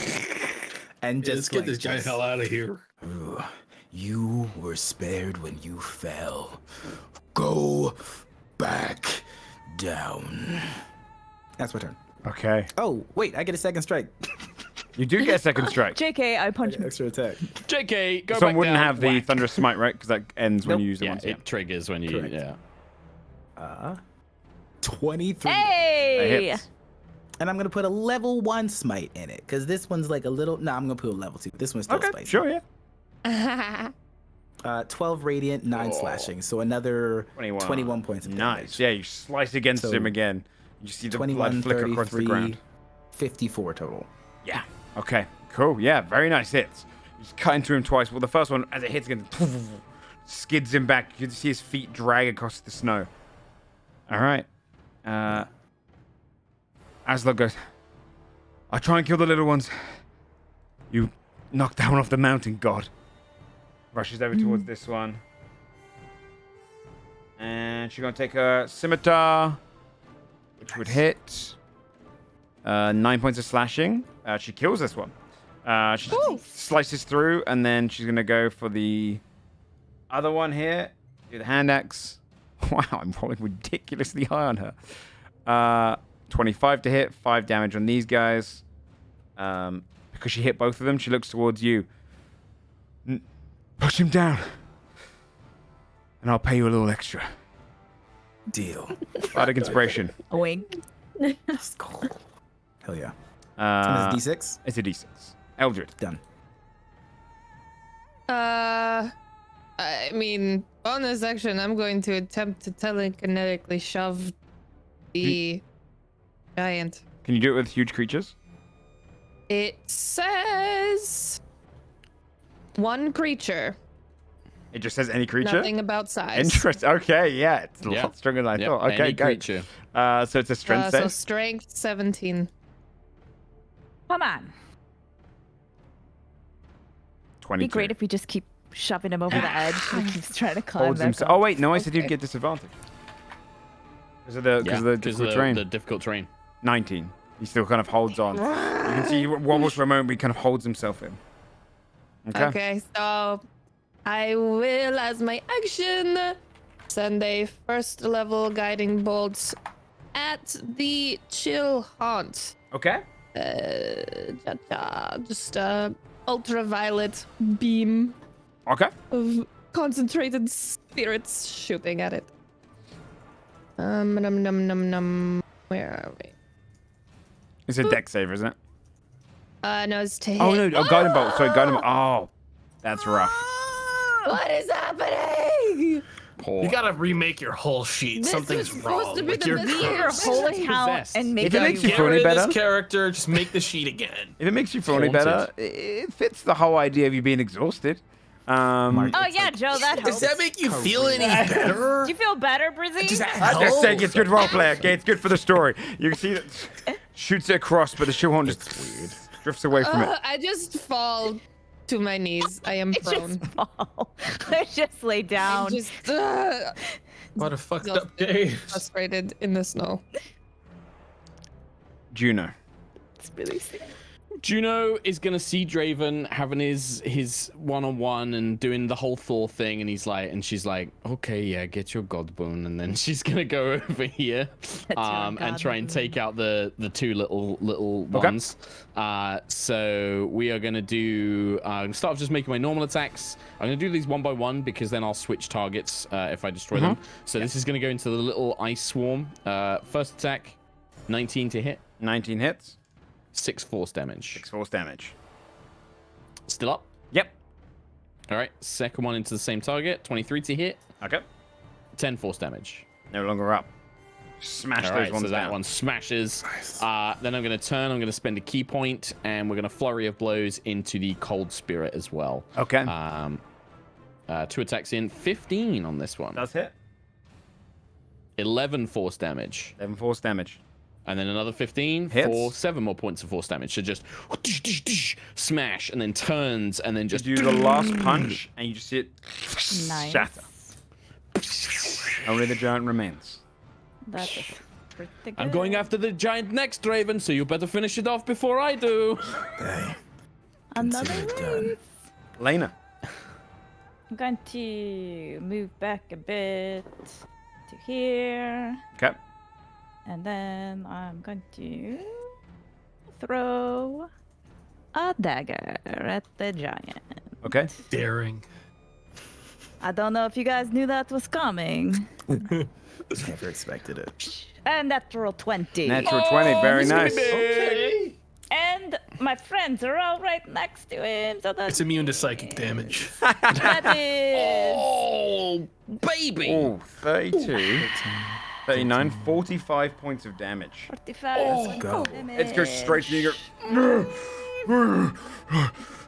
And Yeah, just let's get this guy hell out of here. Ugh, you were spared when you fell. Go back down. That's my turn. Okay. Oh, wait, I get a second strike. You do get a second strike. JK, I punch him. Extra attack. JK, go Some back wouldn't down. have the Whack. Thunderous Smite, right? Because that ends when Nope. you use it Yeah, once. it triggers when you. Correct. Yeah. 23. Hey! hits. And I'm going to put a level 1 smite in it, because this one's like a little... No, I'm going to put a level 2. This one's still Okay, spicy. sure, yeah. 12 radiant, 9 slashing. So another 21 points of Nice. damage. Yeah, you slice against So, him again. You see the 21, blood flicker across the 33, ground. 54 total. Yeah. Okay. Cool. Yeah. Very nice hits. You just cut into him twice. Well, the first one, as it hits again, skids him back. You can see his feet drag across the snow. All right. Aslo goes, I'll try and kill the little ones. You knocked down off the mountain, God. Rushes over towards this one. And she's going to take her scimitar, which would hit. 9 points of slashing. She kills this one. She slices through, and then she's going to go for the other one here. Do the hand axe. Wow, I'm rolling ridiculously high on her. 25 to hit, 5 damage on these guys. Because she hit both of them, she looks towards you. Push him down. And I'll pay you a little extra. Deal. Bardic Inspiration. A wink. Hell yeah. Uh, And it's D6? It's a D6. Eldred. Done. I mean, bonus action, I'm going to attempt to telekinetically shove the giant. Can you do it with huge creatures? It says one creature. It just says any creature? Nothing about size. Interesting. Okay, yeah. It's a Yeah. lot stronger than I Yep, thought. Okay, any great. creature. So it's a strength So save? strength 17. Come on. 22. It'd be great if we just keep shoving him over the edge. He keeps trying to climb Holds back himself. up. Oh, wait. No, I said you'd Okay. get disadvantage. Because of the, Yeah, difficult terrain. the difficult terrain. 19. He still kind of holds on. You can see he wobbles for a moment, but he kind of holds himself in. Okay, so I will, as my action, send a first level guiding bolt at the chill haunt. Okay. Just ultraviolet beam Okay. of concentrated spirits shooting at it. Where are we? It's a deck saver, isn't it? No, it's to hit. Oh, no. Oh, guiding bolt. Sorry, guiding bolt. Oh, that's rough. What is happening? Poor. You gotta remake your whole sheet. This Something's was supposed wrong. to be Like the you're best Your cursed. whole account Possessed. and make If it makes you Get feel any rid of better, this character. Just make the sheet again. if it makes you feel any Haunted. better, it fits the whole idea of you being exhausted. Oh yeah, Joe, that helps. Does that make you feel any better? Do you feel better, Brizzy? Does that I'm just saying help? it's good roleplay, okay? It's good for the story. You can see that shoots it across, but the shoehorn just drifts away from it. I just fall to my knees. I am prone. Just fall. I just lay down. I'm just What a fucked Just- up day. frustrated in the snow. Juno. It's really sick. Juno is gonna see Draven having his one-on-one and doing the whole Thor thing, and she's like, okay, yeah, get your god boon, and then she's gonna go over here, and try and take out the two little ones. So we are gonna do. Start off just making my normal attacks. I'm gonna do these one by one because then I'll switch targets if I destroy them. So this is gonna go into the little ice swarm. First attack, 19 to hit. 19 hits. 6 force damage. 6 force damage. Still up? Yep. All right. Second one into the same target. 23 to hit. Okay. 10 force damage. No longer up. Smash those ones so that one smashes. Nice. Then I'm going to turn. I'm going to spend a key point, and we're going to flurry of blows into the cold spirit as well. Okay. 2 attacks in. 15 on this one. Does hit. 11 force damage. 11 force damage. And then another 15 Hits. for 7 more points of force damage. So just smash, and then turns, and then just You do the last punch, and you just see it Nice. shatter. Only the giant remains. That's pretty good. I'm going after the giant next, Draven, so you better finish it off before I do. Hey, Another consider it done. race. Lena. I'm going to move back a bit to here. Okay. And then I'm going to throw a dagger at the giant. Okay. Daring. I don't know if you guys knew that was coming. Never expected it. And natural 20. Natural 20. Very nice. Okay. And my friends are all right next to him, so that's It's immune to psychic damage. that is Oh, baby. Oh, 32. 39. 45 points of damage. 45. Let's go. It goes straight to you.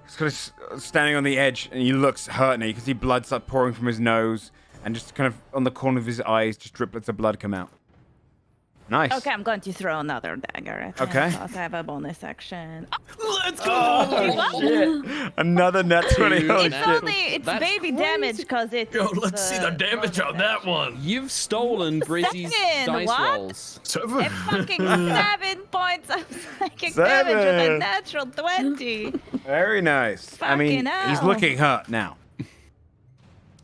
He's kind of standing on the edge, and he looks hurt now. You can see blood start pouring from his nose, and just kind of on the corner of his eyes, just driplets of blood come out. Nice. Okay, I'm going to throw another dagger at him. Okay. So I have a bonus action. Let's go. Oh, shit. Another net 20. Holy It's shit. only it's That's baby damage because it's. Yo, let's see the damage on that one. You've stolen Brizzy's Second, dice what? rolls. It's fucking 7 points of psychic damage with a 7. natural 20. Very nice. I mean, Fucking he's hell. looking hurt now.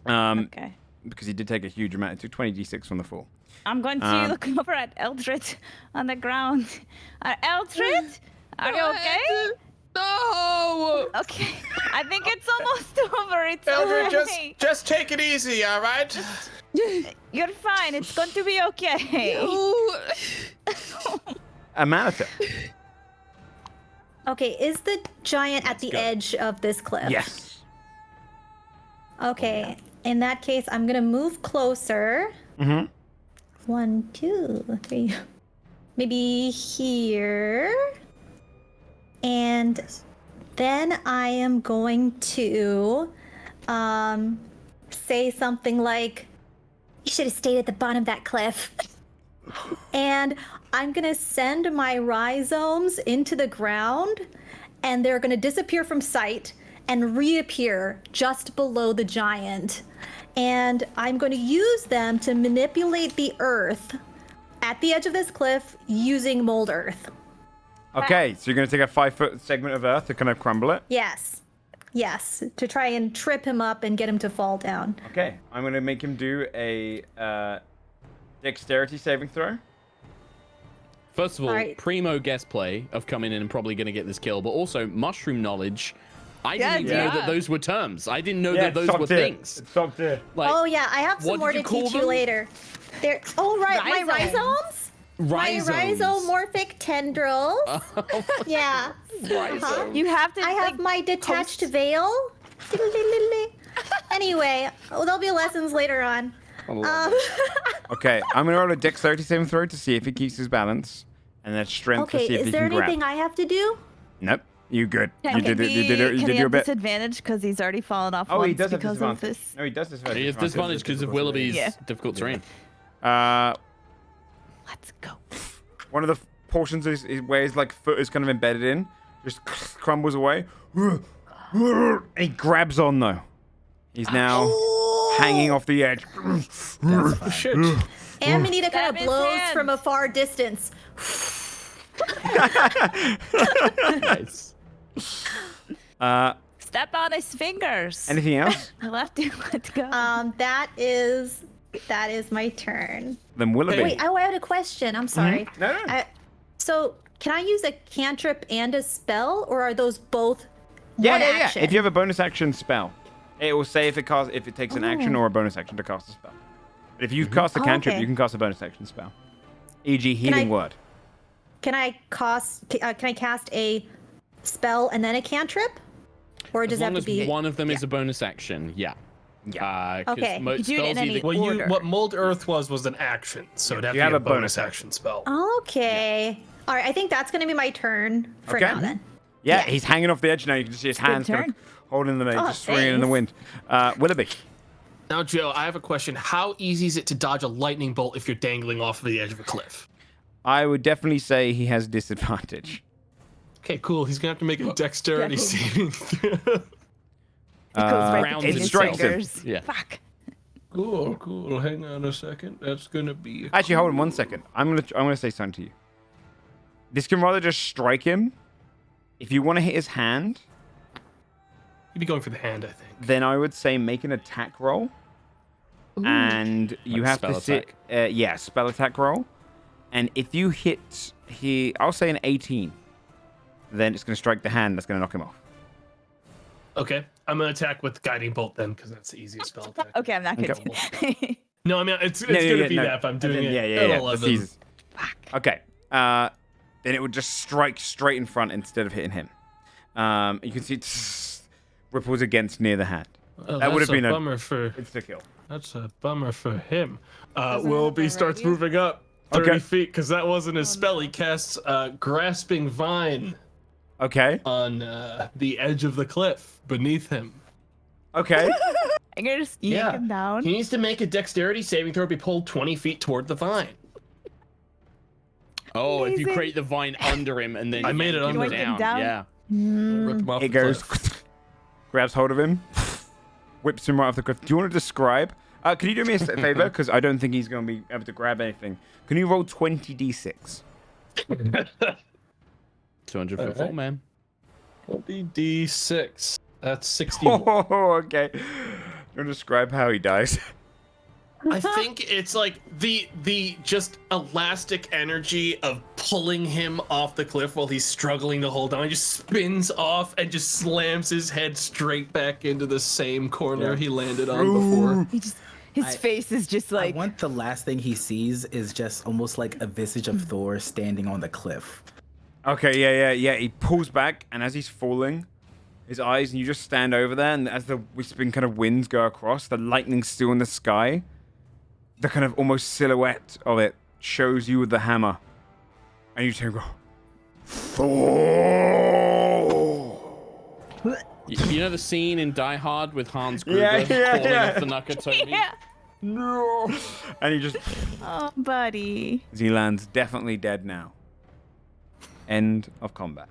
Okay. Because he did take a huge amount. It took 20d6 from the fall. I'm going to look over at Eldred on the ground. Eldred? Are you okay? No! Okay. I think it's almost over. It's Eldred, okay. just take it easy, all right? You're fine. It's going to be okay. Amanita. Okay, is the giant at the edge of this cliff? Yes. Okay, in that case, I'm gonna move closer. Mm-hmm. 1, 2, 3. Maybe here. And then I am going to say something like, you should have stayed at the bottom of that cliff. And I'm going to send my rhizomes into the ground, and they're going to disappear from sight and reappear just below the giant. And I'm going to use them to manipulate the earth at the edge of this cliff using mold earth. Okay, so you're going to take a 5-foot segment of earth to kind of crumble it? Yes. Yes, to try and trip him up and get him to fall down. Okay, I'm going to make him do a dexterity saving throw. First of all, Alright. primo guest play of coming in and probably going to get this kill, but also mushroom knowledge. I didn't even know that those were terms. I didn't know that those were things. It stopped here. Like, Oh yeah, I have some what more did to you call teach you them? later. They're my Rhizomes. rhizomes? My rhizomes. rhizomorphic tendrils. Yeah. You have to. I have my detached veil. Anyway, there'll be lessons later on. Okay, I'm going to roll a dexterity saving throw to see if he keeps his balance. And then strength Okay, to see if is he there can grab. anything I have to do? Nope, you good. Can You did it. You did it. You can did he your have bit. disadvantage because he's already fallen off Oh, once he does have because of disadvantage. this? No, he does disadvantage. He has disadvantage because of Willoughby's Yeah. difficult terrain. Let's go. One of the portions is where his like foot is kind of embedded in, just crumbles away. And he grabs on though. He's now hanging off the edge. Shit. Amanita kind Grab of his blows hand. from a far distance. Nice. Step on his fingers. Anything else? I left him. Let's go. That is my turn. Then Willoughby. Wait, I had a question. I'm sorry. No. So can I use a cantrip and a spell, or are those both Yeah. one action? If you have a bonus action spell, it will say if it takes an action or a bonus action to cast a spell. But if you cast a cantrip, okay. you can cast a bonus action spell, e.g., healing word. Can I cast a spell and then a cantrip, or does it have to be one of them is a bonus action? Yeah. Okay. You do it in any order. What Mold Earth was an action, so it'd have You to have be a a bonus action spell. Okay. All right. I think that's gonna be my turn for Okay. now then. Yeah, Yeah. he's hanging off the edge now. You can just see his hands kind of turn. holding the Oh, just swinging in the wind. thanks. Willoughby. Now, Joe, I have a question. How easy is it to dodge a lightning bolt if you're dangling off the edge of a cliff? I would definitely say he has disadvantage. Okay, cool. He's gonna have to make a dexterity saving throw. It goes right rounds between it his strikes him. fingers. Yeah. Fuck. Cool. Hang on a second. That's gonna be. Actually, hold on 1 second. I'm gonna say something to you. This can rather just strike him. If you want to hit his hand, You'd be going for the hand, I think. then I would say make an attack roll. And you Like have to spell sit. Spell attack roll. And if you hit I'll say an 18, then it's gonna strike the hand. That's gonna knock him off. Okay, I'm gonna attack with guiding bolt then, because that's the easiest spell attack. Okay, I'm not gonna do that. No, I mean it's gonna be that if I'm doing it. Yeah. at That's 11. easy. Okay. Then it would just strike straight in front instead of hitting him. You can see it ripples against near the hand. Oh, That would have that's been a a bummer for. insta kill. That's a bummer for him. Doesn't Willoughby have a starts radius? moving up 30 Okay. feet because that wasn't his spell. He casts Grasping Vine Okay. on the edge of the cliff beneath him. Okay. I'm gonna just yank him down. He needs to make a dexterity saving throw. Be pulled 20 feet toward the vine. Oh, if you Amazing. create the vine under him and then I made it yank under him him. down. Down? Yeah. Rip him off It the goes, cliff. grabs hold of him, whips him right off the cliff. Do you want to describe? Can you do me a favor? Because I don't think he's going to be able to grab anything. Can you roll 20d6? 200 foot fall, man. 20d6. That's 61. Oh, okay. You want to describe how he dies? I think it's like the just elastic energy of pulling him off the cliff while he's struggling to hold on. He just spins off and just slams his head straight back into the same corner he landed on before. His face is just I like. want the last thing he sees is just almost like a visage of Thor standing on the cliff. Okay, yeah. He pulls back, and as he's falling, his eyes, and you just stand over there, and as the whispering kind of winds go across, the lightning's still in the sky. The kind of almost silhouette of it shows you with the hammer. And you turn and go, Thor! You know the scene in Die Hard with Hans Gruber Yeah, falling yeah. off the Nakatomi? Yeah. No! And he just, Oh, buddy. as he lands, definitely dead now. End of combat.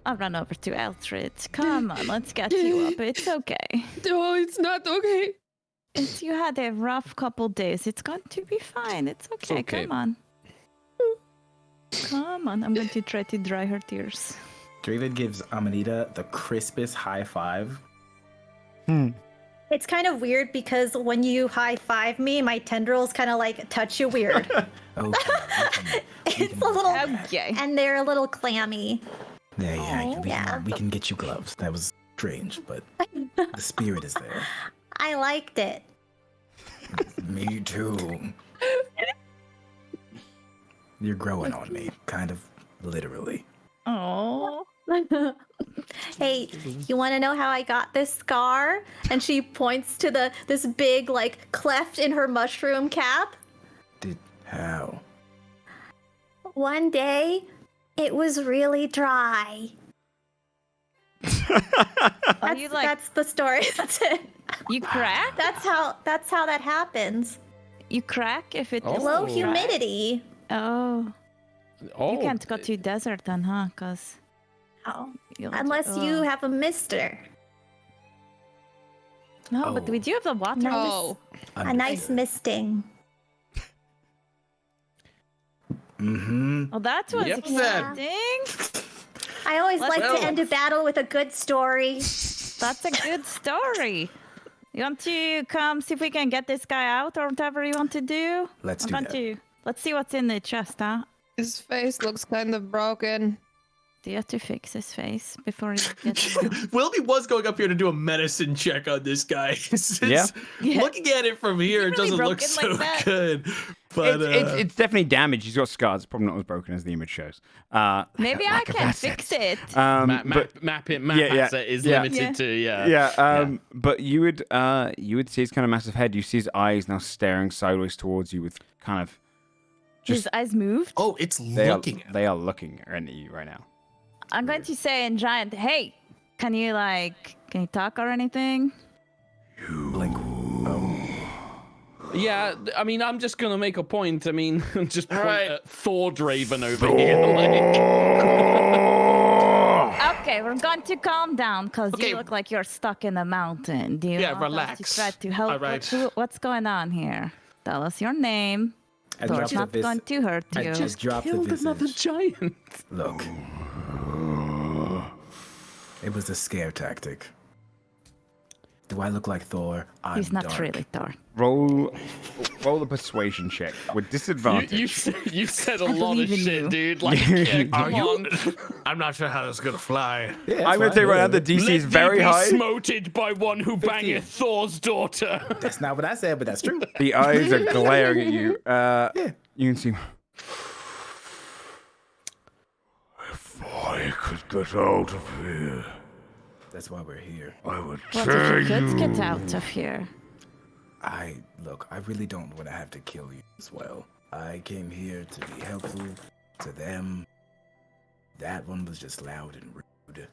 I'll run over to Eldred. Come on, let's get you up. It's okay. No, it's not okay. You had a rough couple days. It's going to be fine. It's okay. okay. Come on. Come on. I'm going to try to dry her tears. Draven gives Amanita the crispest high five. It's kind of weird because when you high five me, my tendrils kind of like touch you weird. Okay. It's a little, Okay. and they're a little clammy. We can get you gloves. That was strange, but the spirit is there. I liked it. Me too. You're growing on me, kind of literally. Oh. Hey, you want to know how I got this scar? And she points to this big like cleft in her mushroom cap. How? One day, it was really dry. Are you like That's the story. That's it. you crack? That's how that happens. You crack if it is Low dry? humidity. Oh. Oh, You can't go to desert then, huh? Cause Oh, you'll unless you have a mister. No, but we do have the water. No. A nice misting. Mm-hmm. Oh, that's what's Yep. exciting. I always like Well- to end a battle with a good story. That's a good story. You want to come see if we can get this guy out or whatever you want to do? Let's I'm do going that. to- Let's see what's in the chest, huh? His face looks kind of broken. Do you have to fix his face before you get him out? Wilby was going up here to do a medicine check on this guy. Yeah. Looking at it from here, it really doesn't look broken so like that? good. But It's definitely damaged. He's got scars. It's probably not as broken as the image shows. Maybe I lack of can assets. fix it. Map asset is limited to But you would see his kind of massive head. You see his eyes now staring sideways towards you with kind of His eyes moved. oh, it's they looking. are looking at you right now. I'm going to say in giant, hey, can you talk or anything? Blink. Yeah, I mean, I'm just gonna make a point. I mean, just point right. at Thor Draven over here. Okay, we're going to calm down because Okay. you look like you're stuck in the mountain. Do you Yeah, want us relax. to try to help? All right. What's going on here? Tell us your name. I Thor's dropped not the going to hurt I you. just dropped the Killed another visage. giant. Look. It was a scare tactic. Do I look like Thor? I'm He's not dark. really Thor. Roll the persuasion check with disadvantage. You said a lot of believe in shit, you. dude. Like, yeah, come on. I'm not sure how this is gonna fly. Yeah, I'm going to say right now the DC is very Let thee high. be smoted by one who bangeth Thor's daughter. That's not what I said, but that's true. The eyes are glaring at you. You can see. If I could get out of here, That's why we're here. I would What tear if you could you. get out of here? I really don't want to have to kill you as well. I came here to be helpful to them. That one was just loud and rude.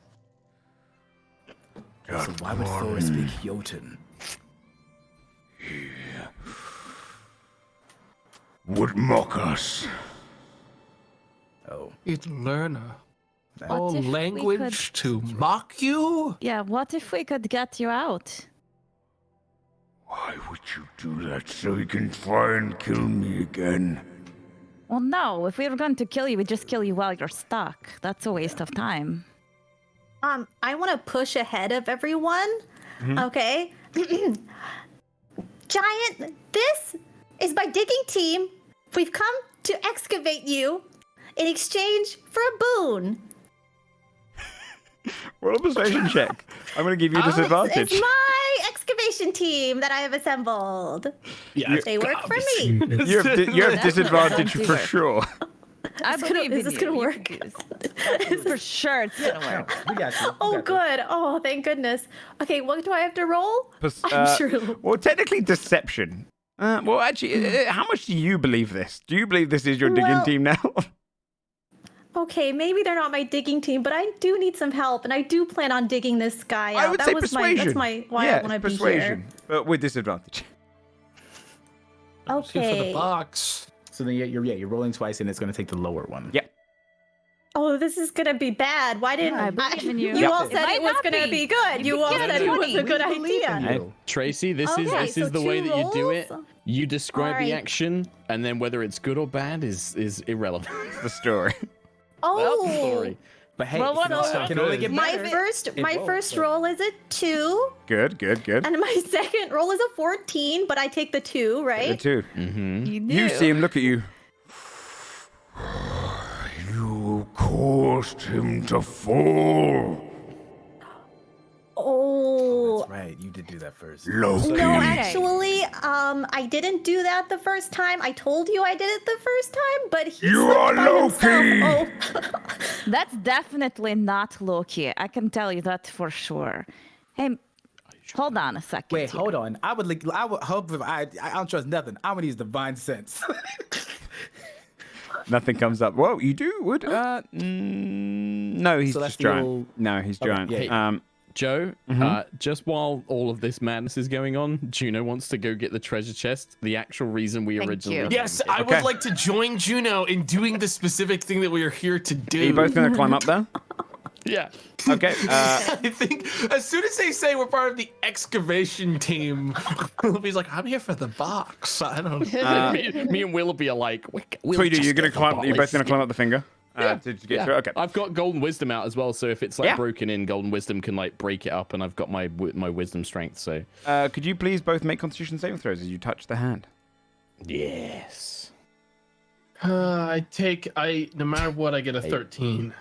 So why would Thor speak Jotun? Would mock us. Oh, You'd learn a What whole if we language could- to mock you. Yeah, what if we could get you out? Why would you do that so you can try and kill me again? Well, no. If we were going to kill you, we'd just kill you while you're stuck. That's a waste of time. I want to push ahead of everyone. Okay. Giant, this is my digging team. We've come to excavate you in exchange for a boon. Roll a persuasion check. I'm going to give you disadvantage. It's my excavation team that I have assembled. Yeah, They work for me. You have disadvantage Definitely for work. sure. I believe is in this you. gonna You work? can do this. For sure, it's gonna work. we got you. Oh, good. Oh, thank goodness. Okay, what do I have to roll? I'm sure. Well, technically, deception. Well, actually, how much do you believe this? Do you believe this is your digging Well- team now? Okay, maybe they're not my digging team, but I do need some help, and I do plan on digging this guy out. I would that say was persuasion. that's my why yeah, I want to be persuasion, here. but with disadvantage. Shoot for the Okay. box. So then you're rolling twice, and it's gonna take the lower one. Yep. Oh, this is gonna be bad. Why didn't I believe in you. You all It said might it was not gonna be good. You all get said a it was 20. a good We believe in idea. you. Tracy, this Okay, is so the way two that you do it. rolls? You describe the Alright. action, and then whether it's good or bad is irrelevant. That's the story. That's the Oh, story. But hey, Well, it what can, also, else? can only get my better. first won't, first but- roll is a 2, Good. and my second roll is a 14, but I take the 2, right? Good too. You do. You see him look at you. You caused him to fall. Oh. That's right. You did do that first. Loki. No, actually, I didn't do that the first time. I told you I did it the first time, but he You slipped are by Loki! himself. Oh. That's definitely not Loki. I can tell you that for sure. Hey, hold on a second. Wait, here. hold on. I would hope if I don't trust nothing. I'm gonna use divine sense. Nothing comes up. Whoa, you do would? No, he's just giant. Celestial- No, he's Okay, giant. yeah. Joe, just while all of this madness is going on, Juno wants to go get the treasure chest. The actual reason we Thank originally you. were Yes, doing I Okay. would like to join Juno in doing the specific thing that we are here to do. Are you both going to climb up there? it. Yeah. Okay. I think as soon as they say we're part of the excavation team, Willoughby's like, I'm here for the box. I don't know. Me and Willoughby are like, So you do. You're going to climb. You're both going to climb up the finger. to get through. Okay. I've got golden wisdom out as well, so if it's like Yeah. broken in, golden wisdom can like break it up, and I've got my wisdom strength. So Could you please both make Constitution saving throws as you touch the hand? yes. No matter what, I get a 13.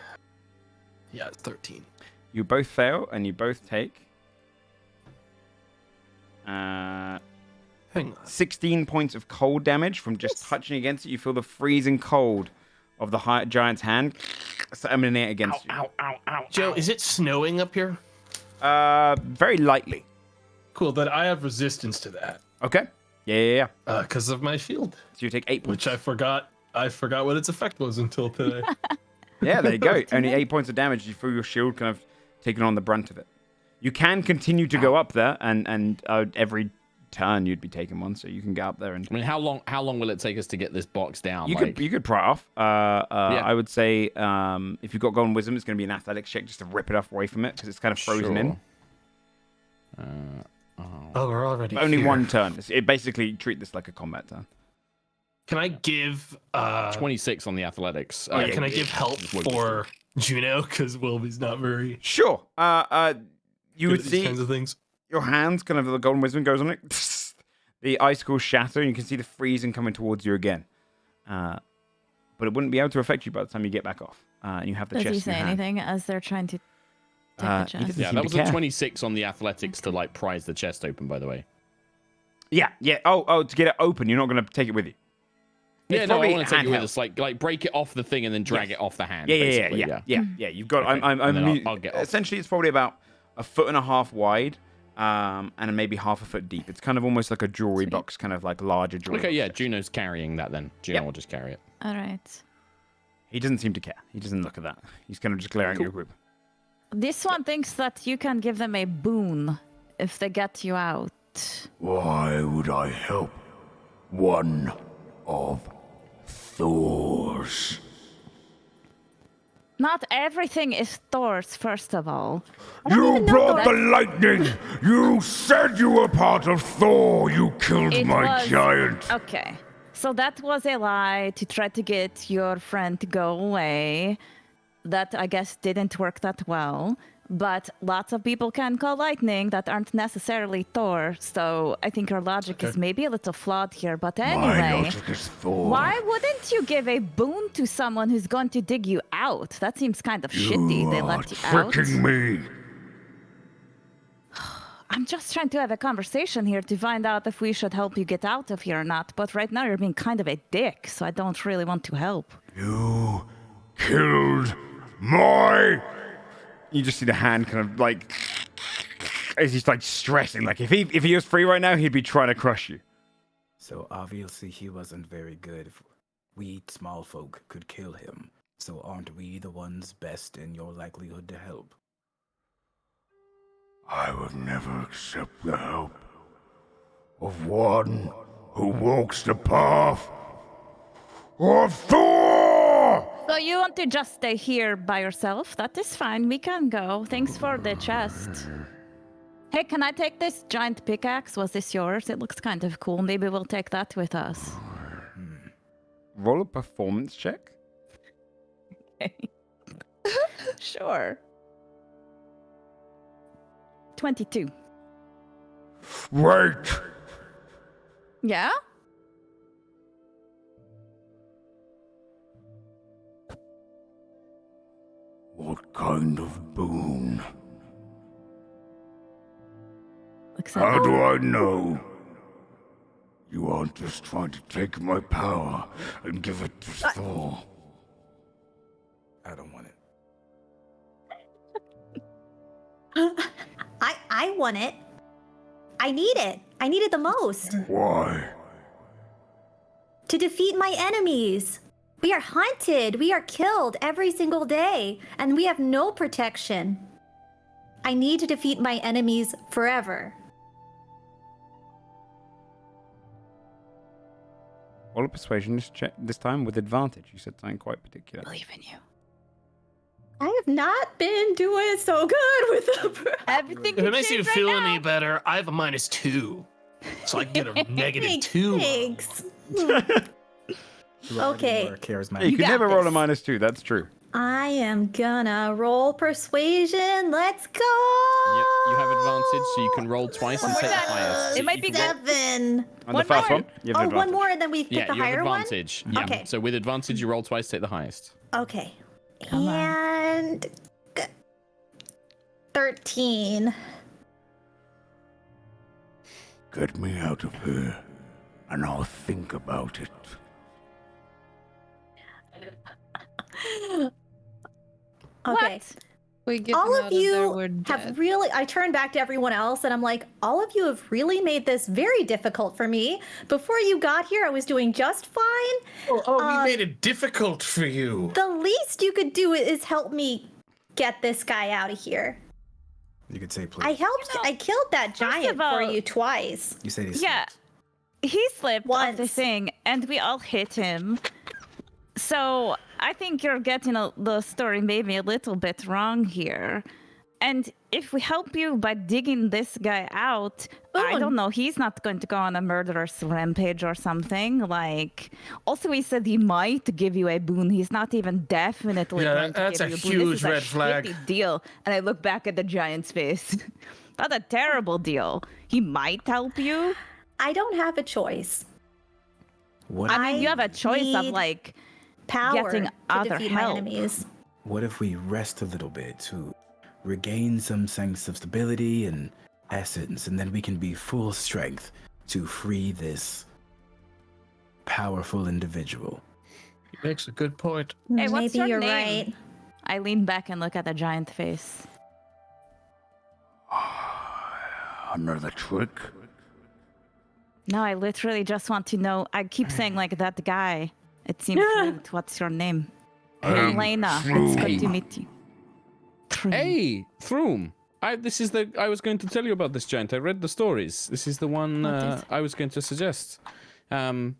Yeah, it's 13. You both fail, and you both take Hang on. 16 points of cold damage from just touching against it. You feel the freezing cold of the giant's hand emanate against you. Ow. Joe, is it snowing up here? Very lightly. Cool, then I have resistance to that. Okay. Yeah. Because of my shield, So you take 8 points. which I forgot what its effect was until today. Yeah, there you go. Only 8 points of damage. You feel your shield kind of taking on the brunt of it. You can continue to go up there, and every turn you'd be taking one, so you can get up there. And I mean, how long will it take us to get this box down? you could pry it off. I would say if you've got golden wisdom, it's going to be an athletics check just to rip it off away from it because it's kind of frozen in. Oh, we're already But only here. one turn. It basically treat this like a combat turn. Can I give 26 on the athletics. can I give help for Juno because Wilby's not very Sure. You good would at these see kinds of things. your hands, kind of the golden wisdom goes on it. The icicles shatter, and you can see the freezing coming towards you again. But it wouldn't be able to affect you by the time you get back off. And you have the Does chest he in say your hand. anything as they're trying to take the He chest? doesn't Yeah, seem that to was care. a 26 on the athletics to like prise the chest open. By the way. Yeah. Oh, to get it open, you're not going to take it with you. Yeah, It's no, I probably want to take it with handheld. us, like break it off the thing and then drag it off the hand. Yeah. basically, You've got. Okay, I'm and then I'll get off. essentially, it's probably about 1.5 feet wide, and maybe 1/2 foot deep. It's kind of almost like a jewelry box, kind of like larger jewelry. Okay, box. yeah, Juno's carrying that then. Juno will just carry it. All right. He doesn't seem to care. He doesn't look at that. He's kind of just glaring at your group. This one thinks that you can give them a boon if they get you out. Why would I help one of Thor's? Not everything is Thor's, first of all. You brought that- the lightning! You said you were part of Thor! You killed It my was- giant! Okay. So that was a lie to try to get your friend to go away. That, I guess, didn't work that well. But lots of people can call lightning that aren't necessarily Thor. So I think your logic is maybe a little flawed here. But My anyway, logic is Thor. why wouldn't you give a boon to someone who's going to dig you out? That seems kind of shitty. They You are let you out. tricking me! I'm just trying to have a conversation here to find out if we should help you get out of here or not. But right now you're being kind of a dick, so I don't really want to help. You killed my... You just see the hand kind of like as he's like stressing. Like if he was free right now, he'd be trying to crush you. So obviously he wasn't very good. If we small folk could kill him, so aren't we the ones best in your likelihood to help? I would never accept the help of one who walks the path of Thor! So you want to just stay here by yourself? That is fine. We can go. Thanks for the chest. Hey, can I take this giant pickaxe? Was this yours? It looks kind of cool. Maybe we'll take that with us. Roll a performance check. Sure. 22. Wait! Yeah? What kind of boon? Except How do I know? You aren't just trying to take my power and give it to Thor. I don't want it. I want it. I need it. I need it the most. Why? To defeat my enemies. We are hunted. We are killed every single day. And we have no protection. I need to defeat my enemies forever. Roll a persuasion check this time with advantage. You said something quite particular. believe in you. I have not been doing so good with the... Everything If can it makes you change right feel now. any better, I have a -2. So I can get a -2. Thanks. Okay. More charismatic. You can got never roll a this. -2. That's true. I am gonna roll persuasion. Let's go. You have advantage, so you can roll twice and take the highest. It might be good. 7. On the first one, you have Oh, advantage. one more, and then we pick Yeah, the you have higher one. advantage. Yeah. Okay. So with advantage, you roll twice, take the highest. Okay. Come on. And 13. Get me out of here, and I'll think about it. Okay. We get All them of out there, you we're have dead. really, I turn back to everyone else and I'm like, all of you have really made this very difficult for me. Before you got here, I was doing just fine. We made it difficult for you. The least you could do is help me get this guy out of here. You could say please. I helped, I killed that giant of all- for you twice. You say this. Yeah, he slipped off the Once. thing, and we all hit him. So I think you're getting the story maybe a little bit wrong here. And if we help you by digging this guy out, I Boon. don't know, he's not going to go on a murderous rampage or something. Like, also he said he might give you a boon. He's not even definitely Yeah, going to that's give a you a boon. huge This is a red flag. shitty deal. And I look back at the giant's face. That's a terrible deal. He might help you. I don't have a choice. What? I mean, you have a choice of need like Power getting to other defeat my help. enemies. What if we rest a little bit to regain some sense of stability and essence, and then we can be full strength to free this powerful individual? He makes a good point. Hey, what's Maybe your you're name? right. I lean back and look at the giant face. Another trick? No, I literally just want to know. I keep saying like that guy. It seems rude. What's your name? Elena. It's good to meet you. Hey, Throom. I was going to tell you about this giant. I read the stories. This is the one I was going to suggest. The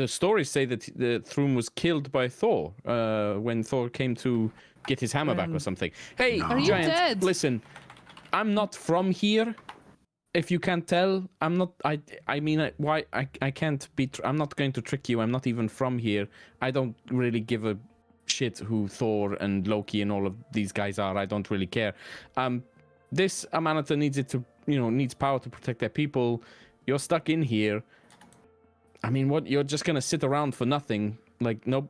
stories say that the Throom was killed by Thor when Thor came to get his hammer back or something. Hey, Are you giant, dead? listen. I'm not from here. If you can't tell, I'm not. I mean, why? I can't be. I'm not going to trick you. I'm not even from here. I don't really give a shit who Thor and Loki and all of these guys are. I don't really care. This Amanita needs power to protect their people. You're stuck in here. I mean, what? You're just gonna sit around for nothing? Like, no.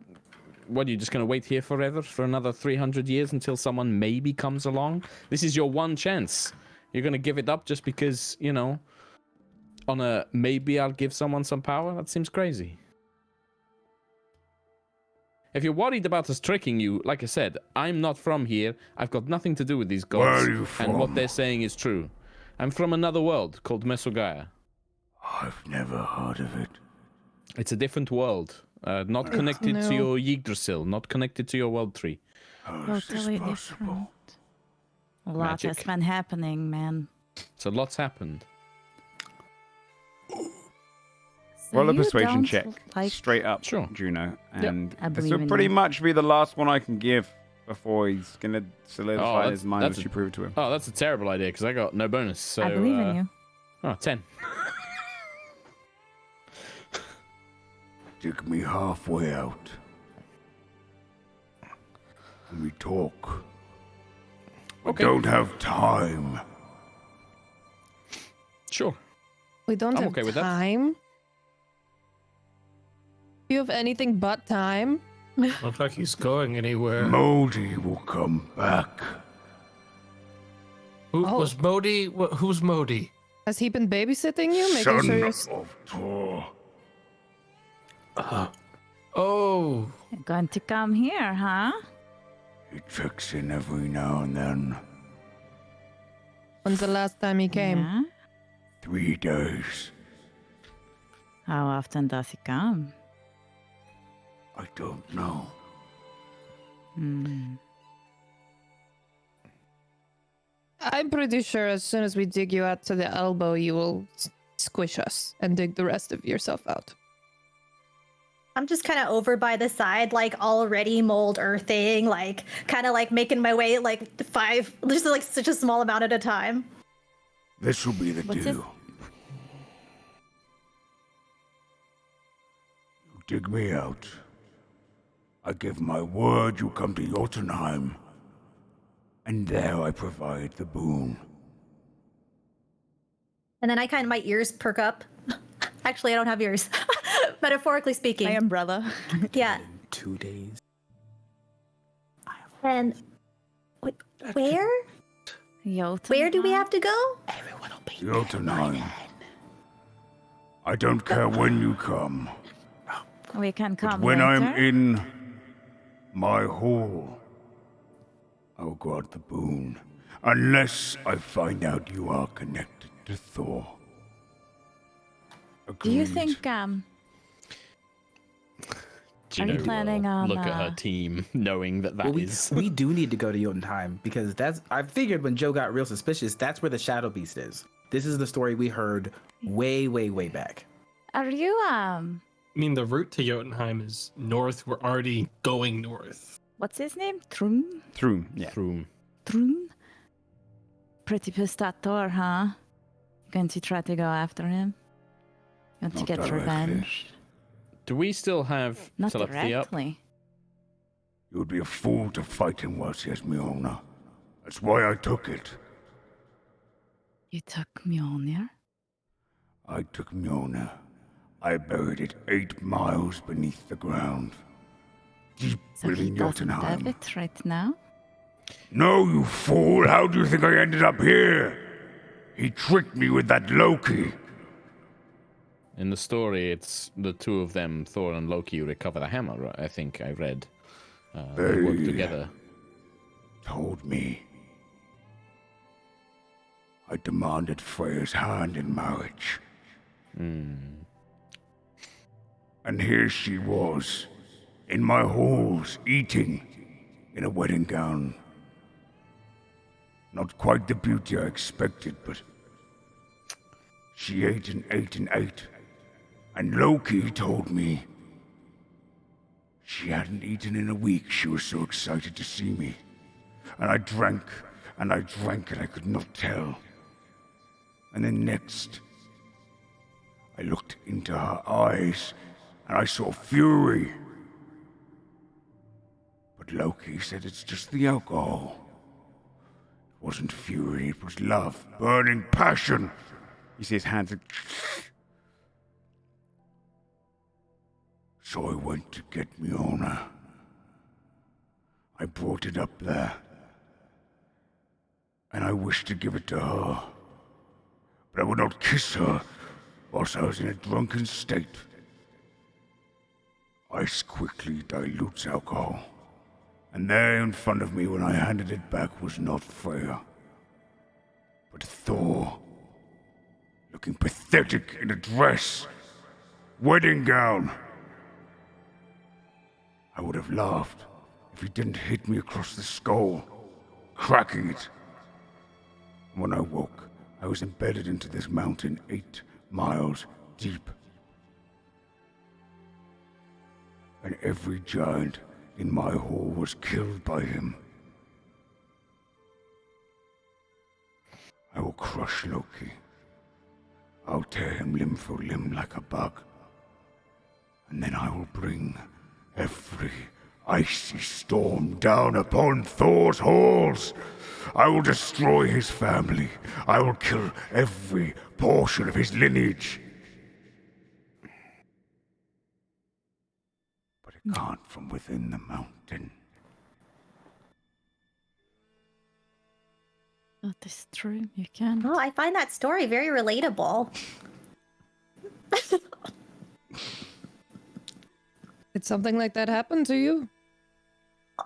What, you're just gonna wait here forever for another 300 years until someone maybe comes along? This is your one chance. You're gonna give it up just because, on a maybe I'll give someone some power? That seems crazy. If you're worried about us tricking you, like I said, I'm not from here. I've got nothing to do with these Where gods. are you And what from? they're saying is true. I'm from another world called Mesogaia. I've never heard of it. It's a different world. Not connected to new. your Yggdrasil, not connected to your world tree. How is this Totally possible? different. A lot has Magic. been happening, man. So lots happened. So Roll a you persuasion don't check like- straight up, Sure. Juno. And I this believe will in pretty you. much be the last one I can give before he's going to solidify in that's- his mind, that's which a- you proved to him. Oh, that's a terrible idea because I got no bonus. So, I believe in you. Oh, 10. Dig me halfway out. And we talk. Okay. Don't have time. Sure. We don't I'm have okay with that. time. You have anything but time? Looks like he's going anywhere. Modi will come back. Who Oh. was Modi? Who's Modi? Has he been babysitting you, making Son sure you're? of Thor. Oh, You're going to come here, huh? He checks in every now and then. When's the last time he came? Yeah? 3 days. How often does he come? I don't know. Hmm. I'm pretty sure as soon as we dig you out to the elbow, you will squish us and dig the rest of yourself out. I'm just kind of over by the side, like already mold earthing, like kind of like making my way like 5, just like such a small amount at a time. This will be the What's deal. this? You dig me out. I give my word you come to Jotunheim, and there I provide the boon. And then my ears perk up. Actually, I don't have ears. Metaphorically speaking. My umbrella. Yeah. 2 days. And where? Jotunheim? Where do we have to go? Everyone will be Jotunheim. I don't care when you come, We can come but when later. I'm in my hall, I will guard the boon, unless I find out you are connected to Thor. Do you Agreed. think Are you Juno planning will on, look at her team, knowing that that Well, is. we do need to go to Jotunheim because I figured when Joe got real suspicious, that's where the Shadow Beast is. This is the story we heard way, way, way back. Are you I mean, the route to Jotunheim is north. We're already going north. what's his name? Trum? Through, yeah. Throom. Trum? Pretty pissed at Thor, huh? Going to try to go after him? You want to Not get directly. revenge? Do we still have Not telepathy up? directly. You would be a fool to fight him whilst he has Mjolnir. That's why I took it. You took Mjolnir? I took Mjolnir. I buried it 8 miles beneath the ground. Deep So he within doesn't have Jotunheim. it right now? No, you fool! How do you think I ended up here? He tricked me with that Loki. In the story, it's the two of them, Thor and Loki, who recover the hammer, right? I think I read. They work They- together. Told me. I demanded Freya's hand in marriage. And here she was, in my halls, eating, in a wedding gown. Not quite the beauty I expected, but she ate and ate and ate. And Loki told me she hadn't eaten in a week. She was so excited to see me. And I drank, and I drank, and I could not tell. And then next, I looked into her eyes, and I saw fury. But Loki said it's just the alcohol. It wasn't fury, it was love, burning passion. You see his hands. So I went to get Mjolnir. I brought it up there. And I wished to give it to her. But I would not kiss her whilst I was in a drunken state. Ice quickly dilutes alcohol. And there in front of me when I handed it back was not Freya, but Thor, looking pathetic in a dress, wedding gown. I would have laughed if he didn't hit me across the skull, cracking it. When I woke, I was embedded into this mountain 8 miles deep. And every giant in my hall was killed by him. I will crush Loki. I'll tear him limb for limb like a bug. And then I will bring every icy storm down upon Thor's halls. I will destroy his family. I will kill every portion of his lineage. But it can't from within the mountain. That is true. You can. Oh, I find that story very relatable. Did something like that happen to you?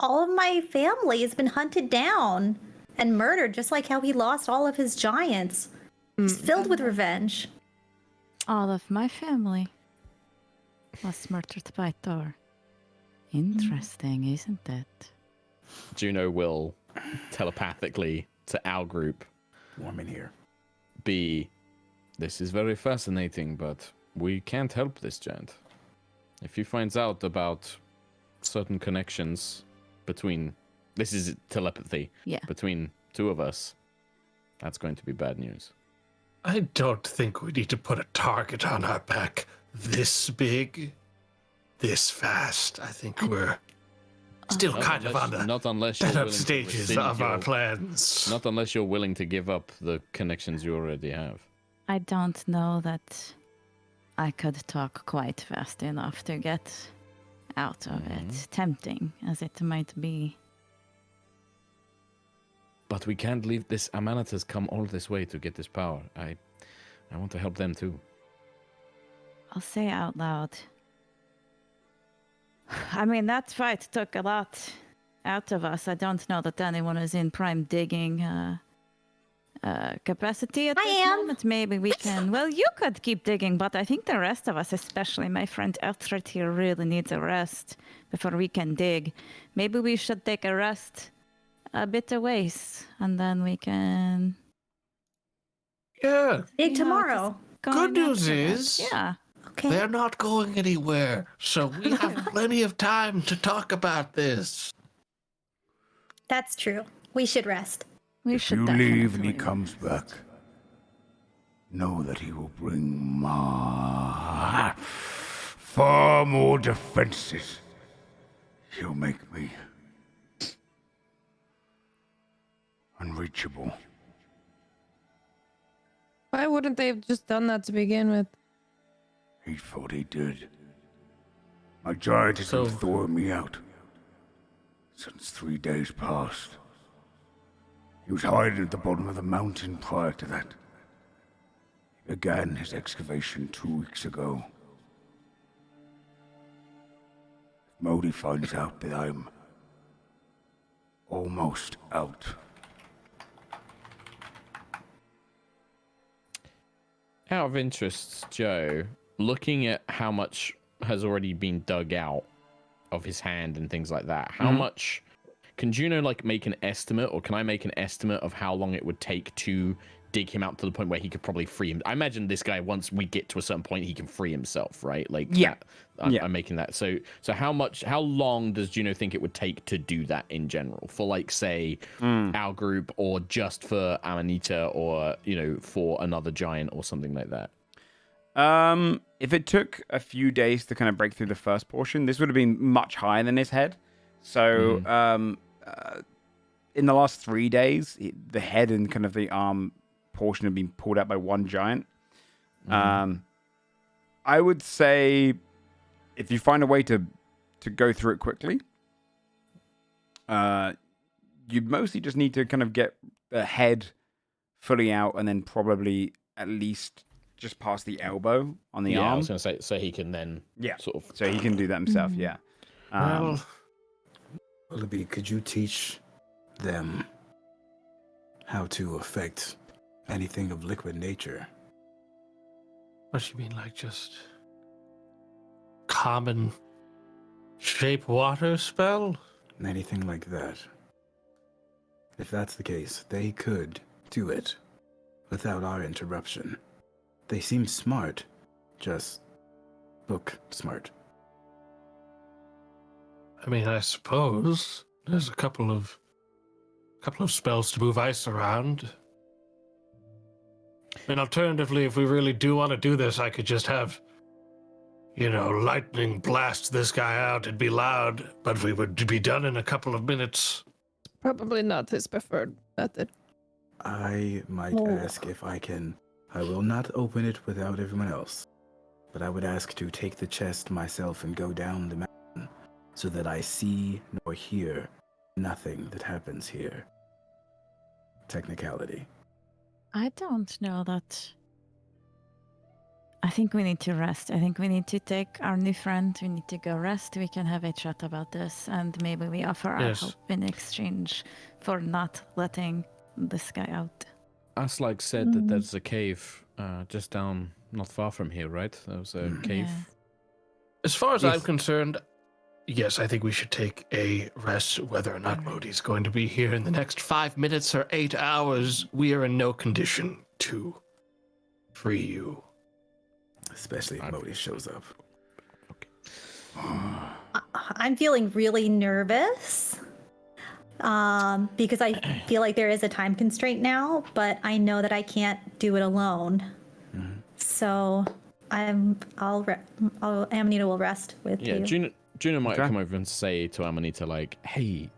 All of my family has been hunted down and murdered, just like how he lost all of his giants. He's filled with revenge. All of my family was murdered by Thor. Interesting, isn't it? Juno will telepathically to our group Warm in here. this is very fascinating, but we can't help this giant. If he finds out about certain connections between, this is telepathy, Yeah. between two of us, that's going to be bad news. I don't think we need to put a target on our back this big. this fast. I think we're still kind of on the not unless you're setup willing to stages rescind of our your- plans. Not unless you're willing to give up the connections you already have. I don't know that I could talk quite fast enough to get out of it, tempting as it might be. But we can't leave this. Amanita's come all this way to get this power. I want to help them too. I'll say out loud. I mean, that fight took a lot out of us. I don't know that anyone is in prime digging capacity at this moment. Maybe we can... Well, you could keep digging, but I think the rest of us, especially my friend Elthred here, really needs a rest before we can dig. Maybe we should take a rest a bit a ways, and then we can... Yeah. Dig tomorrow. Good news is, Yeah. Okay. they're not going anywhere, so we have plenty of time to talk about this. That's true. We should rest. We If should you leave and he definitely comes rest. back, know that he will bring far more defenses. He'll make me unreachable. Why wouldn't they have just done that to begin with? He thought he did. My giant has been throwing me out since 3 days past. He was hiding at the bottom of the mountain prior to that. He began his excavation 2 weeks ago. If Modi finds out that I'm almost out, Out of interest, Joe, looking at how much has already been dug out of his hand and things like that, how much can Juno like make an estimate, or can I make an estimate of how long it would take to dig him out to the point where he could probably free him? I imagine this guy, once we get to a certain point, he can free himself, right? Like, Yeah. I'm making that. So how long does Juno think it would take to do that in general for, like, say, our group, or just for Amanita, or, you know, for another giant or something like that? If it took a few days to kind of break through the first portion, this would have been much higher than his head. So, in the last 3 days, the head and kind of the arm portion have been pulled out by one giant. I would say, if you find a way to go through it quickly, you mostly just need to kind of get the head fully out, and then probably at least just past the elbow on the arm. I was going to say, so he can then sort of... So he can do that himself, yeah. Willoughby, could you teach them how to affect anything of liquid nature? What do you mean, like just common shape water spell? Anything like that. If that's the case, they could do it without our interruption. They seem smart, just book smart. I mean, I suppose there's a couple of spells to move ice around. And alternatively, if we really do want to do this, I could just have, you know, lightning blast this guy out. It'd be loud, but we would be done in a couple of minutes. Probably not his preferred method. I might ask if I can. I will not open it without everyone else, but I would ask to take the chest myself and go down the mountain so that I see nor hear nothing that happens here. Technicality. I don't know that. I think we need to rest. I think we need to take our new friend. We need to go rest. We can have a chat about this, and maybe we offer our help in exchange for not letting this guy out. Aslag said that there's a cave just down, not far from here, right? There was a cave. Yeah. As far as I'm concerned, yes, I think we should take a rest. Whether or not Modi's going to be here in the next 5 minutes or 8 hours, we are in no condition to free you. Especially if Modi shows up. I'm feeling really nervous because I feel like there is a time constraint now, but I know that I can't do it alone. So Amanita will rest with you. Yeah, Juno might come over and say to Amanita, like, hey,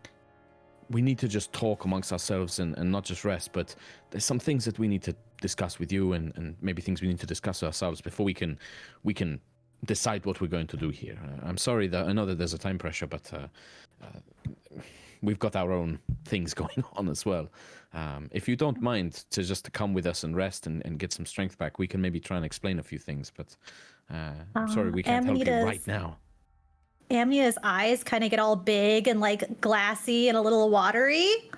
we need to just talk amongst ourselves and not just rest, but there's some things that we need to discuss with you and maybe things we need to discuss ourselves before we can decide what we're going to do here. I'm sorry that I know that there's a time pressure, but we've got our own things going on as well. If you don't mind to just come with us and rest and get some strength back, we can maybe try and explain a few things, but I'm sorry we can't help you right now. Amanita's eyes kind of get all big and like glassy and a little watery.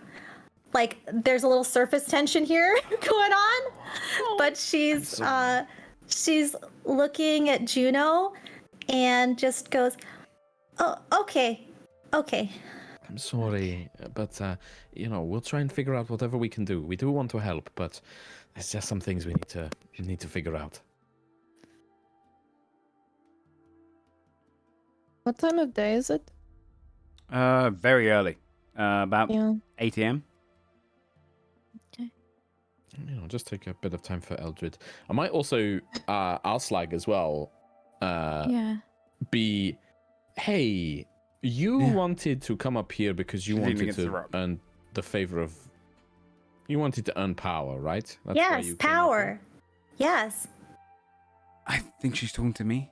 Like there's a little surface tension here going on. But she's looking at Juno and just goes, "Oh, okay. I'm sorry, but we'll try and figure out whatever we can do. We do want to help, but there's just some things we need to figure out." What time of day is it? Very early. About 8 a.m. Okay. Just take a bit of time for Eldred. I might also Alslag as well. Be, hey, you wanted to come up here because you wanted to earn the favor of. You wanted to earn power, right? That's yes, power. Yes. I think she's talking to me.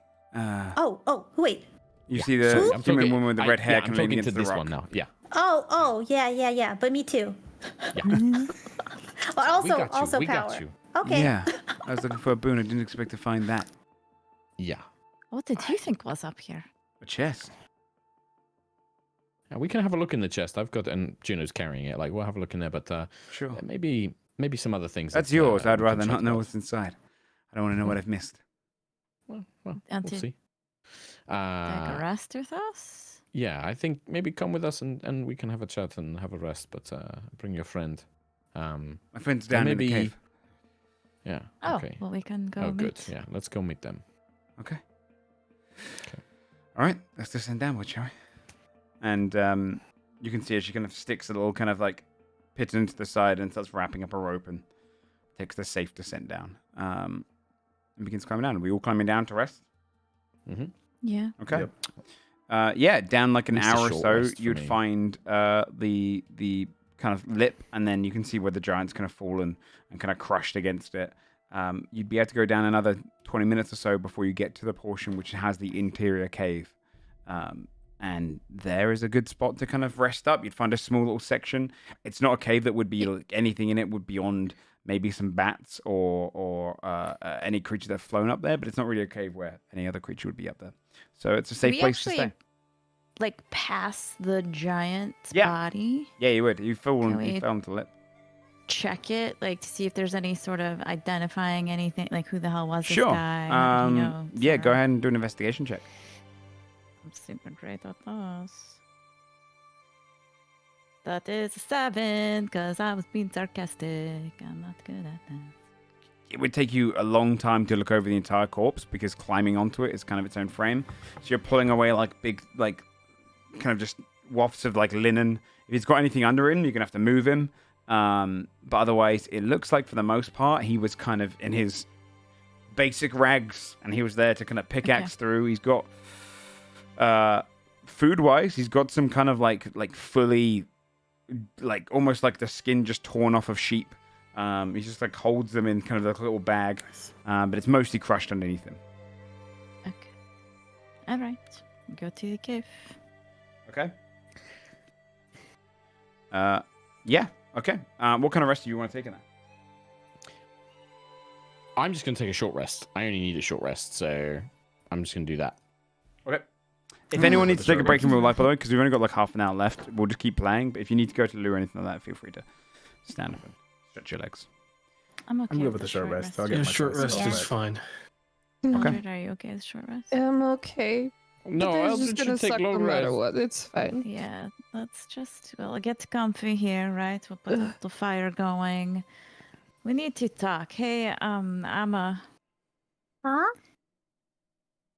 Wait. You see the human woman with the red hair I'm coming talking against to the this rock. one now. Yeah. Yeah. But me too. Yeah. also we power. got you. Okay. Yeah. I was looking for a boon. I didn't expect to find that. Yeah. What did you think was up here? A chest. Yeah, we can have a look in the chest. I've got, and Juno's carrying it. Like, we'll have a look in there, but sure. Maybe some other things. That's yours. I'd rather not know what's inside. I don't want to know what I've missed. Well, we'll see. Take a rest with us? Yeah, I think maybe come with us and we can have a chat and have a rest, but bring your friend. My friend's down in the cave. Yeah. Oh, okay. well, we can go meet. good. Yeah, let's go meet them. Okay. All right, let's descend downward, shall we? And you can see as she kind of sticks a little kind of like pit into the side and starts wrapping up a rope and takes the safe descent down. And begins climbing down. Are we all climbing down to rest? Mm-hmm. Yeah. Okay. Yep. Down like an hour or so, you'd find the kind of lip, and then you can see where the giant's kind of fallen and kind of crushed against it. You'd be able to go down another 20 minutes or so before you get to the portion which has the interior cave. And there is a good spot to kind of rest up. You'd find a small little section. It's not a cave that would be like anything in it would beyond maybe some bats or any creature that's flown up there, but it's not really a cave where any other creature would be up there. So it's a safe place to stay. Like past the giant's Yeah. body? Yeah, you would. You fell into lip. Check it, like to see if there's any sort of identifying anything, like who the hell was Sure. this guy? Yeah, go ahead and do an investigation check. I'm super great at those. That is a 7, because I was being sarcastic. I'm not good at that. It would take you a long time to look over the entire corpse because climbing onto it is kind of its own frame. So you're pulling away like big, like kind of just wafts of like linen. If he's got anything under him, you're gonna have to move him. But otherwise, it looks like for the most part, he was kind of in his basic rags, and he was there to kind of pickaxe through. He's got food-wise, he's got some kind of like fully, like almost like the skin just torn off of sheep. He just like holds them in kind of like a little bag, but it's mostly crushed underneath him. Okay. All right. Go to the cave. Okay. Yeah. Okay. What kind of rest do you want to take in that? I'm just going to take a short rest. I only need a short rest, so I'm just going to do that. Okay. If anyone needs to take a break in real life, by the way, because we've only got like half an hour left, we'll just keep playing. But if you need to go to the loo or anything like that, feel free to stand up and stretch your legs. I'm okay. I'm good with the short rest. So I'll get my short rest choice. is fine. Okay. Are you okay with short rest? I'm okay. No, But I'll just gonna take suck long no matter rest. what. It's fine. Yeah, let's just, get comfy here, right? We'll put the fire going. We need to talk. Hey, Amma. Huh?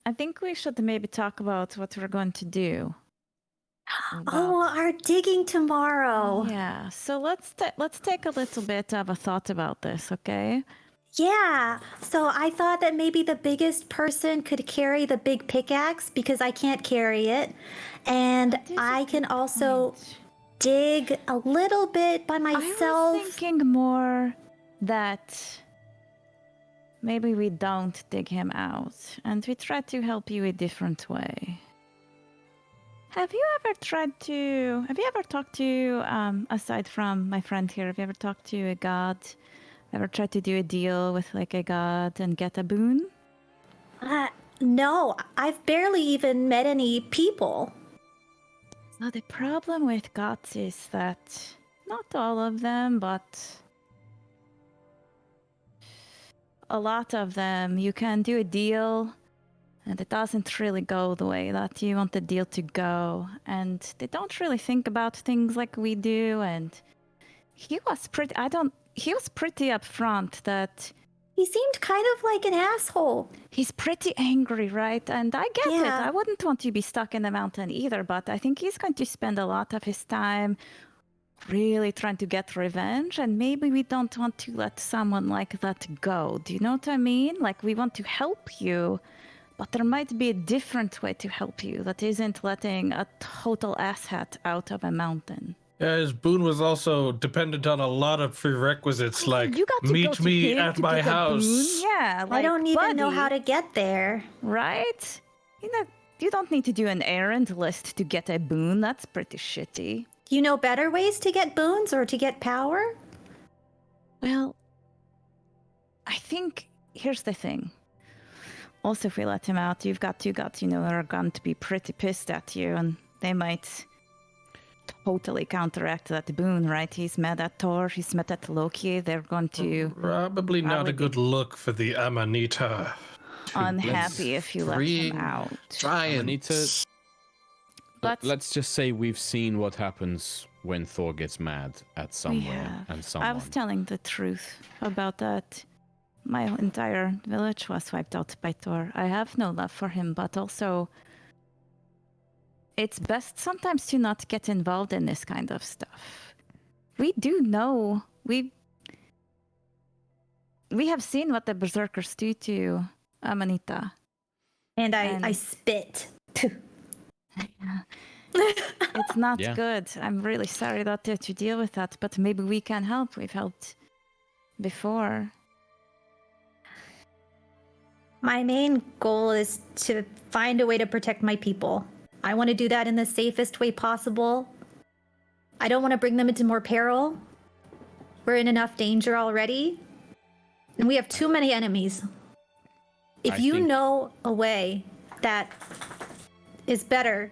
I think we should maybe talk about what we're going to do. Our digging tomorrow. Yeah, so let's take a little bit of a thought about this, okay? Yeah, so I thought that maybe the biggest person could carry the big pickaxe because I can't carry it. And I can also dig a little bit by myself. I was thinking more that maybe we don't dig him out and we try to help you a different way. Have you ever talked to, aside from my friend here, have you ever talked to a god? Ever tried to do a deal with like a god and get a boon? No, I've barely even met any people. So the problem with gods is that not all of them, but a lot of them, you can do a deal and it doesn't really go the way that you want the deal to go. And they don't really think about things like we do. And he was pretty upfront that he seemed kind of like an asshole. He's pretty angry, right? And I get it. I wouldn't want to be stuck in the mountain either, but I think he's going to spend a lot of his time really trying to get revenge, and maybe we don't want to let someone like that go. Do you know what I mean? Like, we want to help you, but there might be a different way to help you that isn't letting a total asshat out of a mountain. Yeah, his boon was also dependent on a lot of prerequisites, like you got to meet go me to him at to my get a house. boon. Yeah, like, I don't even know buddy, how to get there. Right? You don't need to do an errand list to get a boon. That's pretty shitty. Do you know better ways to get boons or to get power? Well, I think here's the thing. Also, if we let him out, you've got two gods, that are going to be pretty pissed at you, and they might totally counteract that boon, right? He's mad at Thor, he's mad at Loki. They're going to Probably not a good look for the Amanita. unhappy if you let him out. Amanita, let's just say we've seen what happens when Thor gets mad at somewhere and someone. I was telling the truth about that. My entire village was wiped out by Thor. I have no love for him, but also it's best sometimes to not get involved in this kind of stuff. We do know, we have seen what the berserkers do to Amanita. And I spit. It's not good. I'm really sorry that you had to deal with that, but maybe we can help. We've helped before. My main goal is to find a way to protect my people. I want to do that in the safest way possible. I don't want to bring them into more peril. We're in enough danger already. And we have too many enemies. If you know a way that is better,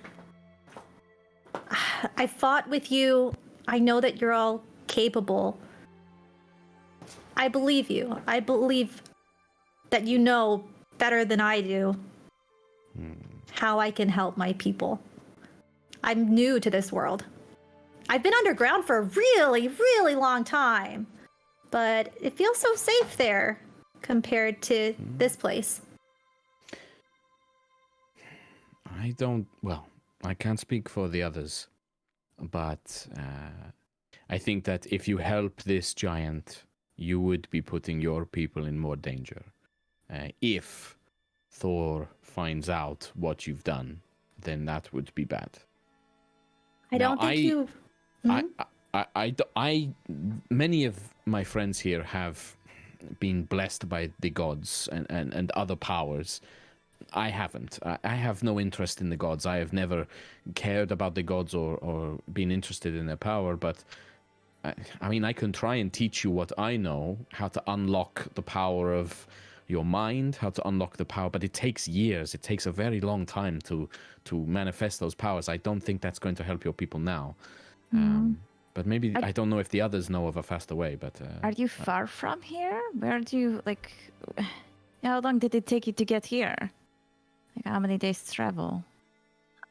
I fought with you. I know that you're all capable. I believe you. I believe that you know better than I do how I can help my people. I'm new to this world. I've been underground for a really, really long time, but it feels so safe there compared to this place. I can't speak for the others, but I think that if you help this giant, you would be putting your people in more danger. If Thor finds out what you've done, then that would be bad. Many of my friends here have been blessed by the gods and other powers. I haven't. I have no interest in the gods. I have never cared about the gods or been interested in their power, but I can try and teach you what I know, how to unlock the power of your mind, how to unlock the power, but it takes years. It takes a very long time to manifest those powers. I don't think that's going to help your people now. But maybe, I don't know if the others know of a faster way, but... Are you far from here? Where do you, how long did it take you to get here? How many days travel?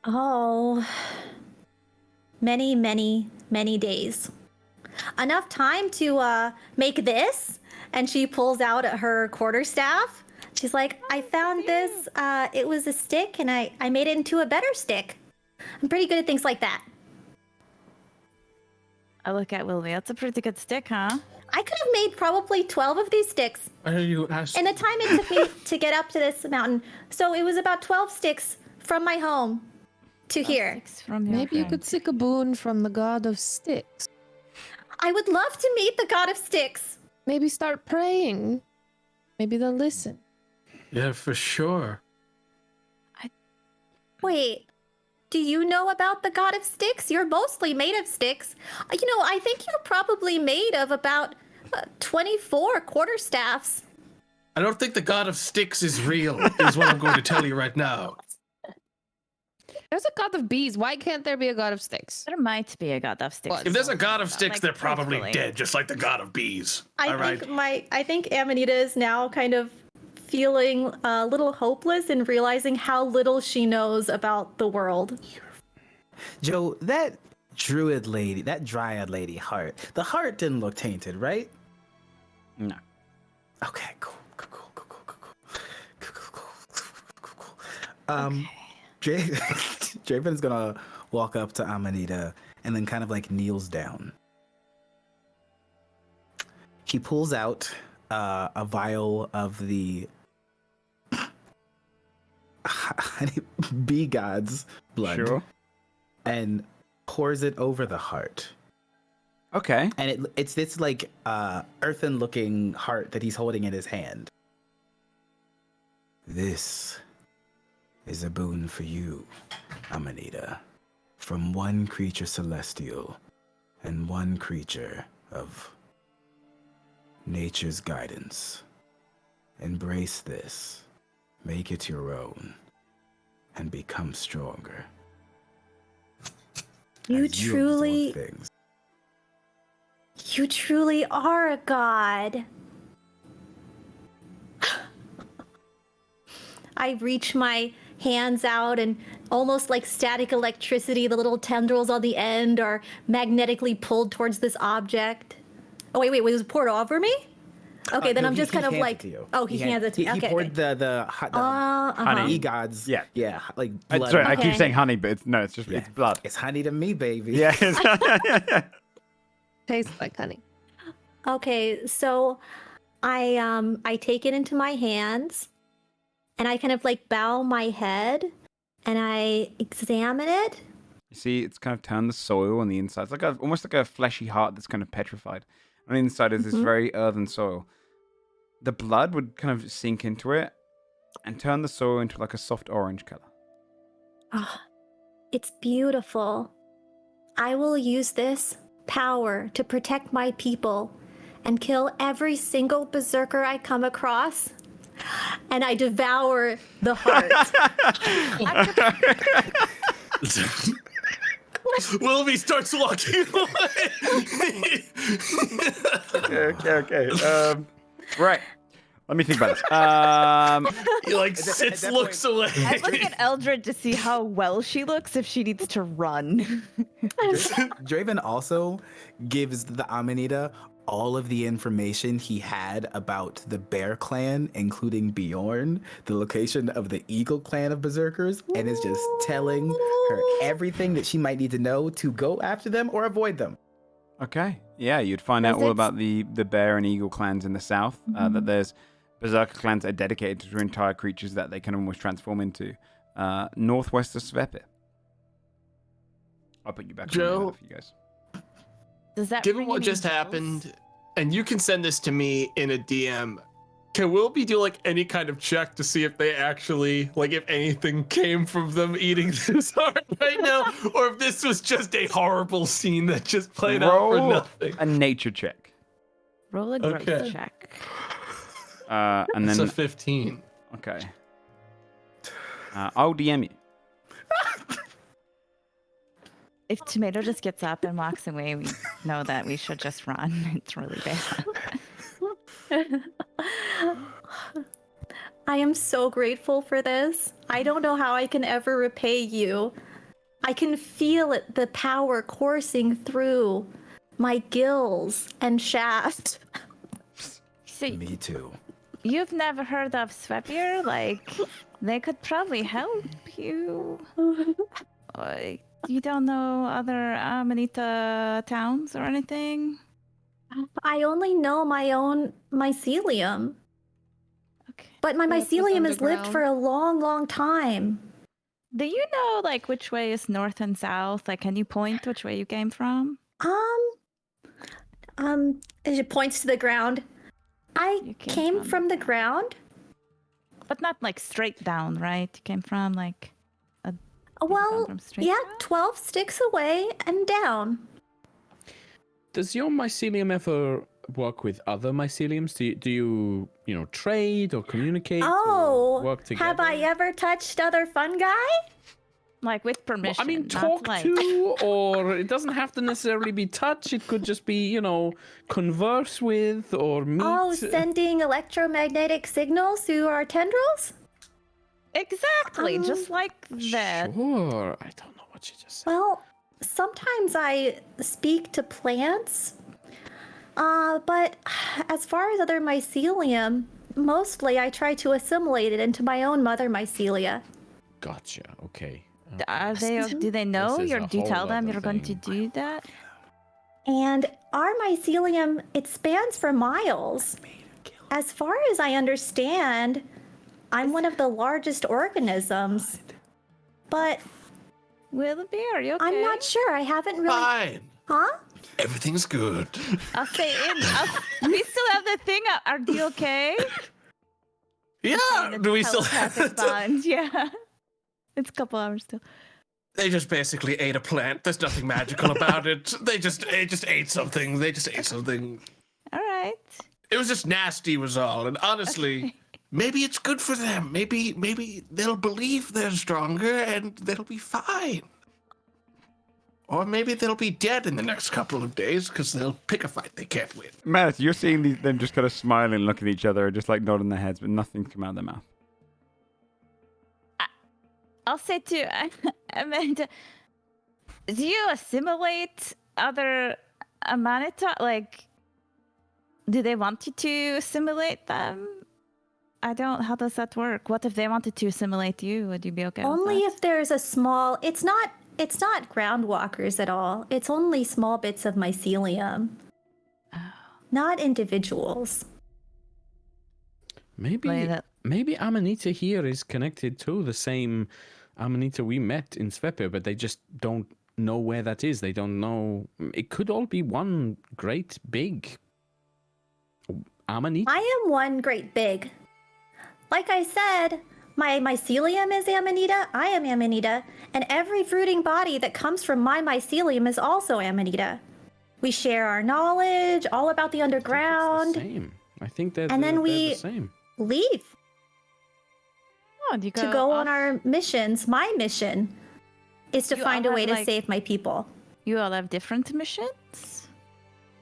Oh, many, many, many days. Enough time to make this. And she pulls out her quarterstaff. She's like, I found this. It was a stick, and I made it into a better stick. I'm pretty good at things like that. I look at Wilby. That's a pretty good stick, huh? I could have made probably 12 of these sticks Why are you asking? in the time it took me to get up to this mountain. So it was about 12 sticks from my home to here. Six from your Maybe you friend. could seek a boon from the god of sticks. I would love to meet the god of sticks. Maybe start praying. Maybe they'll listen. Yeah, for sure. Wait, do you know about the god of sticks? You're mostly made of sticks. You know, I think you're probably made of about 24 quarterstaffs. I don't think the god of sticks is real, is what I'm going to tell you right now. There's a god of bees. Why can't there be a god of sticks? There might be a god of sticks. What? If there's a god of sticks, Like, they're probably truthfully. dead, just like the god of bees. I think Amanita is now kind of feeling a little hopeless and realizing how little she knows about the world. Joe, that druid lady, that dryad lady heart, the heart didn't look tainted, right? No. Okay, cool. Draven's gonna walk up to Amanita and then kind of like kneels down. He pulls out a vial of the bee god's blood Sure. and pours it over the heart. Okay. And it's this like earthen-looking heart that he's holding in his hand. This is a boon for you, Amanita, from one creature celestial and one creature of nature's guidance. Embrace this, make it your own, and become stronger. You as absorb truly, things. you truly are a god. I reach my hands out and almost like static electricity, the little tendrils on the end are magnetically pulled towards this object. Oh, wait, was it poured over me? Okay, then No, I'm just he kind of hands it like, to you. oh, he hands it to me. He Okay. poured the Honey. bee gods. Yeah. Yeah, like blood. Sorry, I Okay. keep saying honey, but it's just Yeah. it's blood. It's honey to me, baby. Yeah. Tastes like honey. Okay, so I take it into my hands and I kind of like bow my head and I examine it. You see, it's kind of turned the soil on the inside. It's like almost like a fleshy heart that's kind of petrified. On the inside is this very earthen soil. The blood would kind of sink into it and turn the soil into like a soft orange color. Ah, it's beautiful. I will use this power to protect my people and kill every single berserker I come across. And I devour the heart. Willoughby starts walking away. Okay. Right. Let me think about this. He like at sits, that looks away. I'm looking at Eldred to see how well she looks if she needs to run. Draven also gives the Amanita all of the information he had about the Bear Clan, including Bjorn, the location of the Eagle Clan of Berserkers, and is just telling her everything that she might need to know to go after them or avoid them. Okay. Yeah, you'd find out all about the bear and eagle clans in the south. That there's berserker clans that are dedicated to entire creatures that they can almost transform into. Northwest of Svepir. I'll put you back Joe? on the for you guys. Does that Given ring what any just bells? happened, and you can send this to me in a DM, can Wilby do like any kind of check to see if they actually, like if anything came from them eating this heart right now, or if this was just a horrible scene that just played out for Roll nothing? a nature check. Roll a growth Okay. check. And It's then a 15. okay. I'll DM you. If Tomato just gets up and walks away, we know that we should just run. It's really bad. I am so grateful for this. I don't know how I can ever repay you. I can feel it, the power coursing through my gills and shaft. So Me too. you've never heard of Svepir? Like, they could probably help you. Like, you don't know other Amanita towns or anything? I only know my own mycelium. Okay. But my What was mycelium has lived underground? for a long, long time. Do you know like which way is north and south? Like, can you point which way you came from? It points to the ground. I You came from the ground. But not like straight down, right? You came from like Well, from straight yeah, down? 12 sticks away and down. Does your mycelium ever work with other myceliums? Do you trade or communicate or work together? Have I ever touched other fungi? Like with Well, permission. I mean, not talk like... to, or it doesn't have to necessarily be touch. It could just be, converse with or meet. Oh, sending electromagnetic signals through our tendrils? Exactly, just like that. Sure. I don't know what you just said. Well, sometimes I speak to plants. But as far as other mycelium, mostly I try to assimilate it into my own mother mycelia. Gotcha. Okay. Are they? Do they know? This is a Do you tell whole them other you're going to thing. do that? And our mycelium, it spans for miles. As far as I understand, I'm one of the largest organisms. But Willoughby, are you okay? I'm not sure. I haven't really. Fine. Huh? Everything's good. I'll stay in. We still have the thing. Are you okay? Yeah. Do we still have Telepathic bond? Yeah. It's a couple hours still. They just basically ate a plant. There's nothing magical about it. They just ate something. They just ate something. All right. It was just nasty was all. And honestly, maybe it's good for them. Maybe they'll believe they're stronger and they'll be fine. Or maybe they'll be dead in the next couple of days because they'll pick a fight they can't win. Manus, you're seeing them just kind of smiling, looking at each other, just like nodding their heads, but nothing come out of their mouth. I'll say to Amanda, do you assimilate other Amanita? Like, do they want you to assimilate them? How does that work? What if they wanted to assimilate you? Would you be okay Only with that? if there's a small. It's not groundwalkers at all. It's only small bits of mycelium. Not individuals. Maybe Amanita here is connected to the same Amanita we met in Svepe, but they just don't know where that is. They don't know. It could all be one great big Amanita. I am one great big. Like I said, my mycelium is Amanita, I am Amanita, and every fruiting body that comes from my mycelium is also Amanita. We share our knowledge, all about the underground. I think they're And then they're we the same. leave Oh, do you to go on our missions. My mission is to You find all a way have, to like- save my people. You all have different missions?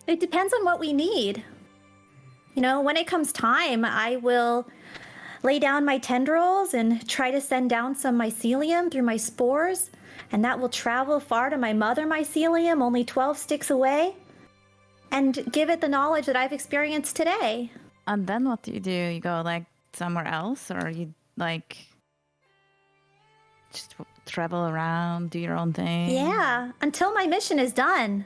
It depends on what we need. When it comes time, I will lay down my tendrils and try to send down some mycelium through my spores, and that will travel far to my mother mycelium, only 12 sticks away, and give it the knowledge that I've experienced today. And then what do? You go like somewhere else, or you like just travel around, do your own thing? Yeah, until my mission is done.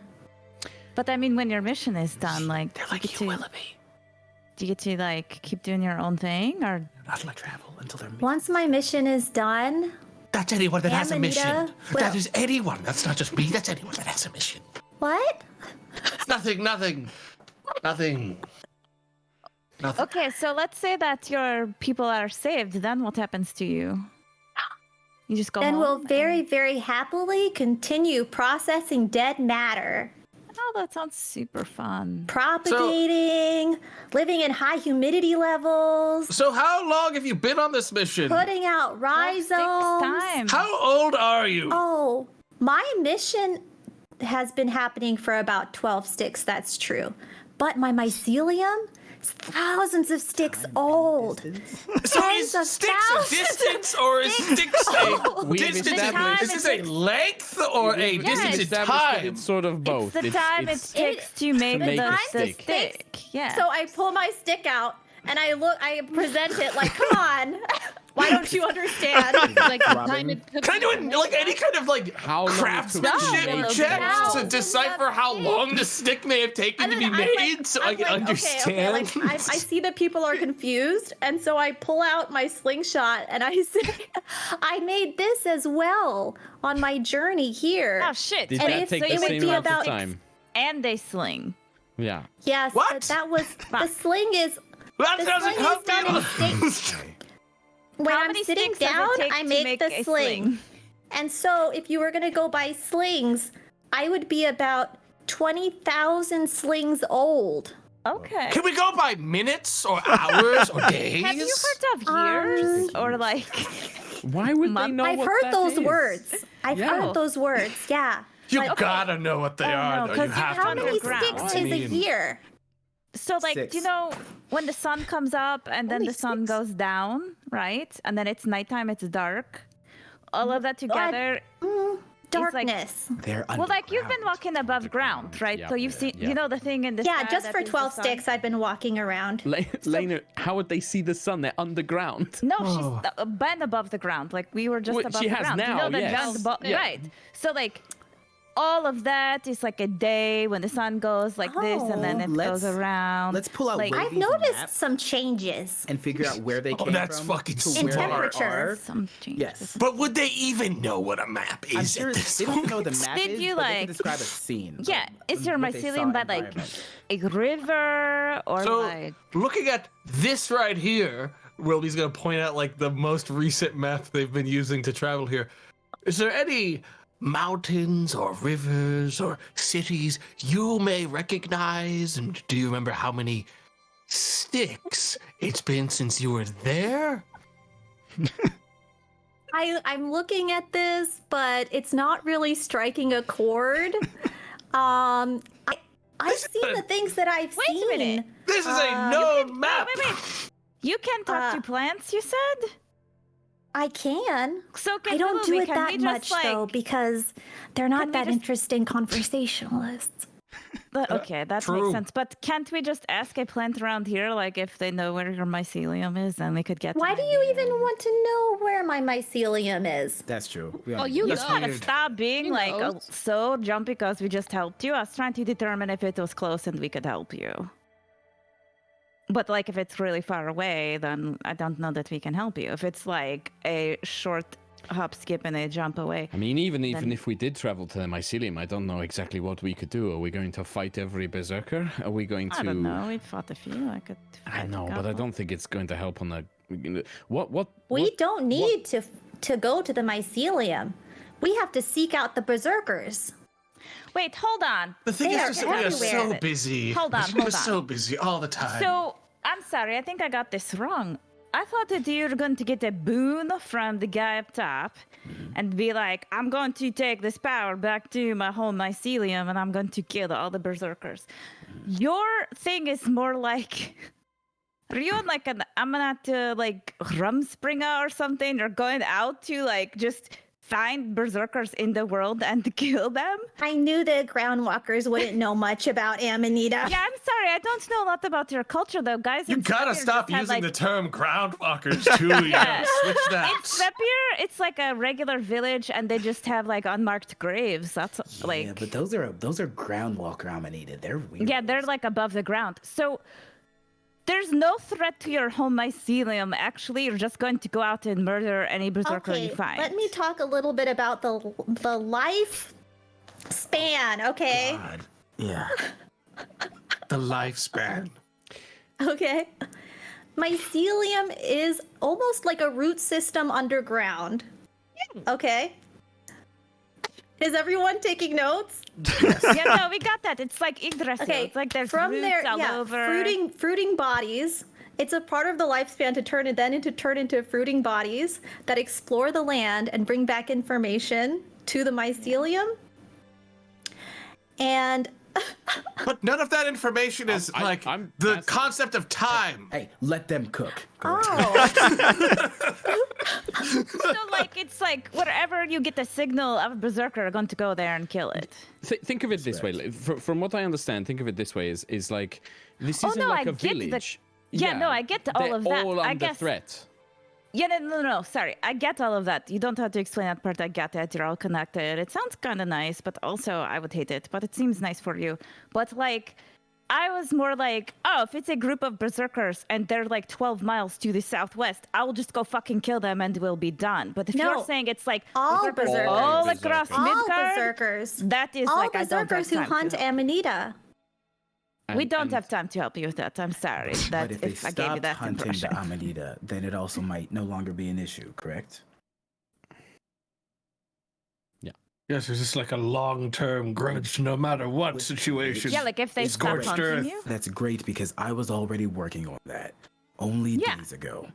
But I mean, when your mission is done, like, They're do you like get you, to, Willoughby. do you get to like keep doing your own thing, or Not like travel until they're. Once my mission is done, That's anyone that has a Amanita, mission. well- That is anyone. That's not just me. That's anyone that has a mission. what? Nothing. okay? So let's say that your people are saved. Then what happens to you? You just go Then home. we'll and- very, very happily continue processing dead matter. Oh, that sounds super fun. Propagating, living in high humidity levels, So how long have you been on this mission? putting out rhizomes. Time. How old are you? Oh, my mission has been happening for about 12 sticks, that's true. But my mycelium is thousands of sticks old. So tens is of sticks a thousands distance or is sticks a We've distance? established- Is this a length or a distance in Established that time? It's sort of both. It's the time it takes to make make the a stick. stick. Yeah. So I pull my stick out and I present it like, come on. Why don't you understand? Like the Robin? time it took Can I do it like any kind of like How long it took craftsmanship to make checks to it? decipher how long the stick may have taken to be made, so I can understand? Okay, I see that people are confused, and so I pull out my slingshot and I say, I made this as well on my journey here. Oh shit! Did And that it's- take so the it would same be amount of about- time? And they sling. Yeah. Yes, What? but that was the sling is That the doesn't sling help is done in me. stick. When How I'm many sitting sticks does it down, take I to make make the a sling. sling? And so if you were going to go by slings, I would be about 20,000 slings old. Okay. Can we go by minutes or hours or days? Have you heard of years or like? Why would they Month- know I've what heard that those is? words. I've Yeah. heard those words. Yeah. You But- gotta know what they Oh, are, no, though. 'cause You you have have to How know many what they sticks are. is I a mean, year? So like, Six. you know, when the sun comes up and then Only the sun 6? goes down, right? And then it's nighttime, it's dark. All of that together. Darkness. They're Well, like you've been underground. walking above ground, right? Yeah, So you've seen, yeah. you know, the thing in the Yeah, sky just that for is the 12 sun? sticks, I've been walking around. Lena, how would they see the sun? They're underground. No, Oh. she's been above the ground. Like we were just Well, above she the has ground. now, You know, the yes. giant Yeah. right? So like, all of that is like a day when the sun goes like this, and then Oh. it goes around. Let's pull out Like- Wavy's I've noticed map some changes and figure out where they Oh, came that's from. fucking to in where they temperature. are. Some changes. Yes. But would they even know what a map I'm is sure at this they don't point? know what the map Did is, you, but they like- can describe a scene. Yeah, is your what they saw mycelium by like environment. a river or So, like? looking at this right here, Wilby's gonna point out like the most recent map they've been using to travel here. Is there any mountains or rivers or cities you may recognize? And do you remember how many sticks it's been since you were there? I'm looking at this, but it's not really striking a chord. I've seen the things that I've Wait a seen. minute. This is a known Wait, map. wait. You can talk to Uh, plants, you said? I can. So can I don't Willoughby, do it can that we much just, like, though, because they're not we that just- interesting conversationalists. Okay, that true. makes sense. But can't we just ask a plant around here, like if they know where your mycelium is, and we could get. Why an do you idea? even want to know where my mycelium is? That's true. We Oh, don't you need You That's know. gotta weird. stop being He like knows. so jumpy because we just helped you. I was trying to determine if it was close and we could help you. But like if it's really far away, then I don't know that we can help you. If it's like a short hop, skip, and a jump away. I mean, even Then- if we did travel to the mycelium, I don't know exactly what we could do. Are we going to fight every berserker? Are we going to? I don't know. We fought a few. I could. I fight a know, but I couple. don't think it's going to help on the. What? We don't need to go to the mycelium. We have to seek out the berserkers. Wait, hold on. The thing They is are just that we are so everywhere. busy. Hold on, We're hold so on. busy all the time. So I'm sorry. I think I got this wrong. I thought that you were going to get a boon from the guy up top, and be like, "I'm going to take this power back to my home mycelium, and I'm going to kill all the berserkers." Your thing is more like. Are you on like an Amanita like Rumspringer or something? You're going out to like just find berserkers in the world and kill them? I knew the groundwalkers wouldn't know much about Amanita. Yeah, I'm sorry. I don't know a lot about your culture though, guys. you In gotta Sveppir stop just had, using like, the term groundwalkers too. You Yeah. gotta switch that. In Sveppir, it's like a regular village, and they just have like unmarked graves. That's like Yeah, but those are groundwalker Amanita. They're weird. yeah, they're like above the ground. So there's no threat to your home mycelium. Actually, you're just going to go out and murder any berserker Okay, you find. let me talk a little bit about the life span, okay? God. Yeah. The lifespan. Okay. Mycelium is almost like a root system underground. Okay. Is everyone taking notes? Yeah, no, we got that. It's like Yggdrasil. Okay. It's like there's from roots there, all yeah, over. fruiting bodies. It's a part of the lifespan to turn into fruiting bodies that explore the land and bring back information to the mycelium. And But none of that information is like I'm the fascinated. concept of time. Hey, let them cook. Go So like it's like wherever you get the signal of a berserker, are going to go there and kill it. Think of it this way. From what I understand, think of it this way: is like this Oh, isn't no, like I a get the- village. Yeah, no, I get all they're of that. all I under guess- threat. Yeah, no, sorry. I get all of that. You don't have to explain that part. I get it. You're all connected. It sounds kind of nice, but also I would hate it. But it seems nice for you. But like, I was more like, oh, if it's a group of berserkers and they're like 12 miles to the southwest, I'll just go fucking kill them and we'll be done. But if you're saying it's like all berserkers, all across all Midgard, berserkers, that is all like berserkers who hunt Amanita. We don't have time to help you with that. I'm sorry. But if they I gave you stopped that hunting impression. the Amanita, then it also might no longer be an issue, correct? Yes, it's just like a long-term grudge, no matter what situation. Yeah, like if they stop Scorched hunting earth. you. That's great because I was already working on that only days ago.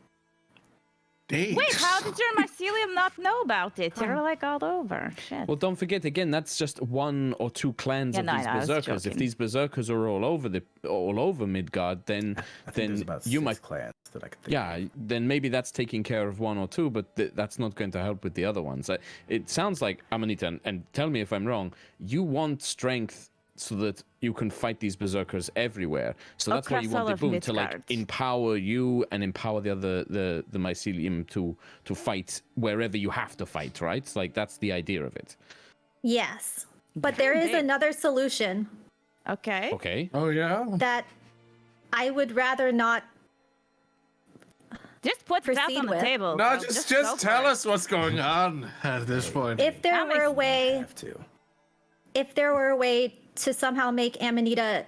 Days. Wait, how did your mycelium not know about it? You're like all over. Shit. Well, don't forget again. That's just 1 or 2 clans of these I was berserkers. If joking. these berserkers are all over Midgard, then I think there's about you 6 might. clans that I could think Yeah, then maybe that's taking care of 1 or 2, but that's not going to help with the other ones. It sounds like Amanita, and tell me if I'm wrong. You want strength so that you can fight these berserkers everywhere. So that's why you Across all want the of boon to like Midgard. empower you and empower the mycelium to fight wherever you have to fight, right? Like that's the idea of it. Yes, but there is another solution Okay. Okay. Oh yeah. that I would rather not. Just put that Proceed on the with. table. No, bro. just go tell for it. us what's going on at this point. If there That were a makes- way, have to. if there were a way to somehow make Amanita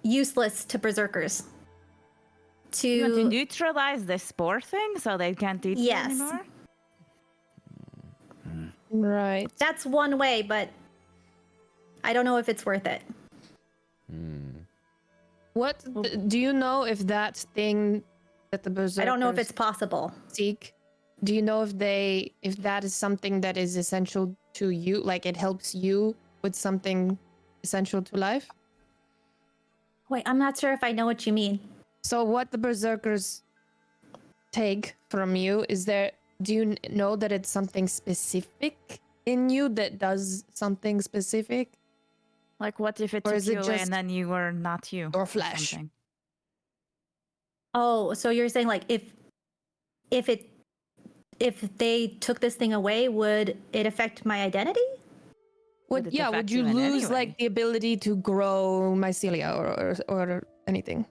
useless to berserkers, You want to to neutralize the spore thing so they can't eat you Yes. anymore? Right. that's one way, but I don't know if it's worth it. What do you know if that thing that the berserkers I don't know if it's possible. seek? Do you know if that is something that is essential to you? Like it helps you with something essential to life? Wait, I'm not sure if I know what you mean. So what the berserkers take from you is there? Do you know that it's something specific in you that does something specific? Like, what if it Or took is it you away just and then you were not you? your flesh? Something. Oh, so you're saying like if they took this thing away, would it affect my identity? Would it Would affect you you in any lose way? like the ability to grow mycelia or anything?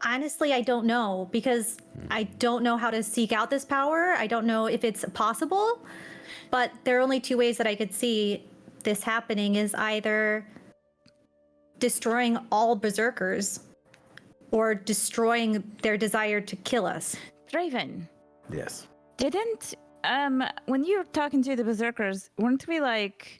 Honestly, I don't know because I don't know how to seek out this power. I don't know if it's possible, but there are only 2 ways that I could see this happening is either destroying all berserkers or destroying their desire to kill us. Draven, Yes. didn't when you were talking to the berserkers, weren't we like,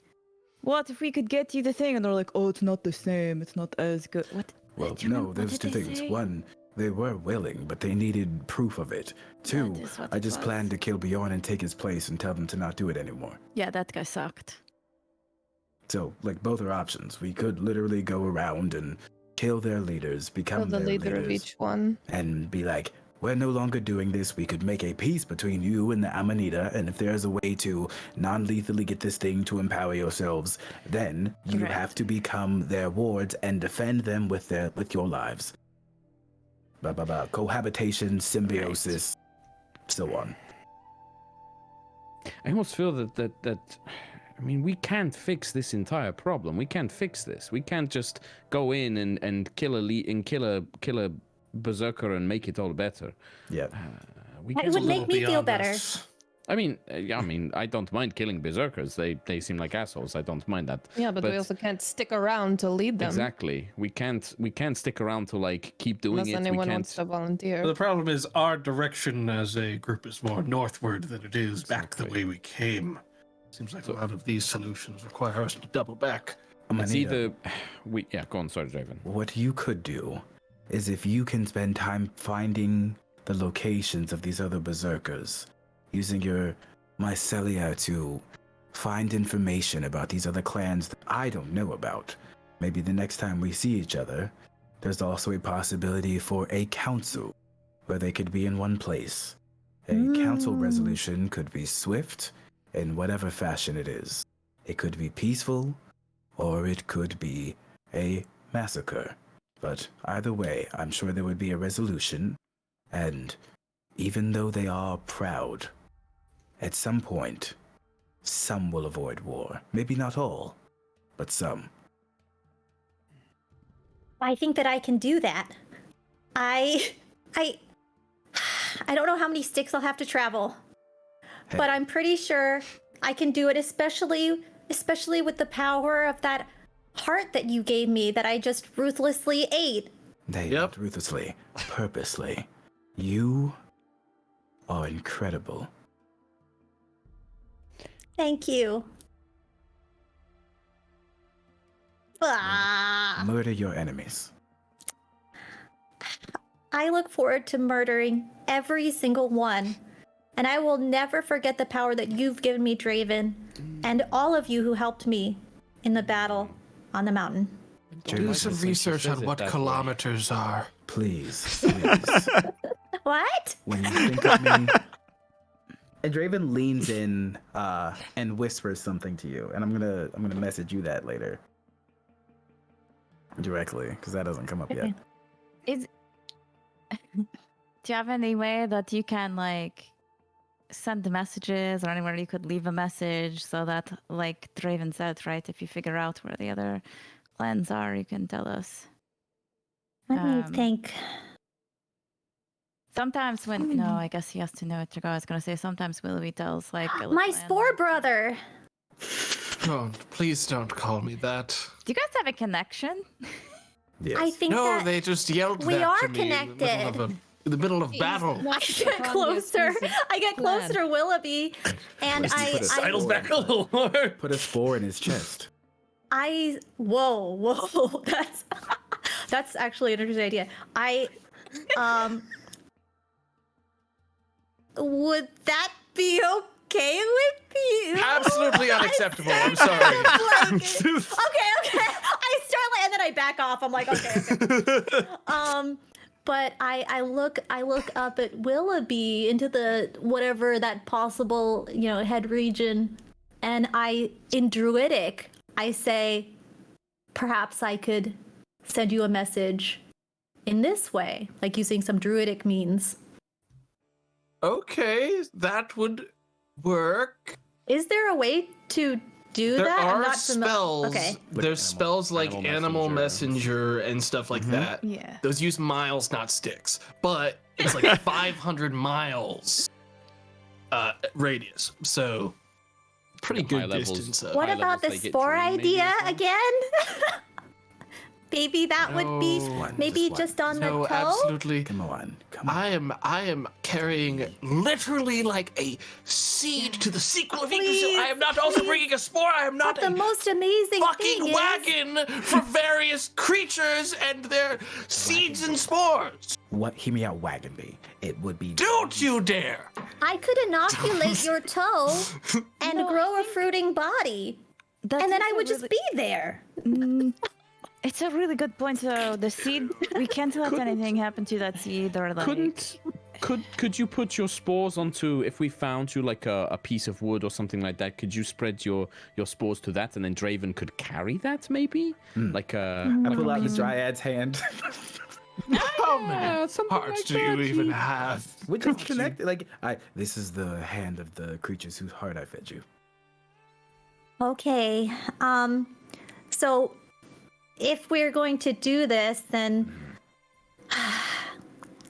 what if we could get you the thing? And they're like, oh, it's not the same. It's not as good. What? Well, Do you remember- no, what there's did 2 they things. say? 1, they were willing, but they needed proof of it. 2, That is what I it just was. planned to kill Bjorn and take his place and tell them to not do it anymore. Yeah, that guy sucked. So, like, both are options. We could literally go around and kill their leaders, become Kill the their leader of leaders, each one. and be like, we're no longer doing this. We could make a peace between you and the Amanita, and if there's a way to non-lethally get this thing to empower yourselves, then you Correct. have to become their wards and defend them with your lives. Cohabitation, symbiosis, so on. I almost feel that I mean, we can't fix this entire problem. We can't fix this. We can't just go in and kill a berserker and make it all better. Yeah. We It can't. would make me feel Beyond better. us. I mean, I don't mind killing berserkers. They seem like assholes. I don't mind that. Yeah, but we also can't stick around to lead them. Exactly. We can't stick around to like keep doing Unless it. We anyone can't. wants to volunteer. But the problem is our direction as a group is more northward than it is back the way we came. Seems like a lot of these solutions require us to double back. It's Amanita, either go on, sorry, Draven. what you could do is if you can spend time finding the locations of these other berserkers, using your mycelia to find information about these other clans that I don't know about. Maybe the next time we see each other, there's also a possibility for a council where they could be in one place. A council resolution could be swift in whatever fashion it is. It could be peaceful, or it could be a massacre. But either way, I'm sure there would be a resolution, And even though they are proud, at some point, some will avoid war. Maybe not all, but some. I think that I can do that. I don't know how many sticks I'll have to travel, but I'm pretty sure I can do it, especially with the power of that heart that you gave me that I just ruthlessly ate. Not ruthlessly, purposely. You are incredible. Thank you. Murder your enemies. I look forward to murdering every single one. And I will never forget the power that you've given me, Draven, and all of you who helped me in the battle on the mountain. Do some research on what kilometers are. Please. What? When you think of me... And Draven leans in and whispers something to you, and I'm gonna message you that later. Directly, because that doesn't come up yet. Do you have any way that you can like send messages or anywhere you could leave a message so that, like Draven said, right? If you figure out where the other clans are, you can tell us. Let me think. Sometimes when no, I guess he has to know it. I was gonna say sometimes Willoughby tells like my spore brother. Oh, please don't call me that. Do you guys have a connection? Yes. I think No, that they just yelled we that are to me connected. in the middle of battle. I get closer. I get closer to Willoughby, and Sidles back a little more. Put a spore in his chest. Whoa, that's actually an interesting idea. Would that be okay with you? Absolutely unacceptable. I'm sorry. Okay. I start and then I back off. I'm like, okay. But I look up at Willoughby into the whatever that possible head region, and in Druidic I say, perhaps I could send you a message in this way, like using some Druidic means. Okay, that would work. Is there a way to do There that? I'm are not spells. Okay. There's spells like Animal Messenger and stuff like that. Yeah. Those use miles, not sticks. But it's like 500 miles radius. So pretty good distance. What about the spore idea again? Maybe that would be maybe just on the toe. No, absolutely. Come on. I am carrying literally like a seed to the sequel of Ecosystem. I am not also bringing a spore. I am not the most amazing fucking thing wagon for various creatures and their seeds and spores. What? Hear me out, Wagonby. It would be. Don't you dare! I could inoculate your toe and grow a fruiting body, and then I would just be there. It's a really good point. So the seed, we can't let anything happen to that seed or like. Could you put your spores onto, if we found you like a piece of wood or something like that, could you spread your spores to that and then Draven could carry that maybe? Like a. I pull out the Dryad's hand. How many parts do you even have? We just connected. Like this is the hand of the creatures whose heart I fed you. Okay. So if we're going to do this, then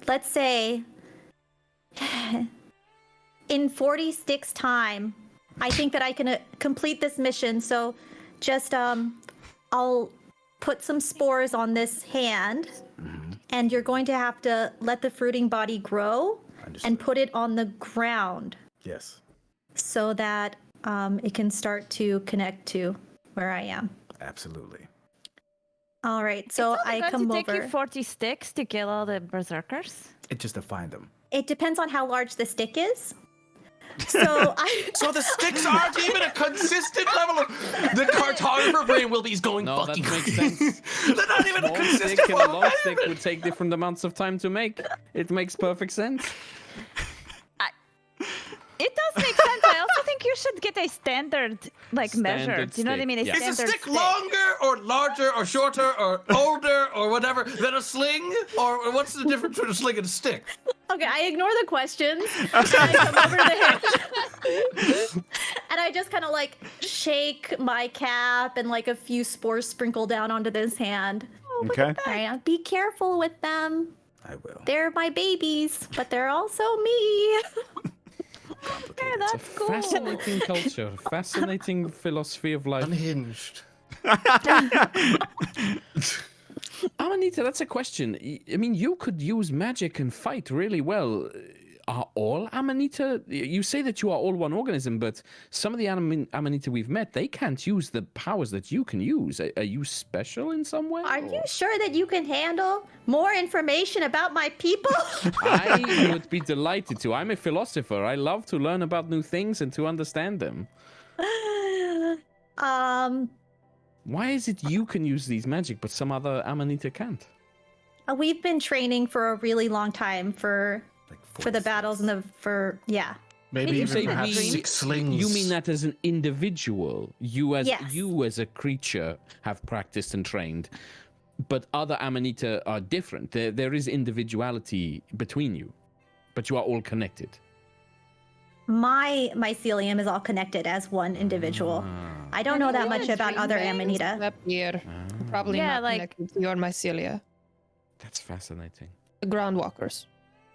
let's say in 40 sticks time, I think that I can complete this mission. So just I'll put some spores on this hand, and you're going to have to let the fruiting body grow and put it on the ground. Yes. So that it can start to connect to where I am. Absolutely. All right, so I come over. It's take you 40 sticks to kill all the berserkers? It's just to find them. It depends on how large the stick is. So So the sticks aren't even a consistent level of... The cartographer brain will be going No, fucking... that makes sense. They're not even a Small consistent stick and a level. long stick would take different amounts of time to make. It makes perfect sense. It does make sense. I also think you should get a standard measure. Standard Do you know what I stick, mean? A yeah. Is a standard stick longer or larger or shorter or older or whatever than a sling? Or what's the difference between a sling and a stick? Okay, I ignore the questions. And I come over to him. And I just kind of like shake my cap and like a few spores sprinkle down onto this hand. Okay. All right, be careful with them. I will. They're my babies, but they're also me. Yeah, that's cool. Fascinating culture, fascinating philosophy of life. Unhinged. Amanita, that's a question. I mean, you could use magic and fight really well. Are all Amanita? You say that you are all one organism, but some of the Amanita we've met, they can't use the powers that you can use. Are you special in some way? Are you sure that you can handle more information about my people? I would be delighted to. I'm a philosopher. I love to learn about new things and to understand them. Why is it you can use these magic, but some other Amanita can't? We've been training for a really long time for the battles and yeah. Maybe You even say perhaps we- 6 slings. You mean that as an individual? You as Yes. a creature have practiced and trained, but other Amanita are different. There is individuality between you, but you are all connected. My mycelium is all connected as one individual. I don't know that much about other Amanita. Up here. Probably Yeah, not like- connected to your mycelia. That's fascinating. The groundwalkers.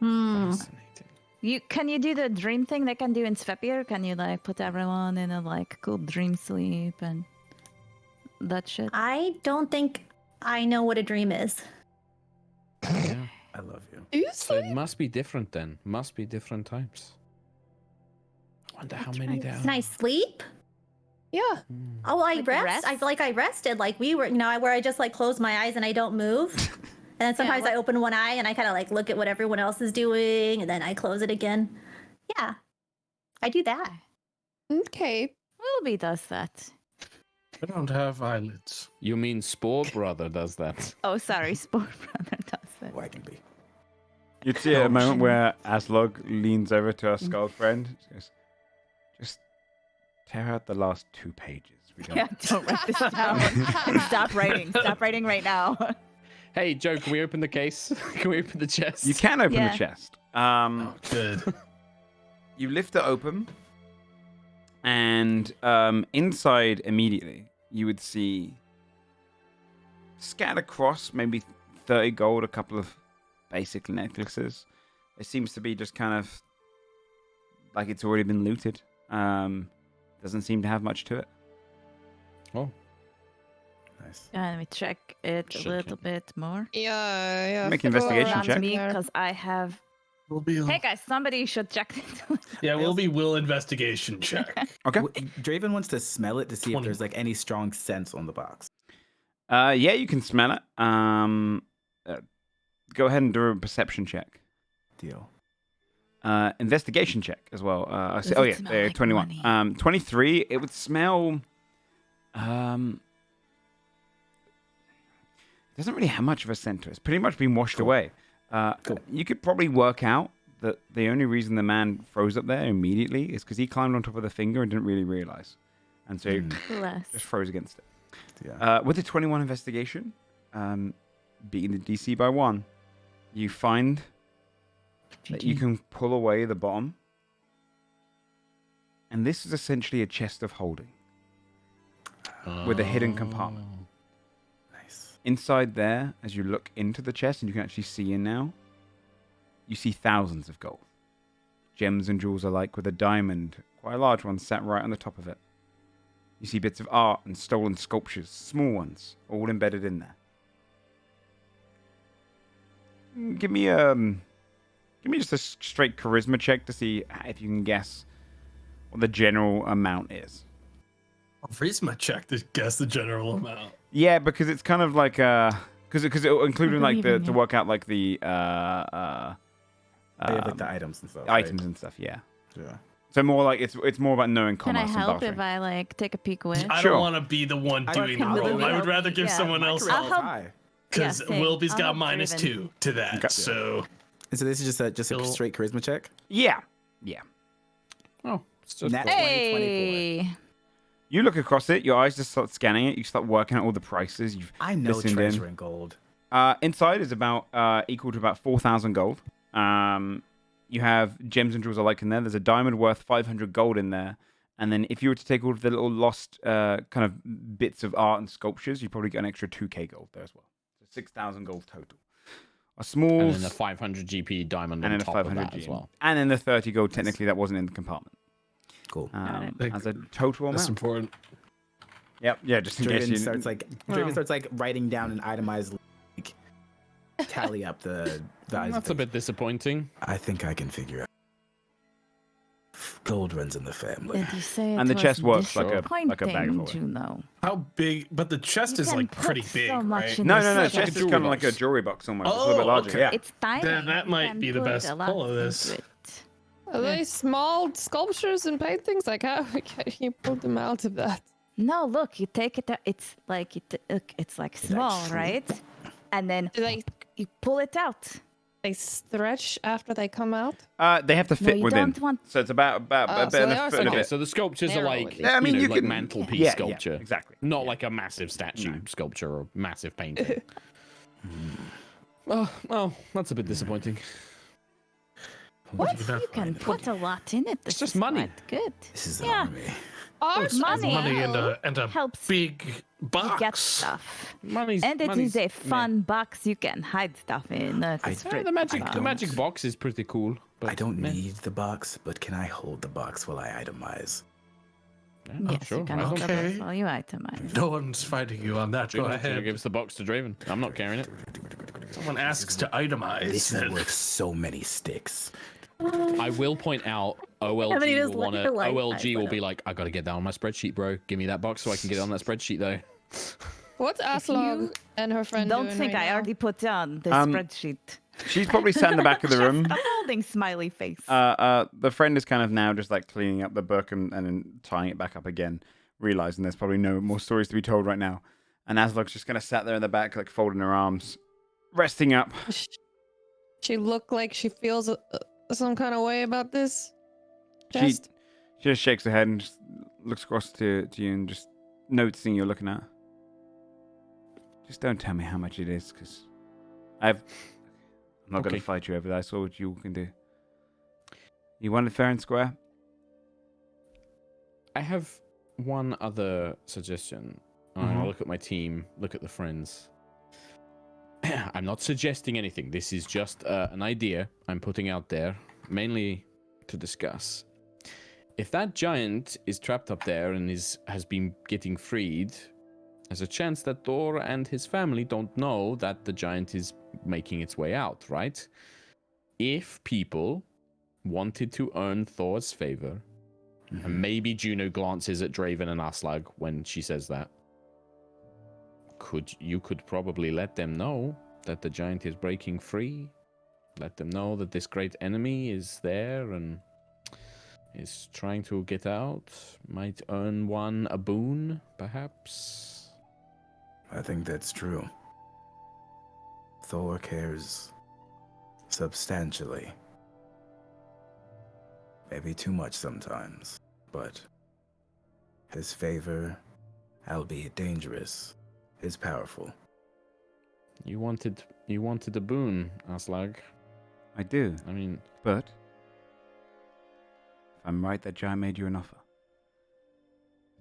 Fascinating. Can you do the dream thing they can do in Svepir? Can you put everyone in a cool dream sleep and that shit? I don't think I know what a dream is. Yeah. I love you. Do you So it must be different then. Must be different types. I wonder how many there are. Can I sleep? Yeah. Oh, I Like rest. rest? I feel like I rested. Like we were, where I just close my eyes and I don't move. And then sometimes I open one eye and I kind of look at what everyone else is doing, and then I close it again. Yeah, I do that. Okay. Wilby does that. I don't have eyelids. You mean Spore Brother does that? Oh, sorry, Sport Brother does that. Well, I can be. You'd see a moment where Aslog leans over to our skull friend. And goes, just tear out the last 2 pages. We don't. Yeah, don't write this down. Stop writing. Stop writing right now. Hey, Joe, can we open the case? Can we open the chest? You can open Yeah. the chest. Good. You lift it open, and inside immediately you would see scattered across maybe 30 gold, a couple of basic necklaces. It seems to be just kind of like it's already been looted. Doesn't seem to have much to it. Oh, Nice. Let me check it Check a little it. bit more. Yeah. Make fiddle investigation around check. Not me, there. because I have. We'll be. Hey guys, somebody should check it. Yeah, we'll be will investigation check. Okay. Draven wants to smell it to see 20. if there's any strong scents on the box. Yeah, you can smell it. Go ahead and do a perception check. Deal. Investigation check as well. I see. Does Oh it yeah, smell there, like 21. money? 23. It would smell. Doesn't really have much of a scent to it. It's pretty much been washed away. Cool. You could probably work out that the only reason the man froze up there immediately is because he climbed on top of the finger and didn't really realize, and so he Bless. just froze against it. Yeah. With the 21 investigation, beating the DC by 1, you find that you can pull away the bottom, and this is essentially a chest of holding with a hidden compartment. Nice. Inside there, as you look into the chest, and you can actually see in now, you see thousands of gold. Gems and jewels alike, with a diamond, quite a large one, sat right on the top of it. You see bits of art and stolen sculptures, small ones, all embedded in there. Give me just a straight charisma check to see if you can guess what the general amount is. Charisma check to guess the general amount. Yeah, because it's kind of like because it'll include in, like believe in to you. work out like the They have like the items and stuff. items and stuff. Yeah. Right? Yeah. So more like it's more about knowing Can I commerce and help bartering. if I take a peek with? I Sure. don't want to be the one doing the can roll. literally I would help rather you. give Yeah. someone else I'll help help. Hi. because Yeah, same. Wilby's I'll got help minus Draven. 2 to that. Okay. So And so this is just a It'll- straight charisma check. Yeah. Oh, Nat 20, 24. Hey. You look across it. Your eyes just start scanning it. You start working out all the prices. I know listened treasure in. and gold. Inside is about equal to about 4,000 gold. You have gems and jewels alike in there. There's a diamond worth 500 gold in there. And then if you were to take all of the little lost kind of bits of art and sculptures, you probably get an extra 2k gold there as well. So 6,000 gold total. A small... And then the 500 GP diamond on top of that as well. And then the 30 gold, technically, that wasn't in the compartment. Cool. As a total amount. That's important. Yep. Yeah, just in case Draven you... starts like writing down an itemized like, tally up the values. That's a bit disappointing. I think I can figure out. Gold runs in the family. Did you say And the it chest was works like a bag of disappointing, holding. Juno? How big? But the chest You is can like put pretty so big, much right? in No, this chest is jewelry kind of like a box. jewelry box almost. It's a Oh, little bit larger, okay. yeah. It's tiny. Then that You might can be the put best a lot pull of this. into it. Are they small sculptures and paintings? Like how can you pull them out of that? No, look, you take it out. It's like it's like small, true? right? And then Do you pull it out. they stretch after they come out? They have to fit you within. don't want- So it's about a so bit and they a are foot and a Okay, bit. so the sculptures are Narrow like, at least. Yeah, I mean, you like can- mantelpiece yeah, sculpture. exactly. Not like a massive statue sculpture or massive painting. Oh, that's a bit disappointing. What? You can put a lot in it. This just is money. quite good. This is an Yeah. army. Ours money and a helps big You box. get stuff. Money's, And it is money's- a fun box you can hide stuff in. The magic box is pretty cool. But I don't meh. need the box, but can I hold the box while I itemize? Yeah, Yes, sure. you can I hold don't the Okay. box while you itemize. No one's fighting you on that. Go Juno ahead. gives the box to Draven. I'm not carrying it. Someone asks to itemize. This is then- worth so many sticks. I will point out Amanita's OLG will living want to. her life. OLG I will know. be like, I gotta get that on my spreadsheet, bro. Give me that box so I can get it on that spreadsheet, though. What's Aslog and her friend Don't doing think right I now? already put down the Um, spreadsheet. She's probably sat in the back of the room. I'm holding smiley face. The friend is kind of now just like cleaning up the book and then tying it back up again, realizing there's probably no more stories to be told right now. And Aslog's just kind of sat there in the back, like folding her arms, resting up. She look like she feels some kind of way about this. She Just just shakes her head and just looks across to you and just noticing you're looking at her. Just don't tell me how much it is, because I'm not going Okay. to fight you over that. I saw what you can do. You want it fair and square? I have one other suggestion. I look at my team, look at the friends. I'm not suggesting anything. This is just an idea I'm putting out there, mainly to discuss. If that giant is trapped up there and has been getting freed, there's a chance that Thor and his family don't know that the giant is making its way out, right? If people wanted to earn Thor's favor, and maybe Juno glances at Draven and Aslag when she says that, you could probably let them know that the giant is breaking free. Let them know that this great enemy is there and is trying to get out. Might earn one a boon, perhaps. I think that's true. Thor cares substantially. Maybe too much sometimes, but his favor, albeit dangerous, is powerful. You wanted a boon, Aslag. I do. I mean, But if I'm right, that giant made you an offer.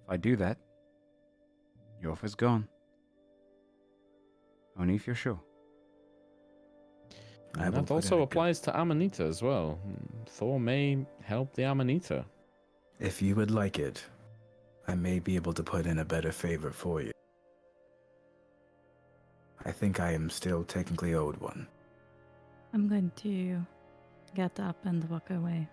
If I do that, your offer's gone. Only if you're sure. I and will that put in also a applies to Amanita as well. Thor may help the Amanita. If you would like it, I may be able to put in a better favor for you. I think I am still technically owed one. I'm going to get up and walk away.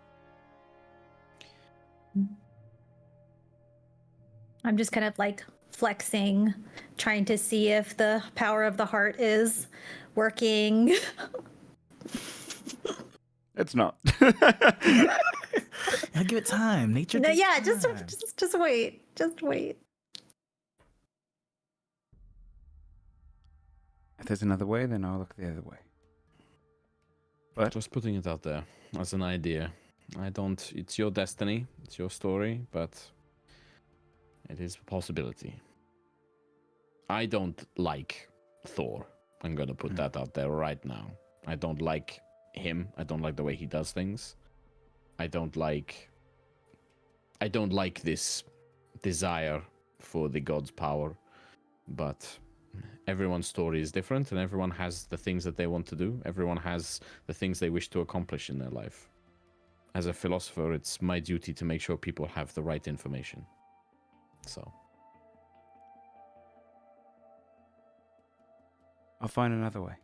I'm just kind of like flexing, trying to see if the power of the heart is working. It's not. I'll give it time. Nature. No, takes yeah, time. just wait. Just wait. If there's another way, then I'll look the other way. But Just putting it out there as an idea. I don't. It's your destiny. It's your story, but it is a possibility. I don't like Thor. I'm gonna put that out there right now. I don't like him. I don't like the way he does things. I don't like this desire for the god's power. But everyone's story is different, and everyone has the things that they want to do. Everyone has the things they wish to accomplish in their life. As a philosopher, it's my duty to make sure people have the right information. So. I'll find another way.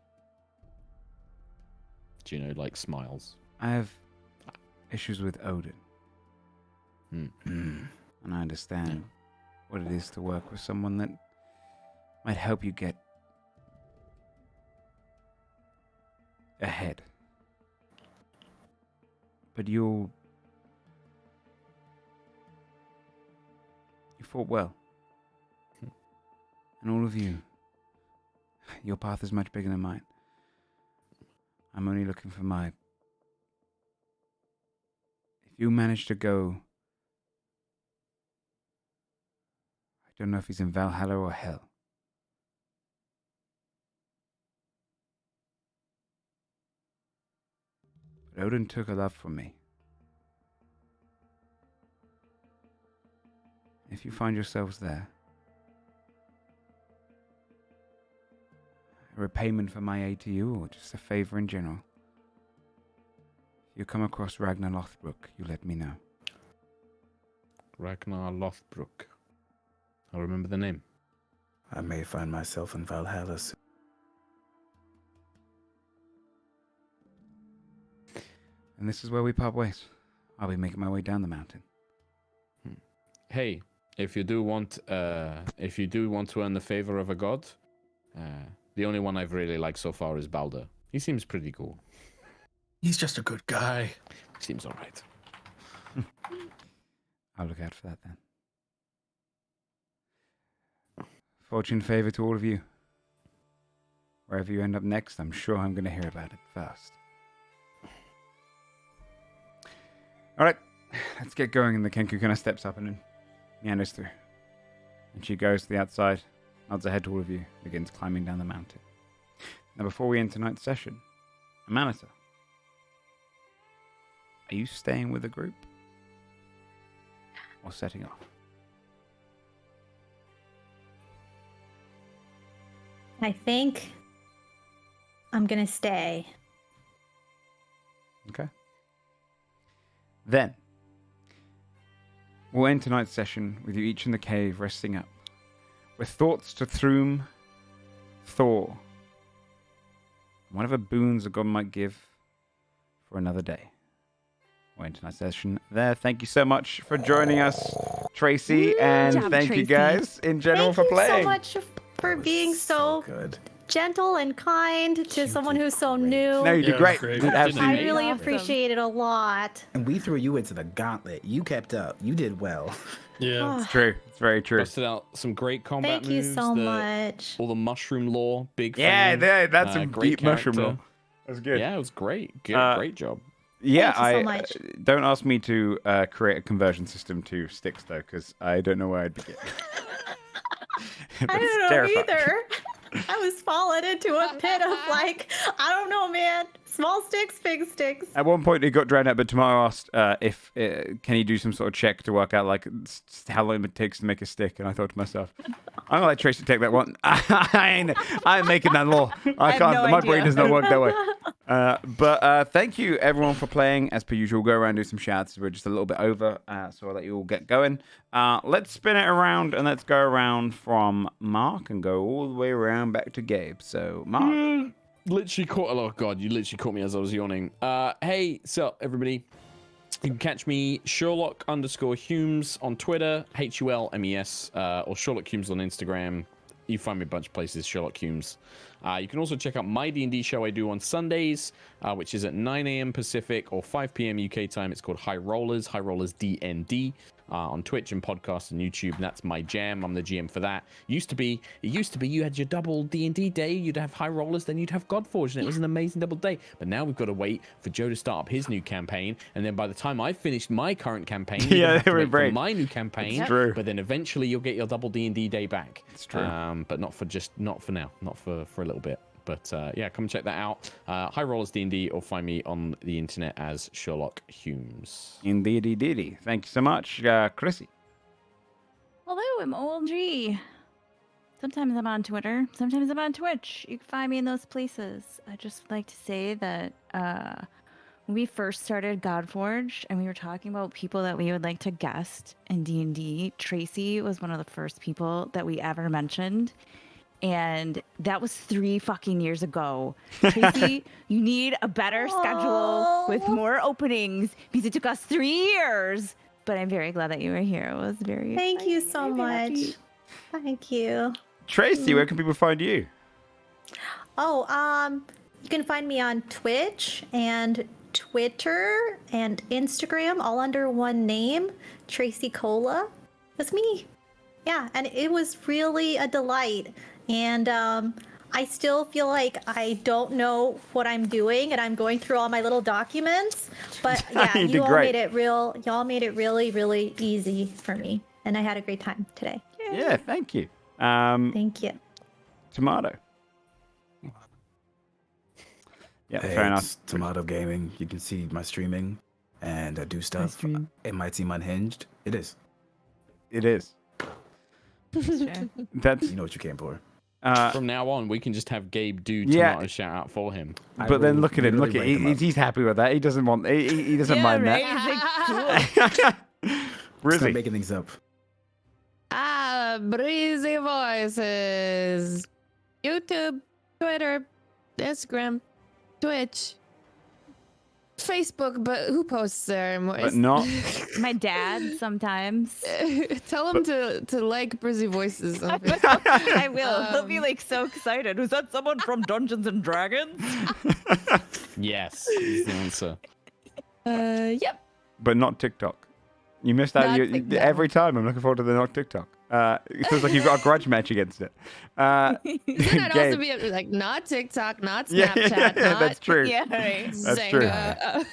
Gino, like, smiles. I have issues with Odin. Mm. And I understand what it is to work with someone that might help you get ahead. But you fought well. And all of you, your path is much bigger than mine. I'm only looking for my... If you manage to go... I don't know if he's in Valhalla or Hell. But Odin took a love from me. If you find yourselves there, a repayment for my aid to you, or just a favor in general, if you come across Ragnar Lothbrok, you let me know. Ragnar Lothbrok. I'll remember the name. I may find myself in Valhalla soon. And this is where we part ways. I'll be making my way down the mountain. Hey, if you do want to earn the favor of a god, the only one I've really liked so far is Balder. He seems pretty cool. He's just a good guy. Seems all right. I'll look out for that then. Fortune favor to all of you. Wherever you end up next, I'm sure I'm going to hear about it first. All right, let's get going. And the Kenku kind of steps up and then meanders through. And she goes to the outside, nods ahead to all of you, begins climbing down the mountain. Now, before we end tonight's session, Amanita, are you staying with the group or setting off? I think I'm gonna stay. Okay. Then, we'll end tonight's session with you each in the cave resting up, with thoughts to Thrum, Thor, and whatever boons a god might give for another day. We'll end tonight's session there. Thank you so much for joining us, Tracy, and job, thank you Tracy. guys in general for playing. Thank you so much for being so good. gentle and kind to someone who's so new. No, you did Yeah, great. great. You did absolutely. I really Awesome. appreciate it a lot. And we threw you into the gauntlet. You kept up. You did well. Yeah. It's true. It's very true. Busted out some great combat Thank you moves. so much. All the mushroom lore, big Yeah, fan. that's some great deep mushroom character. lore. That's good. Yeah, it was great. Good, great job. Yeah, Thank you so much. don't ask me to create a conversion system to sticks though, because I don't know where I'd begin. I don't know either. I was falling into a pit of like, I don't know, man. Small sticks, big sticks. At one point, it got drowned out, but tomorrow asked if can he do some sort of check to work out like how long it takes to make a stick, and I thought to myself, I'm gonna let Tracy take that one. I ain't making that law. I have can't. no My idea. brain does not work that way. But thank you everyone for playing. As per usual, go around and do some shouts. We're just a little bit over, so I'll let you all get going. Let's spin it around and let's go around from Mark and go all the way around back to Gabe. So Mark. Literally caught. Oh god, you literally caught me as I was yawning. Hey, so everybody, you can catch me Sherlock_Humes on Twitter, HULMES, or Sherlock Humes on Instagram. You find me a bunch of places, Sherlock Humes. You can also check out my D&D show I do on Sundays, which is at 9 a.m. Pacific or 5 p.m. UK time. It's called High Rollers DND. On Twitch and podcast and YouTube, and that's my jam. I'm the GM for that. It used to be you had your double D&D day. You'd have High Rollers, then you'd have Godforged, and it was an amazing double day. But now we've got to wait for Joe to start up his new campaign, and then by the time I've finished my current campaign, for my new campaign. It's true. But then eventually you'll get your double D&D day back. It's true. But not for now, not for a little bit. But yeah, come check that out. High Rollers D&D, or find me on the internet as Sherlock Humes. Indeedy. Thank you so much, Chrissy. Hello, I'm OLG. Sometimes I'm on Twitter. Sometimes I'm on Twitch. You can find me in those places. I just would like to say that when we first started Godforged and we were talking about people that we would like to guest in D&D, Tracy was one of the first people that we ever mentioned. And that was 3 fucking years ago. Tracy, you need a better schedule with more openings because it took us 3 years. But I'm very glad that you were here. It was very Thank you exciting. so Very much. happy. Thank you. Tracy, where can people find you? Oh, you can find me on Twitch and Twitter and Instagram, all under one name, Tracy Cola. That's me. Yeah, and it was really a delight. And I still feel like I don't know what I'm doing, and I'm going through all my little documents. But yeah, You made it y'all made it really, really easy for me, and I had a great time today. Yeah, thank you. Thank you. Tomato. Yeah, Hey, fair it's enough. Tomato Gaming. You can see my streaming, and I do stuff. It might seem unhinged. It is. It is. That's You know what you came for. From now on, we can just have Gabe do Yeah. tomato shout out for him. But then look at him. Look at literally break 'em up. he's happy with that. He doesn't want. He doesn't Yeah, mind right? that. He's like, cool. Start Rizzy. making things up. Breezy Voices. YouTube, Twitter, Instagram, Twitch, Facebook, but who posts there anymore? But not. My dad sometimes. Tell him to like Breezy Voices. on I will. He'll be like so excited. Was that someone from Dungeons and Dragons? Yes, is the answer. Yep. But not TikTok. You missed out. Not TikTok. Every time I'm looking forward to the not TikTok. It feels like you've got a grudge match against it. Then I'd also Gabe. be like, not TikTok, not Yeah, Snapchat, not that's true. Yeah, right. That's true. Zynga.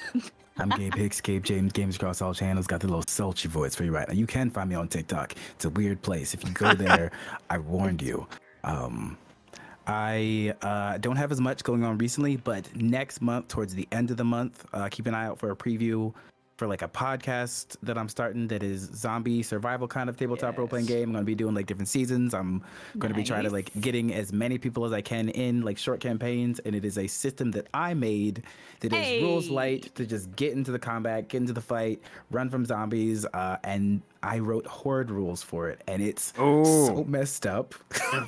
I'm Gabe Hicks, Gabe James, games across all channels. Got the little sultry voice for you right now. You can find me on TikTok. It's a weird place. If you go there, I warned you. I don't have as much going on recently, but next month, towards the end of the month, keep an eye out for a preview for like a podcast that I'm starting that is zombie survival kind of tabletop role-playing game. I'm going to be doing like different seasons. I'm going to be trying to like getting as many people as I can in like short campaigns, and it is a system that I made that is rules light to just get into the combat, get into the fight, run from zombies, and I wrote horde rules for it, and it's so messed up,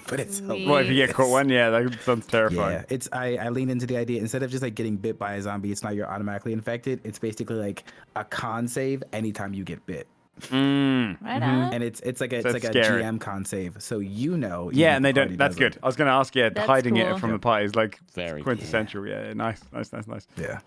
but it's hilarious. What if you get caught one? Yeah, that sounds terrifying. Yeah, it's I lean into the idea, instead of just like getting bit by a zombie, it's not you're automatically infected. It's basically like a con save anytime you get bit. Right on. And it's like a So it's it's like a scary. GM con save. So you know. Yeah, even and if they the party don't. That's doesn't. good. I was going to ask. Yeah, That's hiding cool. it from the party is like Very quintessential. Yeah, nice. Yeah.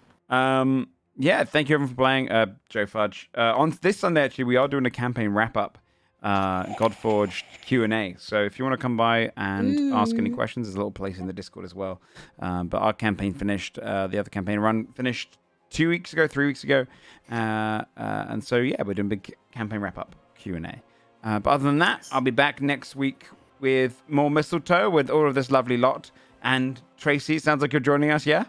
Yeah, thank you everyone for playing. Joe Fudge. On this Sunday, actually, we are doing a campaign wrap up. Godforged Q&A. So if you want to come by and ask any questions, there's a little place in the Discord as well. But our campaign finished. The other campaign run finished 3 weeks ago. And so yeah, we're doing a big campaign wrap up Q&A. But other than that, I'll be back next week with more Mistletoe with all of this lovely lot. And Tracy, sounds like you're joining us, yeah?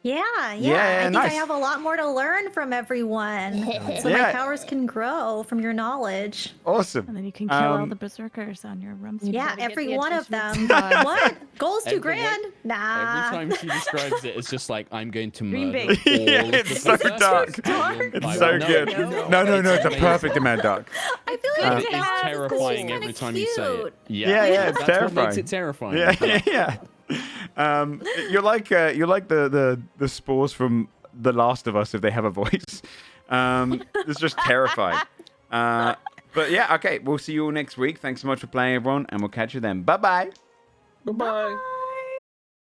Yeah. Yeah, I think nice. I have a lot more to learn from everyone, so Yeah. my powers can grow from your knowledge. Awesome. And then you can kill all the berserkers on your rums. Yeah, every one of them. God. What? Goal's too Every- grand? Nah. Every time she describes it, it's just like, I'm going to Green murder Bay. all Yeah, of the it's so people. dark. It's so good. No, it's the amazing. perfect amount dark. I feel And like it is that terrifying is every kinda time you say it. cute. Yeah, it's That's terrifying. what makes it terrifying. Yeah. You're like the spores from The Last of Us if they have a voice. It's just terrifying. But yeah, okay. We'll see you all next week. Thanks so much for playing, everyone, and we'll catch you then. Bye-bye. Bye-bye.